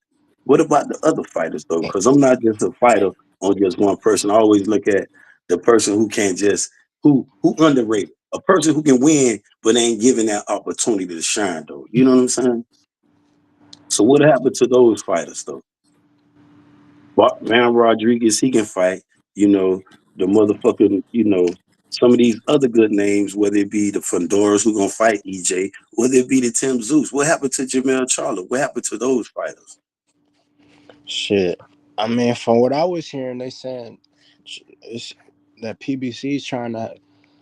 what about the other fighters though? Because I'm not just a fighter on just one person. I always look at the person who can't just who underrated. A person who can win but ain't given that opportunity to shine though. You know what I'm saying? So what happened to those fighters though? Man Rodriguez, he can fight, the motherfucking, some of these other good names, whether it be the Fondoras who gonna fight EJ, whether it be the Tim Zeus. What happened to Jamel Charlo? What happened to those fighters? Shit. I mean, from what I was hearing, they saying it's, that PBC is trying to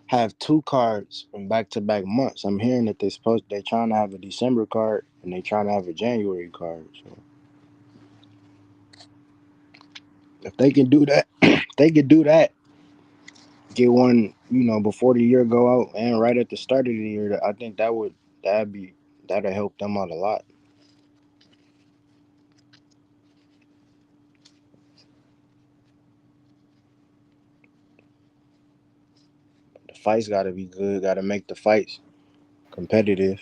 have 2 cards in back-to-back months. I'm hearing that they're trying to have a December card and they trying to have a January card. So if they can do that, get one, before the year go out and right at the start of the year, I think that'll help them out a lot. The fights got to be good. Got to make the fights competitive.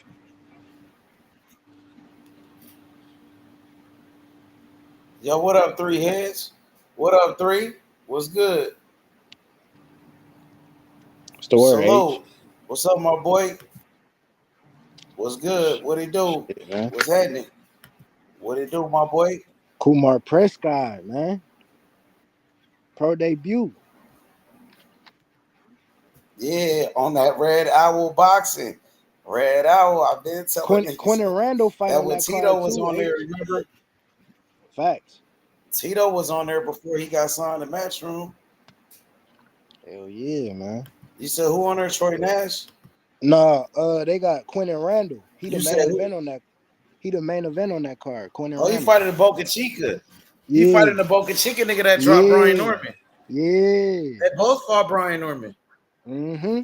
Yo, what up, 3 heads? What up, 3? What's good? What's the word, Salute. H? What's up, my boy? What's good? What it do? Shit, man. What's happening? What it do, my boy? Kumar Prescott, man. Pro debut. Yeah, on that Red Owl boxing. Red Owl, I've been telling niggas. Quentin Randall fight that on when that Tito card was too, on there, H. remember? Facts. Tito was on there before he got signed to Matchroom. Hell yeah, man. You said who on there? Troy Nash? Nah, they got Quentin Randall. He the You main said event who? on that. He the main event on that card. Quentin Oh, he Randall. fighting the Boca Chica. He Yeah. fighting the Boca Chica nigga that dropped Brian Norman. Yeah. They both fought Brian Norman. Mm-hmm.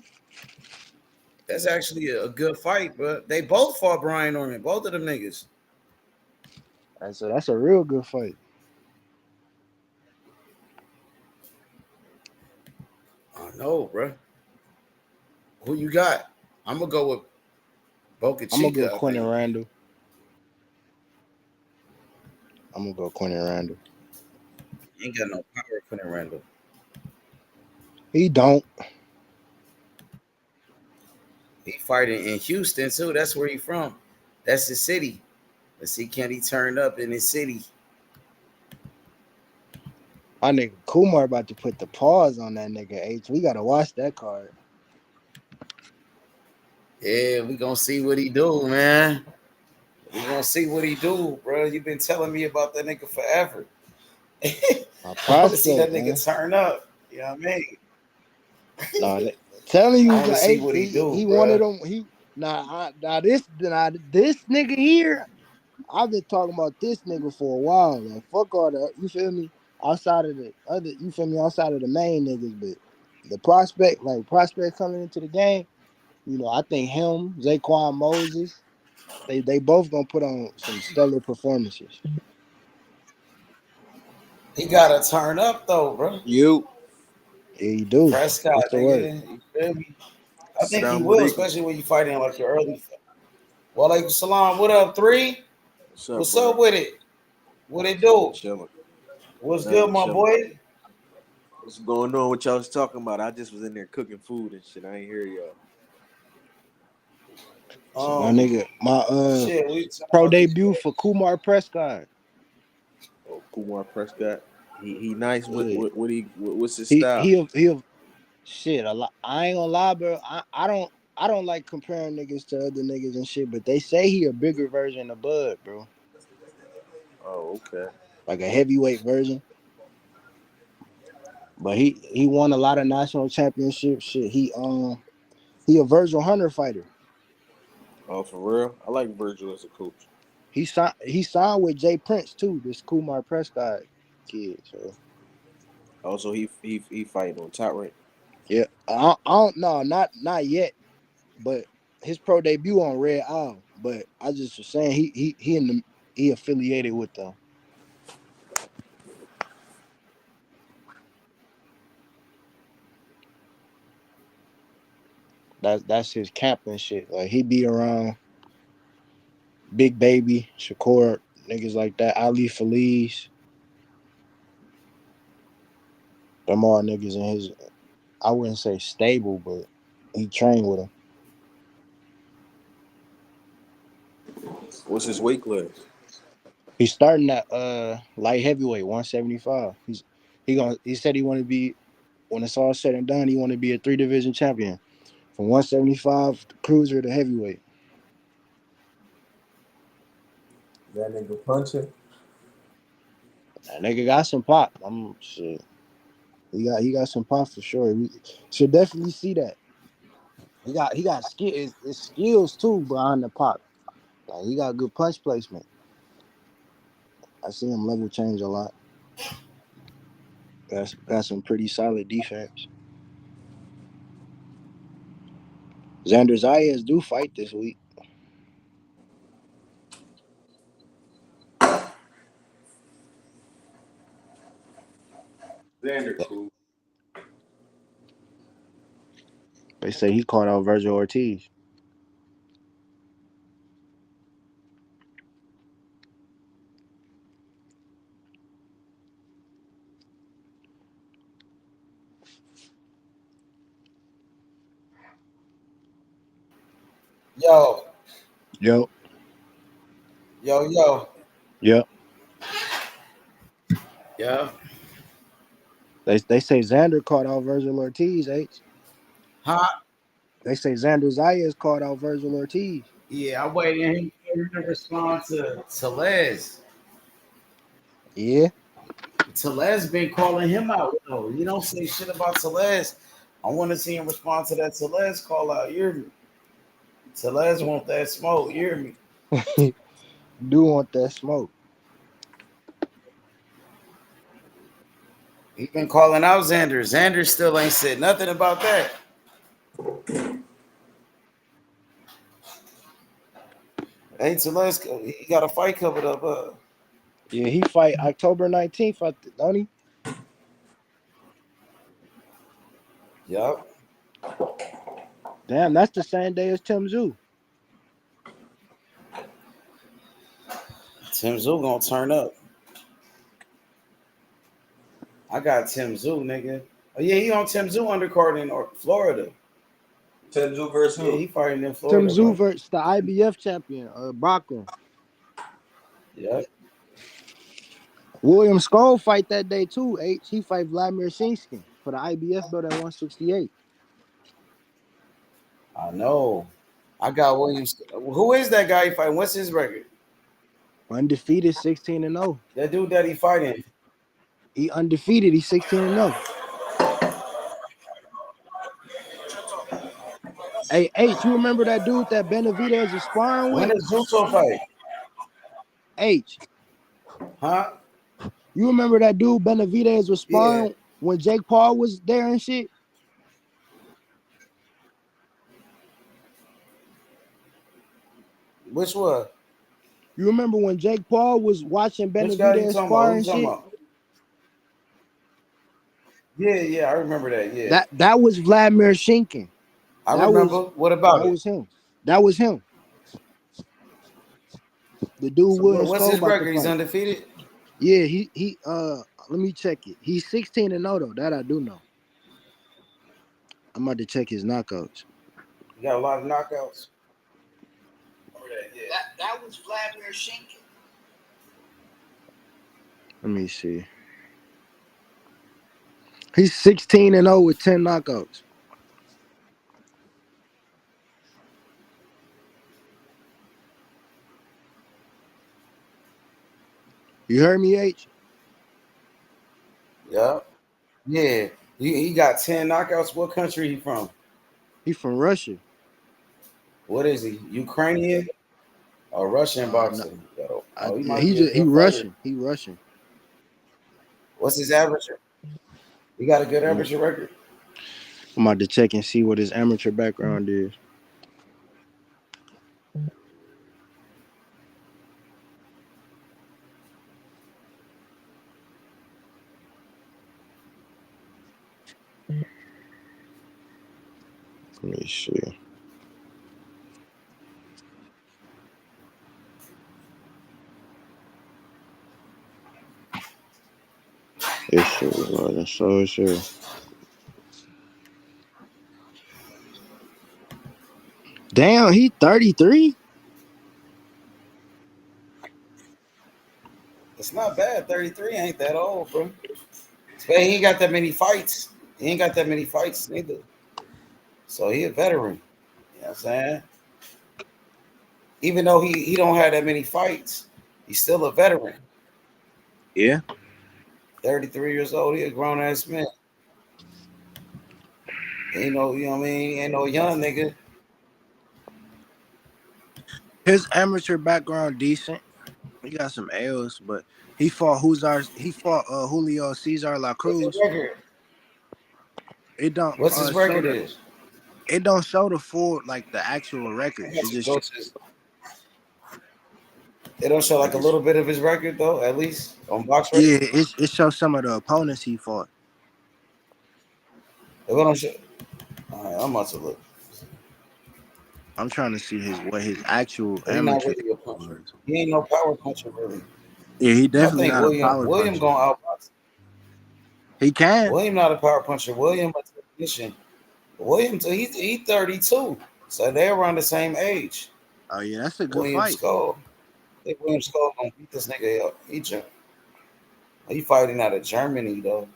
That's actually a good fight, but they both fought Brian Norman. Both of them niggas. That's a real good fight. I know, bro. Who you got? I'm gonna go with Boca Chica. I'm gonna go Quentin Randall. He ain't got no power, Quentin Randall. He don't. He fighting in Houston too. That's where he from. That's the city. Let's see, can he turn up in his city? My nigga Kumar about to put the pause on that nigga H. We gotta watch that card. Yeah, we gonna see what he do, man. We gonna see what he do, bro. You been telling me about that nigga forever. I want to see that nigga turn up. You know what I mean? Nah, telling you, I want to see what he do. He bro. wanted them. This nigga here. I've been talking about this nigga for a while. Like fuck all the, you feel me? Outside of the other, you feel me? Outside of the main niggas, but the prospect coming into the game. I think him, Zaquan Moses, they both gonna put on some stellar performances. He gotta turn up though, bro. Yeah, he do. Prescott, What's the word? nigga. You feel me? I think he will, especially when you fighting like your early. Well, like Salam, what up, 3? What's up with it? What it do? Chilling. What's good, my boy? What's going on? What y'all was talking about? I just was in there cooking food and shit. I ain't hear y'all. My nigga, pro debut for Kumar Prescott. Oh, Kumar Prescott. He nice. Yeah. What's his style? He'll shit a lot. I ain't gonna lie, bro. I don't like comparing niggas to other niggas and shit, but they say he a bigger version of Bud, bro. Oh, okay. Like a heavyweight version. But he won a lot of national championships. Shit, he a Virgil Hunter fighter. Oh, for real? I like Virgil as a coach. He signed with Jay Prince too. This Kumar Prescott. kid. So Also, he fighting on top rank. yeah, I don't know, not yet, but his pro debut on Red Owl. But I just was saying he affiliated with them. That's his camp and shit. Like he be around Big Baby, Shakur, niggas like that, Ali Feliz. Them all niggas in his, I wouldn't say stable, but he trained with them. What's his weight class? He's starting at light heavyweight, 175. He said he want to be, when it's all said and done, he want to be a 3 division champion. From 175 to cruiser to heavyweight. That nigga punching. That nigga got some pop. Shit. He got some pop for sure. We should definitely see that. He got his skills too behind the pop. Like he got good punch placement. I see him level change a lot. Got some pretty solid defense. Xander Zayas do fight this week. Xander cool. They say he caught out Virgil Ortiz. Yo, Yep. yo. Yep. Yeah. They say Xander caught out Virgil Ortiz, H. Huh? They say Xander Zayas caught out Virgil Ortiz. Yeah, I waited him to respond to Les. Yeah. Telez been calling him out though. You don't say shit about Telez. I want to see him respond to that Telez call out. You hear me? Telez want that smoke. You hear me? Do want that smoke. He been calling out Xander. Xander still ain't said nothing about that. Hey, Telez, he got a fight covered up. Yeah, he fight October 19th, don't he? Yup. Damn, that's the same day as Tim Tszyu. Tim Tszyu gonna turn up. I got Tim Tszyu, nigga. Oh yeah, he on Tim Tszyu undercard in Florida. Tim Tszyu versus who? Yeah, he fighting in Florida. Tim Tszyu versus the IBF champion, Brockman. Yep. William Skull fight that day too. He fight Vladimir Shinskin for the IBF belt at 168. I know. I got Williams. Who is that guy he fighting? What's his record? Undefeated, 16-0. That dude that he fighting. He undefeated. He's 16-0. Hey, H, you remember that dude that Benavidez is sparring with? When does Zusso fight? H. Huh? You remember that dude Benavidez was sparring when Jake Paul was there and shit? Which one? You remember when Jake Paul was watching Benavidez sparring shit? Yeah, I remember that. Yeah. That was Vladimir Shinkin. I remember. What about that? That was him. The dude William what's Skull his record? He's undefeated? Yeah, he let me check it. He's 16-0 though. That I do know. I'm about to check his knockouts. You got a lot of knockouts. That was Vladimir Shinkin. Let me see. He's 16-0 with 10 knockouts. You heard me, H? Yep. Yeah. He got 10 knockouts. What country he from? He from Russia. What is he? Ukrainian or Russian boxer? No. He Russian. He Russian. What's his average? He got a good amateur record. I'm about to check and see what his amateur background is. Let me see. This shit was like so sure. Damn, he 33. It's not bad. 33 ain't that old, bro. He ain't got that many fights. He ain't got that many fights neither. So he a veteran. You know what I'm saying? Even though he don't have that many fights, he's still a veteran. Yeah. 33 years old, he a grown ass man. Ain't no, you know what I mean? He ain't no young nigga. His amateur background decent. He got some L's, but he fought Julio Cesar La Cruz. What's his record? It don't. What's his record is? It don't show the full like the actual record. It just It don't show like a little bit of his record though, at least on box record. Yeah, it shows some of the opponents he fought. It don't show. All right, I'm about to look. I'm trying to see what his actual He not amateur. really a puncher. He ain't no power puncher really. Yeah, he definitely I think not a power William puncher. gonna outbox. He can. William not a power puncher. William a technician. William, he 32, so they're around the same age. Oh yeah, that's a good William fight. Skull. I think William Skull gonna beat this nigga up. He fighting out of Germany though.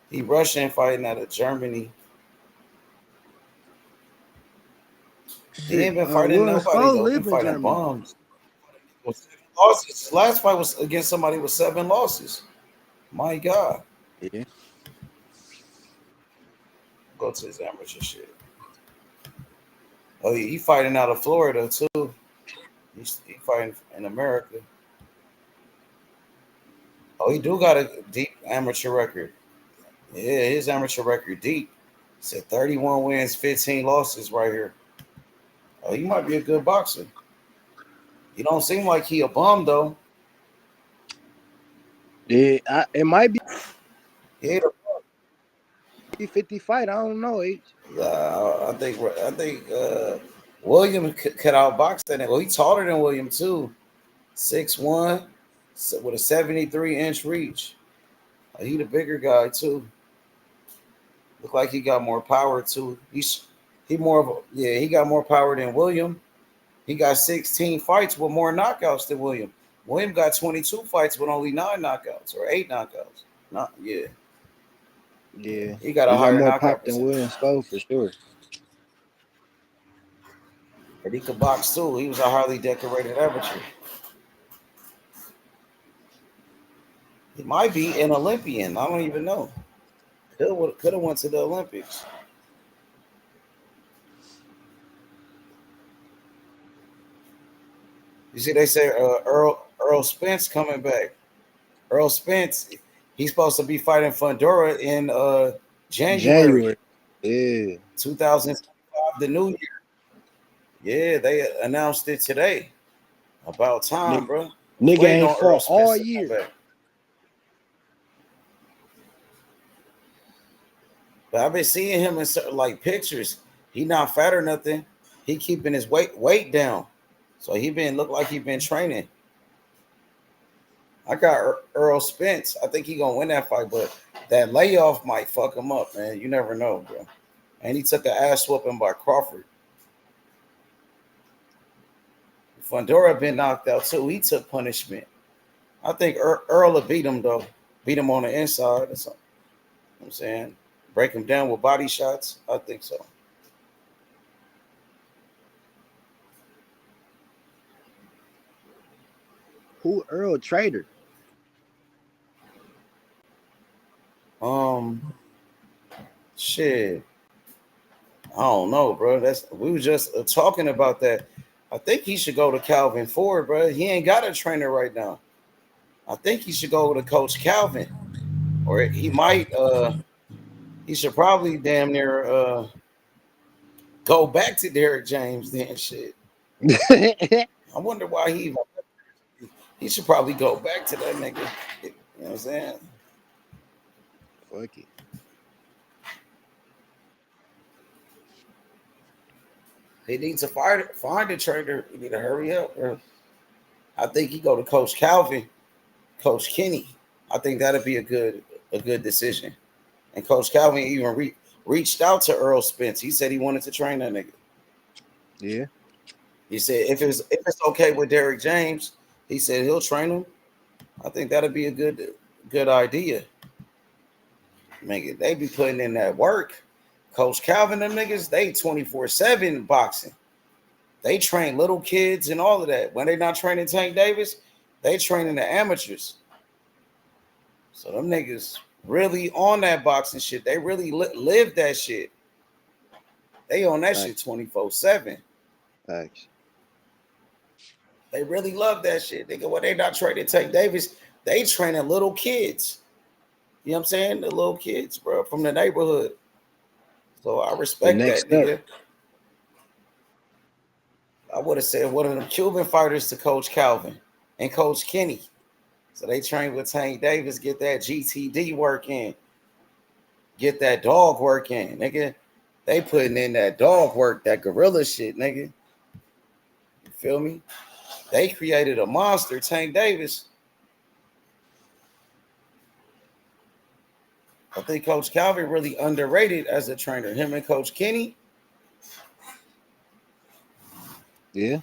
He Russian fighting out of Germany. He ain't been fighting nobody though. He been fighting bombs. Losses. His last fight was against somebody with 7 losses. My God. Yeah. Go to his amateur shit. Oh, he fighting out of Florida too. He fighting in America. Oh, he do got a deep amateur record. Yeah, his amateur record deep. Said 31 wins, 15 losses right here. Oh, he might be a good boxer. He don't seem like he a bum though. Yeah, it might be. Yeah. 50 fight. I don't know. I think William could outbox that. Well, he taller than William too. 6'1", with a 73-inch reach. He the bigger guy too. Look like he got more power too. He got more power than William. He got 16 fights with more knockouts than William. William got 22 fights with only 9 knockouts or 8 knockouts. Yeah, he got a higher more knockout pop than William Skull for sure. But he could box too. He was a highly decorated amateur. He might be an Olympian. I don't even know. Could have went to the Olympics. You see, they say Earl Spence coming back. Earl Spence, he's supposed to be fighting Fundora in January. Yeah. 2025, the new year. Yeah, they announced it today. About time, bro. Nigga ain't fought all year. But I've been seeing him in like pictures. He not fat or nothing. He keeping his weight down. So look like he been training. I got Earl Spence. I think he gonna win that fight, but that layoff might fuck him up, man. You never know, bro. And he took an ass whooping by Crawford. Fundora been knocked out too. He took punishment. I think Earl will beat him though. Beat him on the inside or something. You know what I'm saying? Break him down with body shots. I think so. Who Earl Trader? Shit. I don't know, bro. We were just talking about that. I think he should go to Calvin Ford, bro. He ain't got a trainer right now. I think he should go to Coach Calvin or he might. He should probably damn near go back to Derrick James. Then shit. I wonder why he even. He should probably go back to that nigga. You know what I'm saying? Fuck it. He needs to find a trainer. He need to hurry up, bro. I think he go to Coach Calvin, Coach Kenny. I think that'd be a good decision. And Coach Calvin even reached out to Earl Spence. He said he wanted to train that nigga. Yeah. He said if it's okay with Derrick James, he said he'll train him. I think that'd be a good idea. Man, they be putting in that work. Coach Calvin, them niggas, they 24/7 boxing. They train little kids and all of that. When they not training Tank Davis, they training the amateurs. So them niggas really on that boxing shit. They really live that shit. They on that shit 24/7. Thanks. They really love that shit. Nigga, when they not training Tank Davis, they training little kids. You know what I'm saying? The little kids, bro, from the neighborhood. So I respect that, nigga. I would have said one of them Cuban fighters to Coach Calvin and Coach Kenny. So they train with Tank Davis, get that GTD work in, get that dog work in, nigga. They putting in that dog work, that gorilla shit, nigga. You feel me? They created a monster, Tank Davis. I think Coach Calvin really underrated as a trainer. Him and Coach Kenny. Yeah.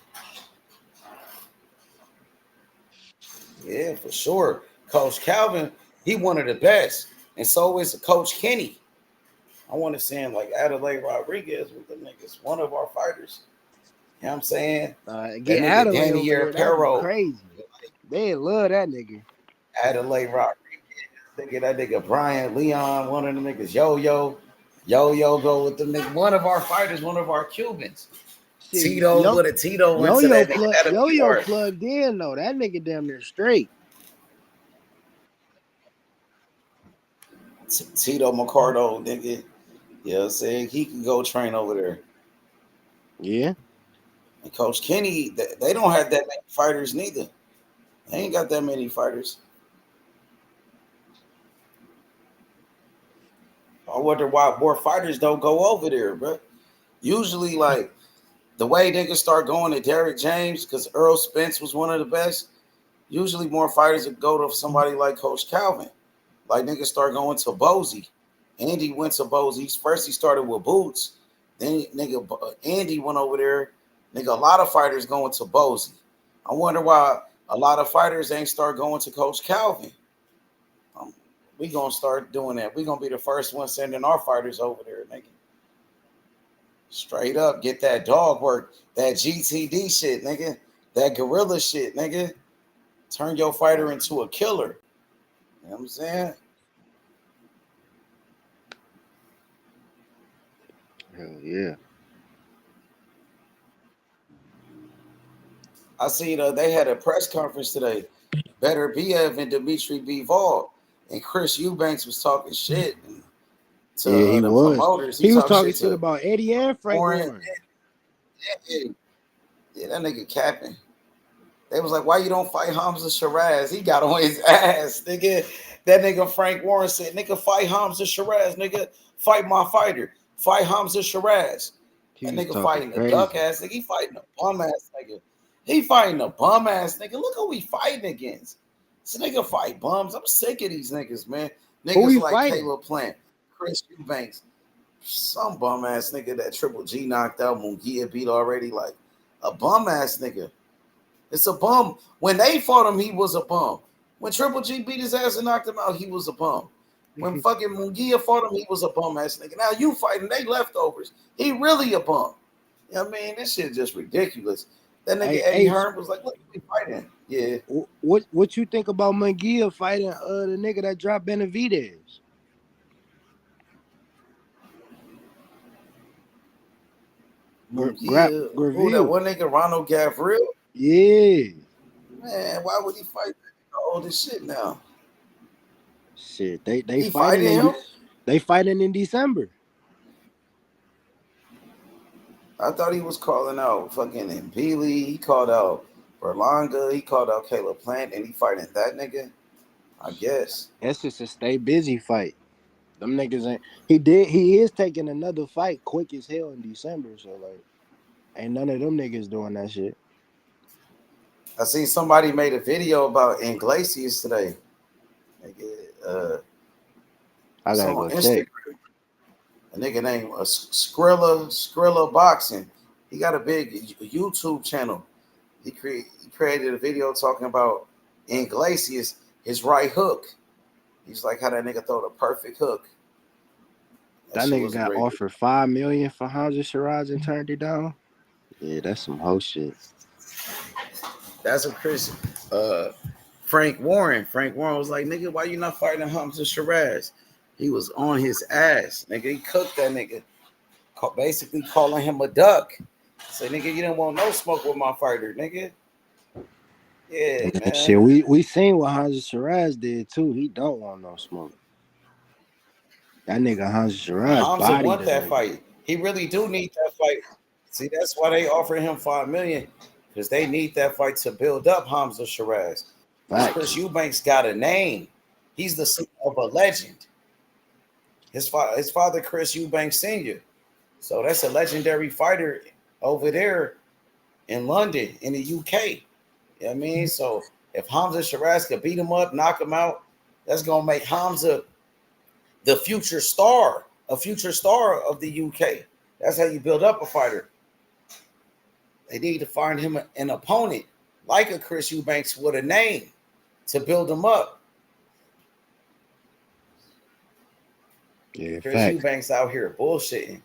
Yeah, for sure. Coach Calvin, he one of the best. And so is Coach Kenny. I want to see him like Adelaide Rodriguez with the niggas, one of our fighters. You know what I'm saying? Get Adelaide over there, Perro. crazy. They love that nigga. Adelaide Rodriguez. Nigga, that nigga Brian Leon, one of the niggas. Yo-Yo go with the nigga. One of our fighters, one of our Cubans. Shit, Tito with a Tito went to that nigga. Yo-Yo plugged in though. That nigga damn near straight. Tito McCardo, nigga. You know what I'm saying? He can go train over there. Yeah. And Coach Kenny, they don't have that many fighters neither. They ain't got that many fighters. I wonder why more fighters don't go over there, bro. Usually, like, the way niggas start going to Derrick James, because Earl Spence was one of the best, usually more fighters would go to somebody like Coach Calvin. Like, niggas start going to Bozy. Andy went to Bozy. First, he started with Boots. Then, nigga, Andy went over there. Nigga, a lot of fighters going to Bozy. I wonder why a lot of fighters ain't start going to Coach Calvin. We gonna start doing that. We gonna be the first one sending our fighters over there, nigga. Straight up, get that dog work, that GTD shit, nigga. That gorilla shit, nigga. Turn your fighter into a killer. You know what I'm saying? Hell yeah. I see they had a press conference today. Better Biev and Dimitri Bivol. And Chris Eubanks was talking shit to he the was. promoters. He was talking shit about Eddie and Frank Warren. Yeah, that nigga capping. They was like, why you don't fight Hamza Shiraz? He got on his ass, nigga. That nigga Frank Warren said, nigga, fight Hamza Shiraz, nigga. Fight my fighter. Fight Hamza Shiraz. That nigga fighting a duck ass nigga. He fighting a bum ass nigga. He fighting a bum ass nigga. Look who we fighting against. This nigga fight bums. I'm sick of these niggas, man. Niggas like fighting? Caleb Plant, Chris Eubanks, some bum ass nigga that Triple G knocked out, Munguia beat already. Like a bum ass nigga. It's a bum. When they fought him, he was a bum. When Triple G beat his ass and knocked him out, he was a bum. When fucking Munguia fought him, he was a bum ass nigga. Now you fighting, they leftovers. He really a bum. You know what I mean? This shit just ridiculous. That nigga Eddie Hearn was like, look, we fighting. Yeah. What you think about Munguia fighting the nigga that dropped Benavidez? Munguia. Oh, that one nigga Ronald Gavril? Yeah. Man, why would he fight all this shit now? Shit, they He fighting him? They fighting in December. I thought he was calling out fucking Mbili. He called out Berlanga. He called out Caleb Plant, and he fighting that nigga. I guess That's just a stay busy fight. Them niggas ain't. He is taking another fight quick as hell in December. So like, ain't none of them niggas doing that shit. I seen somebody made a video about Iglesias today. I gotta go check. A nigga named Skrilla Boxing. He got a big YouTube channel. He created a video talking about Iglesias, his right hook. He's like how that nigga throw the perfect hook. That nigga got offered $5 million for Hamza Shiraz and turned it down. Yeah, that's some hoe shit. That's a Chris. Frank Warren was like, nigga, why you not fighting Hamza Shiraz? He was on his ass, nigga. He cooked that nigga, basically calling him a duck. Say, nigga, you didn't want no smoke with my fighter, nigga. Yeah, man. Shit, we seen what Hamza Shiraz did too. He don't want no smoke. That nigga Hamza Shiraz Hamza want that fight. He really do need that fight. See, that's why they offered him $5 million, because they need that fight to build up Hamza Shiraz. Chris Eubanks got a name. He's the son of a legend. His father, Chris Eubanks Sr. So that's a legendary fighter over there in London, in the UK. You know what I mean? So if Hamza Shiraz could beat him up, knock him out, that's going to make Hamza the future star, a future star of the UK. That's how you build up a fighter. They need to find him an opponent like a Chris Eubanks with a name to build him up. Yeah, Chris Eubanks out here bullshitting,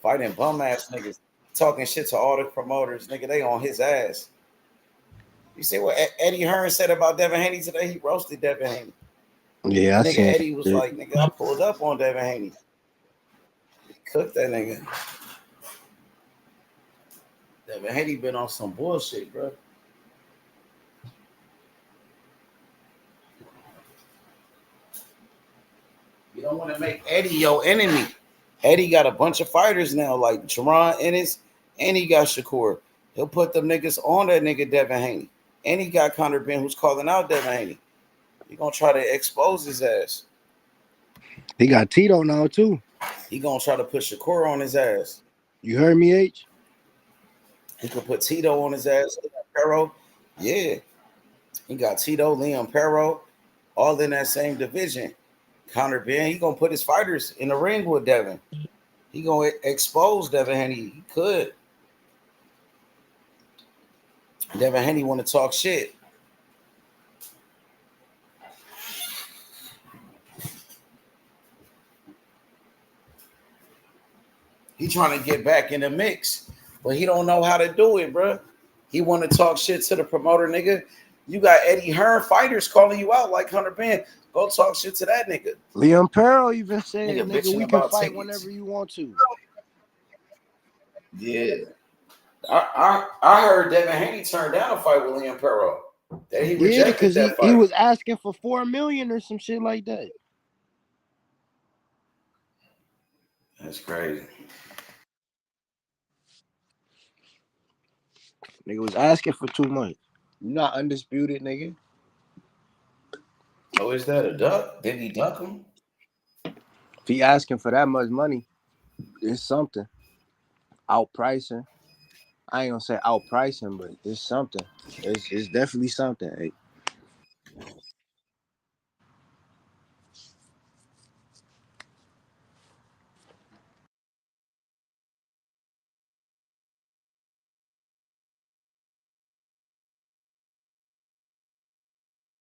fighting bum ass niggas, talking shit to all the promoters. Nigga, they on his ass. You see what Eddie Hearn said about Devin Haney today? He roasted Devin Haney. Yeah, nigga Eddie was like, nigga, I pulled up on Devin Haney. He cooked that nigga. Devin Haney been on some bullshit, bro. You don't want to make Eddie your enemy. Eddie got a bunch of fighters now, like Jerron Ennis, and he got Shakur. He'll put them niggas on that nigga Devin Haney. And he got Conor Ben, who's calling out Devin Haney. He gonna try to expose his ass. He got Tito now too. He gonna try to put Shakur on his ass. You heard me, H? He could put Tito on his ass. Perro, yeah. He got Tito, Liam Perro, all in that same division. Conor Ben, he gonna put his fighters in the ring with Devin. He gonna expose Devin Haney. He could. Devin Haney want to talk shit. He trying to get back in the mix, but he don't know how to do it, bro. He want to talk shit to the promoter, nigga. You got Eddie Hearn fighters calling you out like Conor Ben. Go talk shit to that nigga. Liam Perro even said, nigga, we can fight whenever you want to. Yeah. I heard Devin Haney turned down a fight with Liam Perro. That he rejected because that fight. He was asking for $4 million or some shit like that. That's crazy. Nigga was asking for too much. You not undisputed, nigga. Oh, is that a duck? Did he duck him? If he asking for that much money, it's something. Outpricing. I ain't gonna say outpricing, but it's something. It's definitely something. Hey.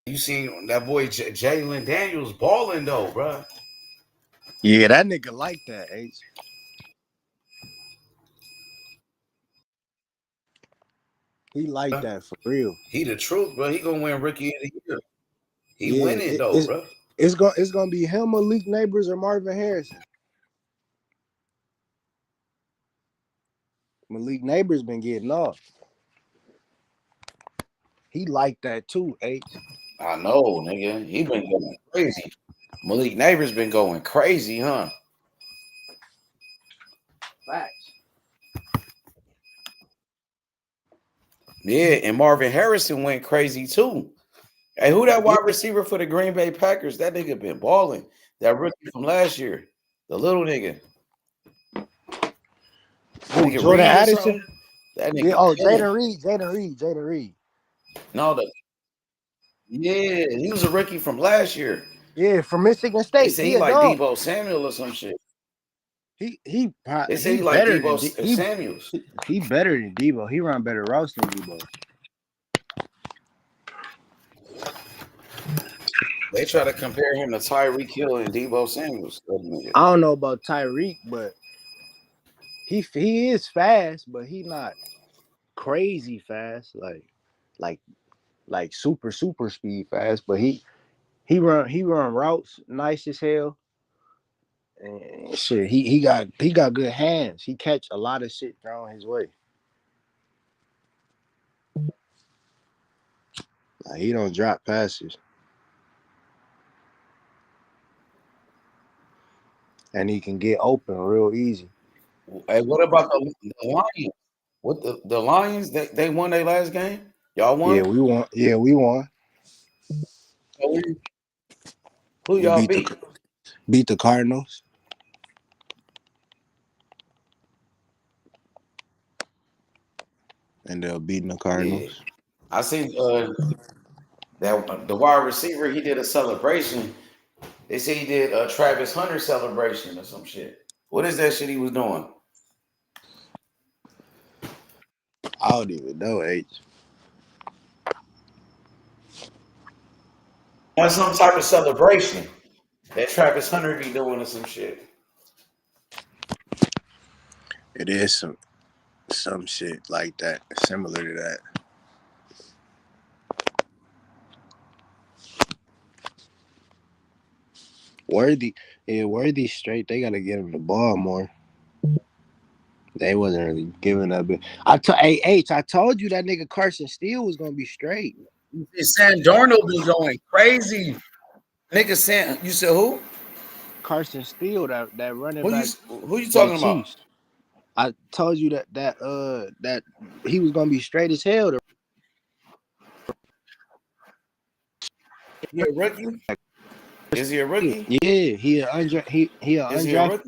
You seen that boy Jalen Daniels balling though, bro. Yeah, that nigga like that, H. He like that for real. He the truth, bro. He gonna win Rookie of the Year. He winning though, bro. It's gonna be him, Malik Neighbors, or Marvin Harrison. Malik Neighbors been getting off. He like that too, H. I know, nigga. He been going crazy. Malik Neighbors been going crazy, huh? Facts. Yeah, and Marvin Harrison went crazy too. Hey, who that wide receiver for the Green Bay Packers? That nigga been balling. That rookie from last year, the little nigga. Who, Jordan Reed or Addison? something? That nigga. Yeah, oh, killing. Jaden Reed. No, he was a rookie from last year. Yeah, from Michigan They State. say He he a like dog. Debo Samuel or some shit. He They say he like better Debo than Samuels. he better than Debo. He run better routes than Debo. They try to compare him to Tyreek Hill and Debo Samuels. I don't know about Tyreek, but he is fast, but he not crazy fast, like super speed fast. But he run routes nice as hell. And shit, he got good hands. He catch a lot of shit thrown his way. Like, he don't drop passes. And he can get open real easy. Hey, what about the Lions? What the Lions? They won their last game? Y'all won? Yeah, we won. Yeah, we won. Who We y'all beat? Beat the Cardinals. And they're beating the Cardinals. Yeah. I seen that the wide receiver, he did a celebration. They say he did a Travis Hunter celebration or some shit. What is that shit he was doing? I don't even know, H. That's some type of celebration that Travis Hunter be doing or some shit. It is some shit like that, similar to that. Worthy straight. They gotta get him the ball more. They wasn't really giving up. I told you that nigga Carson Steele was gonna be straight. Sam Darnold been going crazy. Nigga Sam, you said who? Carson Steele, that running back. Who you talking about? I told you that he was gonna be straight as hell. He a rookie? Is he a rookie? Yeah, he a undrafted.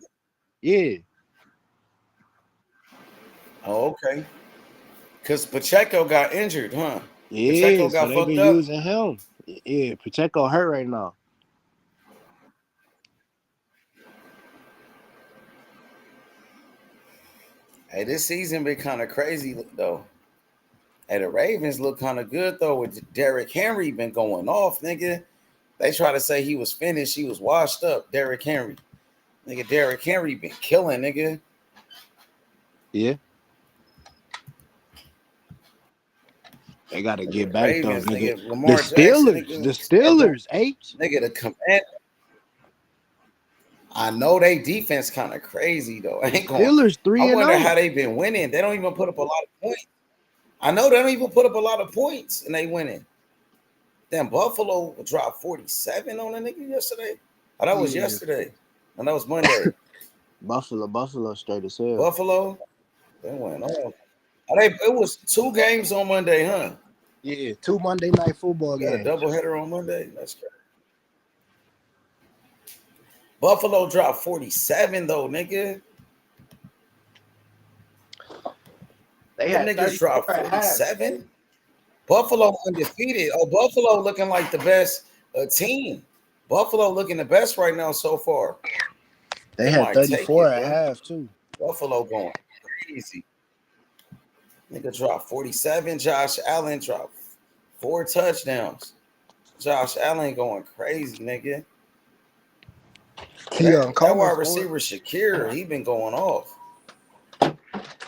Yeah. Oh, okay. Because Pacheco got injured, huh? Yeah, Pacheco got so they fucked been up. using him. Yeah, Pacheco hurt right now. Hey, this season been kind of crazy though. Hey, the Ravens look kind of good though. With Derrick Henry been going off, nigga. They try to say he was finished. He was washed up. Derrick Henry, nigga. Derrick Henry been killing, nigga. Yeah. They got to get back Ravens, though, nigga. Lamar The Jackson, Steelers, H. Nigga, the command. I know they defense kind of crazy though. I ain't going. Steelers 3-0. I wonder how they been winning. They don't even put up a lot of points. I know they don't even put up a lot of points and they winning. Damn, Buffalo dropped 47 on a nigga yesterday. Oh, that was yesterday. And that was Monday. Buffalo straight as hell. Buffalo, they went off. It was 2 games on Monday, huh? Yeah, 2 Monday night football games. A doubleheader on Monday. That's crazy. Buffalo dropped 47 though, nigga. They Them had niggas dropped 47. Buffalo undefeated. Oh, Buffalo looking like the best team. Buffalo looking the best right now so far. They had 34 at half too. Buffalo going crazy. Nigga dropped 47. Josh Allen dropped 4 touchdowns. Josh Allen going crazy, nigga. That wide receiver Shakir, he been going off.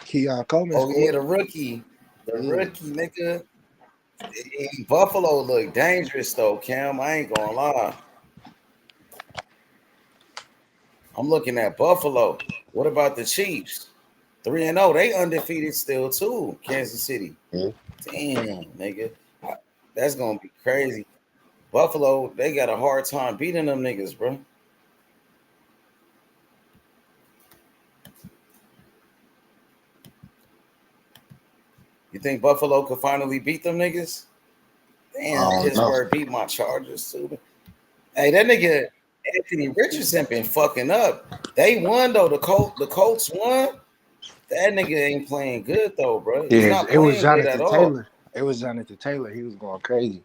Keon Coleman. Oh yeah, the rookie, nigga. Buffalo look dangerous though, Cam. I ain't gonna lie. I'm looking at Buffalo. What about the Chiefs? 3-0. They undefeated still too. Kansas City. Damn, nigga. That's gonna be crazy. Buffalo, they got a hard time beating them niggas, bro. You think Buffalo could finally beat them niggas? Damn, I don't know. Pittsburgh beat my Chargers too. Hey, that nigga Anthony Richardson been fucking up. They won though. The Colts won. That nigga ain't playing good though, bro. He's Yeah, not it was playing good at Jonathan all. Taylor. It was Jonathan Taylor. He was going crazy.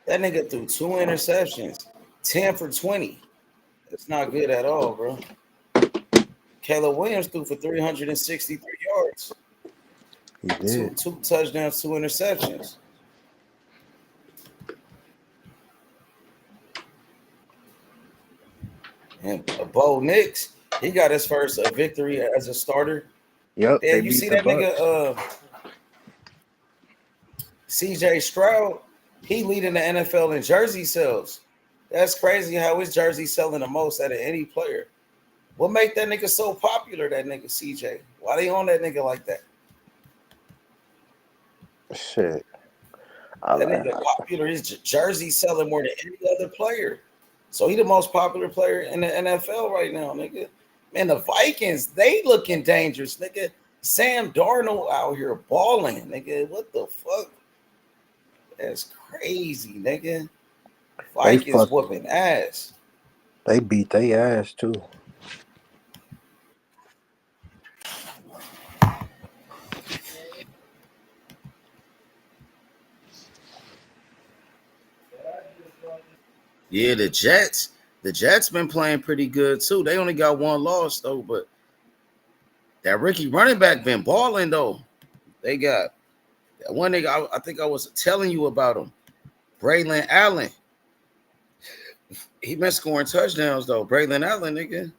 That nigga threw 2 interceptions, 10 for 20. That's not good at all, bro. Caleb Williams threw for 363 yards. He did. Two touchdowns, 2 interceptions. And Bo Nix, he got his first victory as a starter. Yep. Yeah, you see that nigga CJ Stroud, he leading the NFL in jersey sales. That's crazy how his jersey selling the most out of any player. What make that nigga so popular, that nigga CJ? Why they on that nigga like that? Shit. That nigga popular. His jersey selling more than any other player. So he the most popular player in the NFL right now, nigga. Man, the Vikings, they looking dangerous, nigga. Sam Darnold out here balling, nigga. What the fuck? That's crazy, nigga. Vikings whooping ass. They beat their ass too. Yeah, the Jets been playing pretty good too. They only got 1 loss though, but that rookie running back been balling though. They got that one nigga. I think I was telling you about him, Braylon Allen. He been scoring touchdowns though, Braylon Allen, nigga.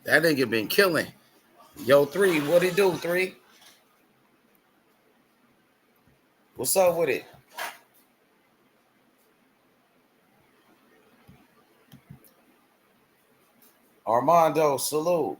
That nigga been killing. Yo, 3, what he do, 3? What's up with it? Armando, salute.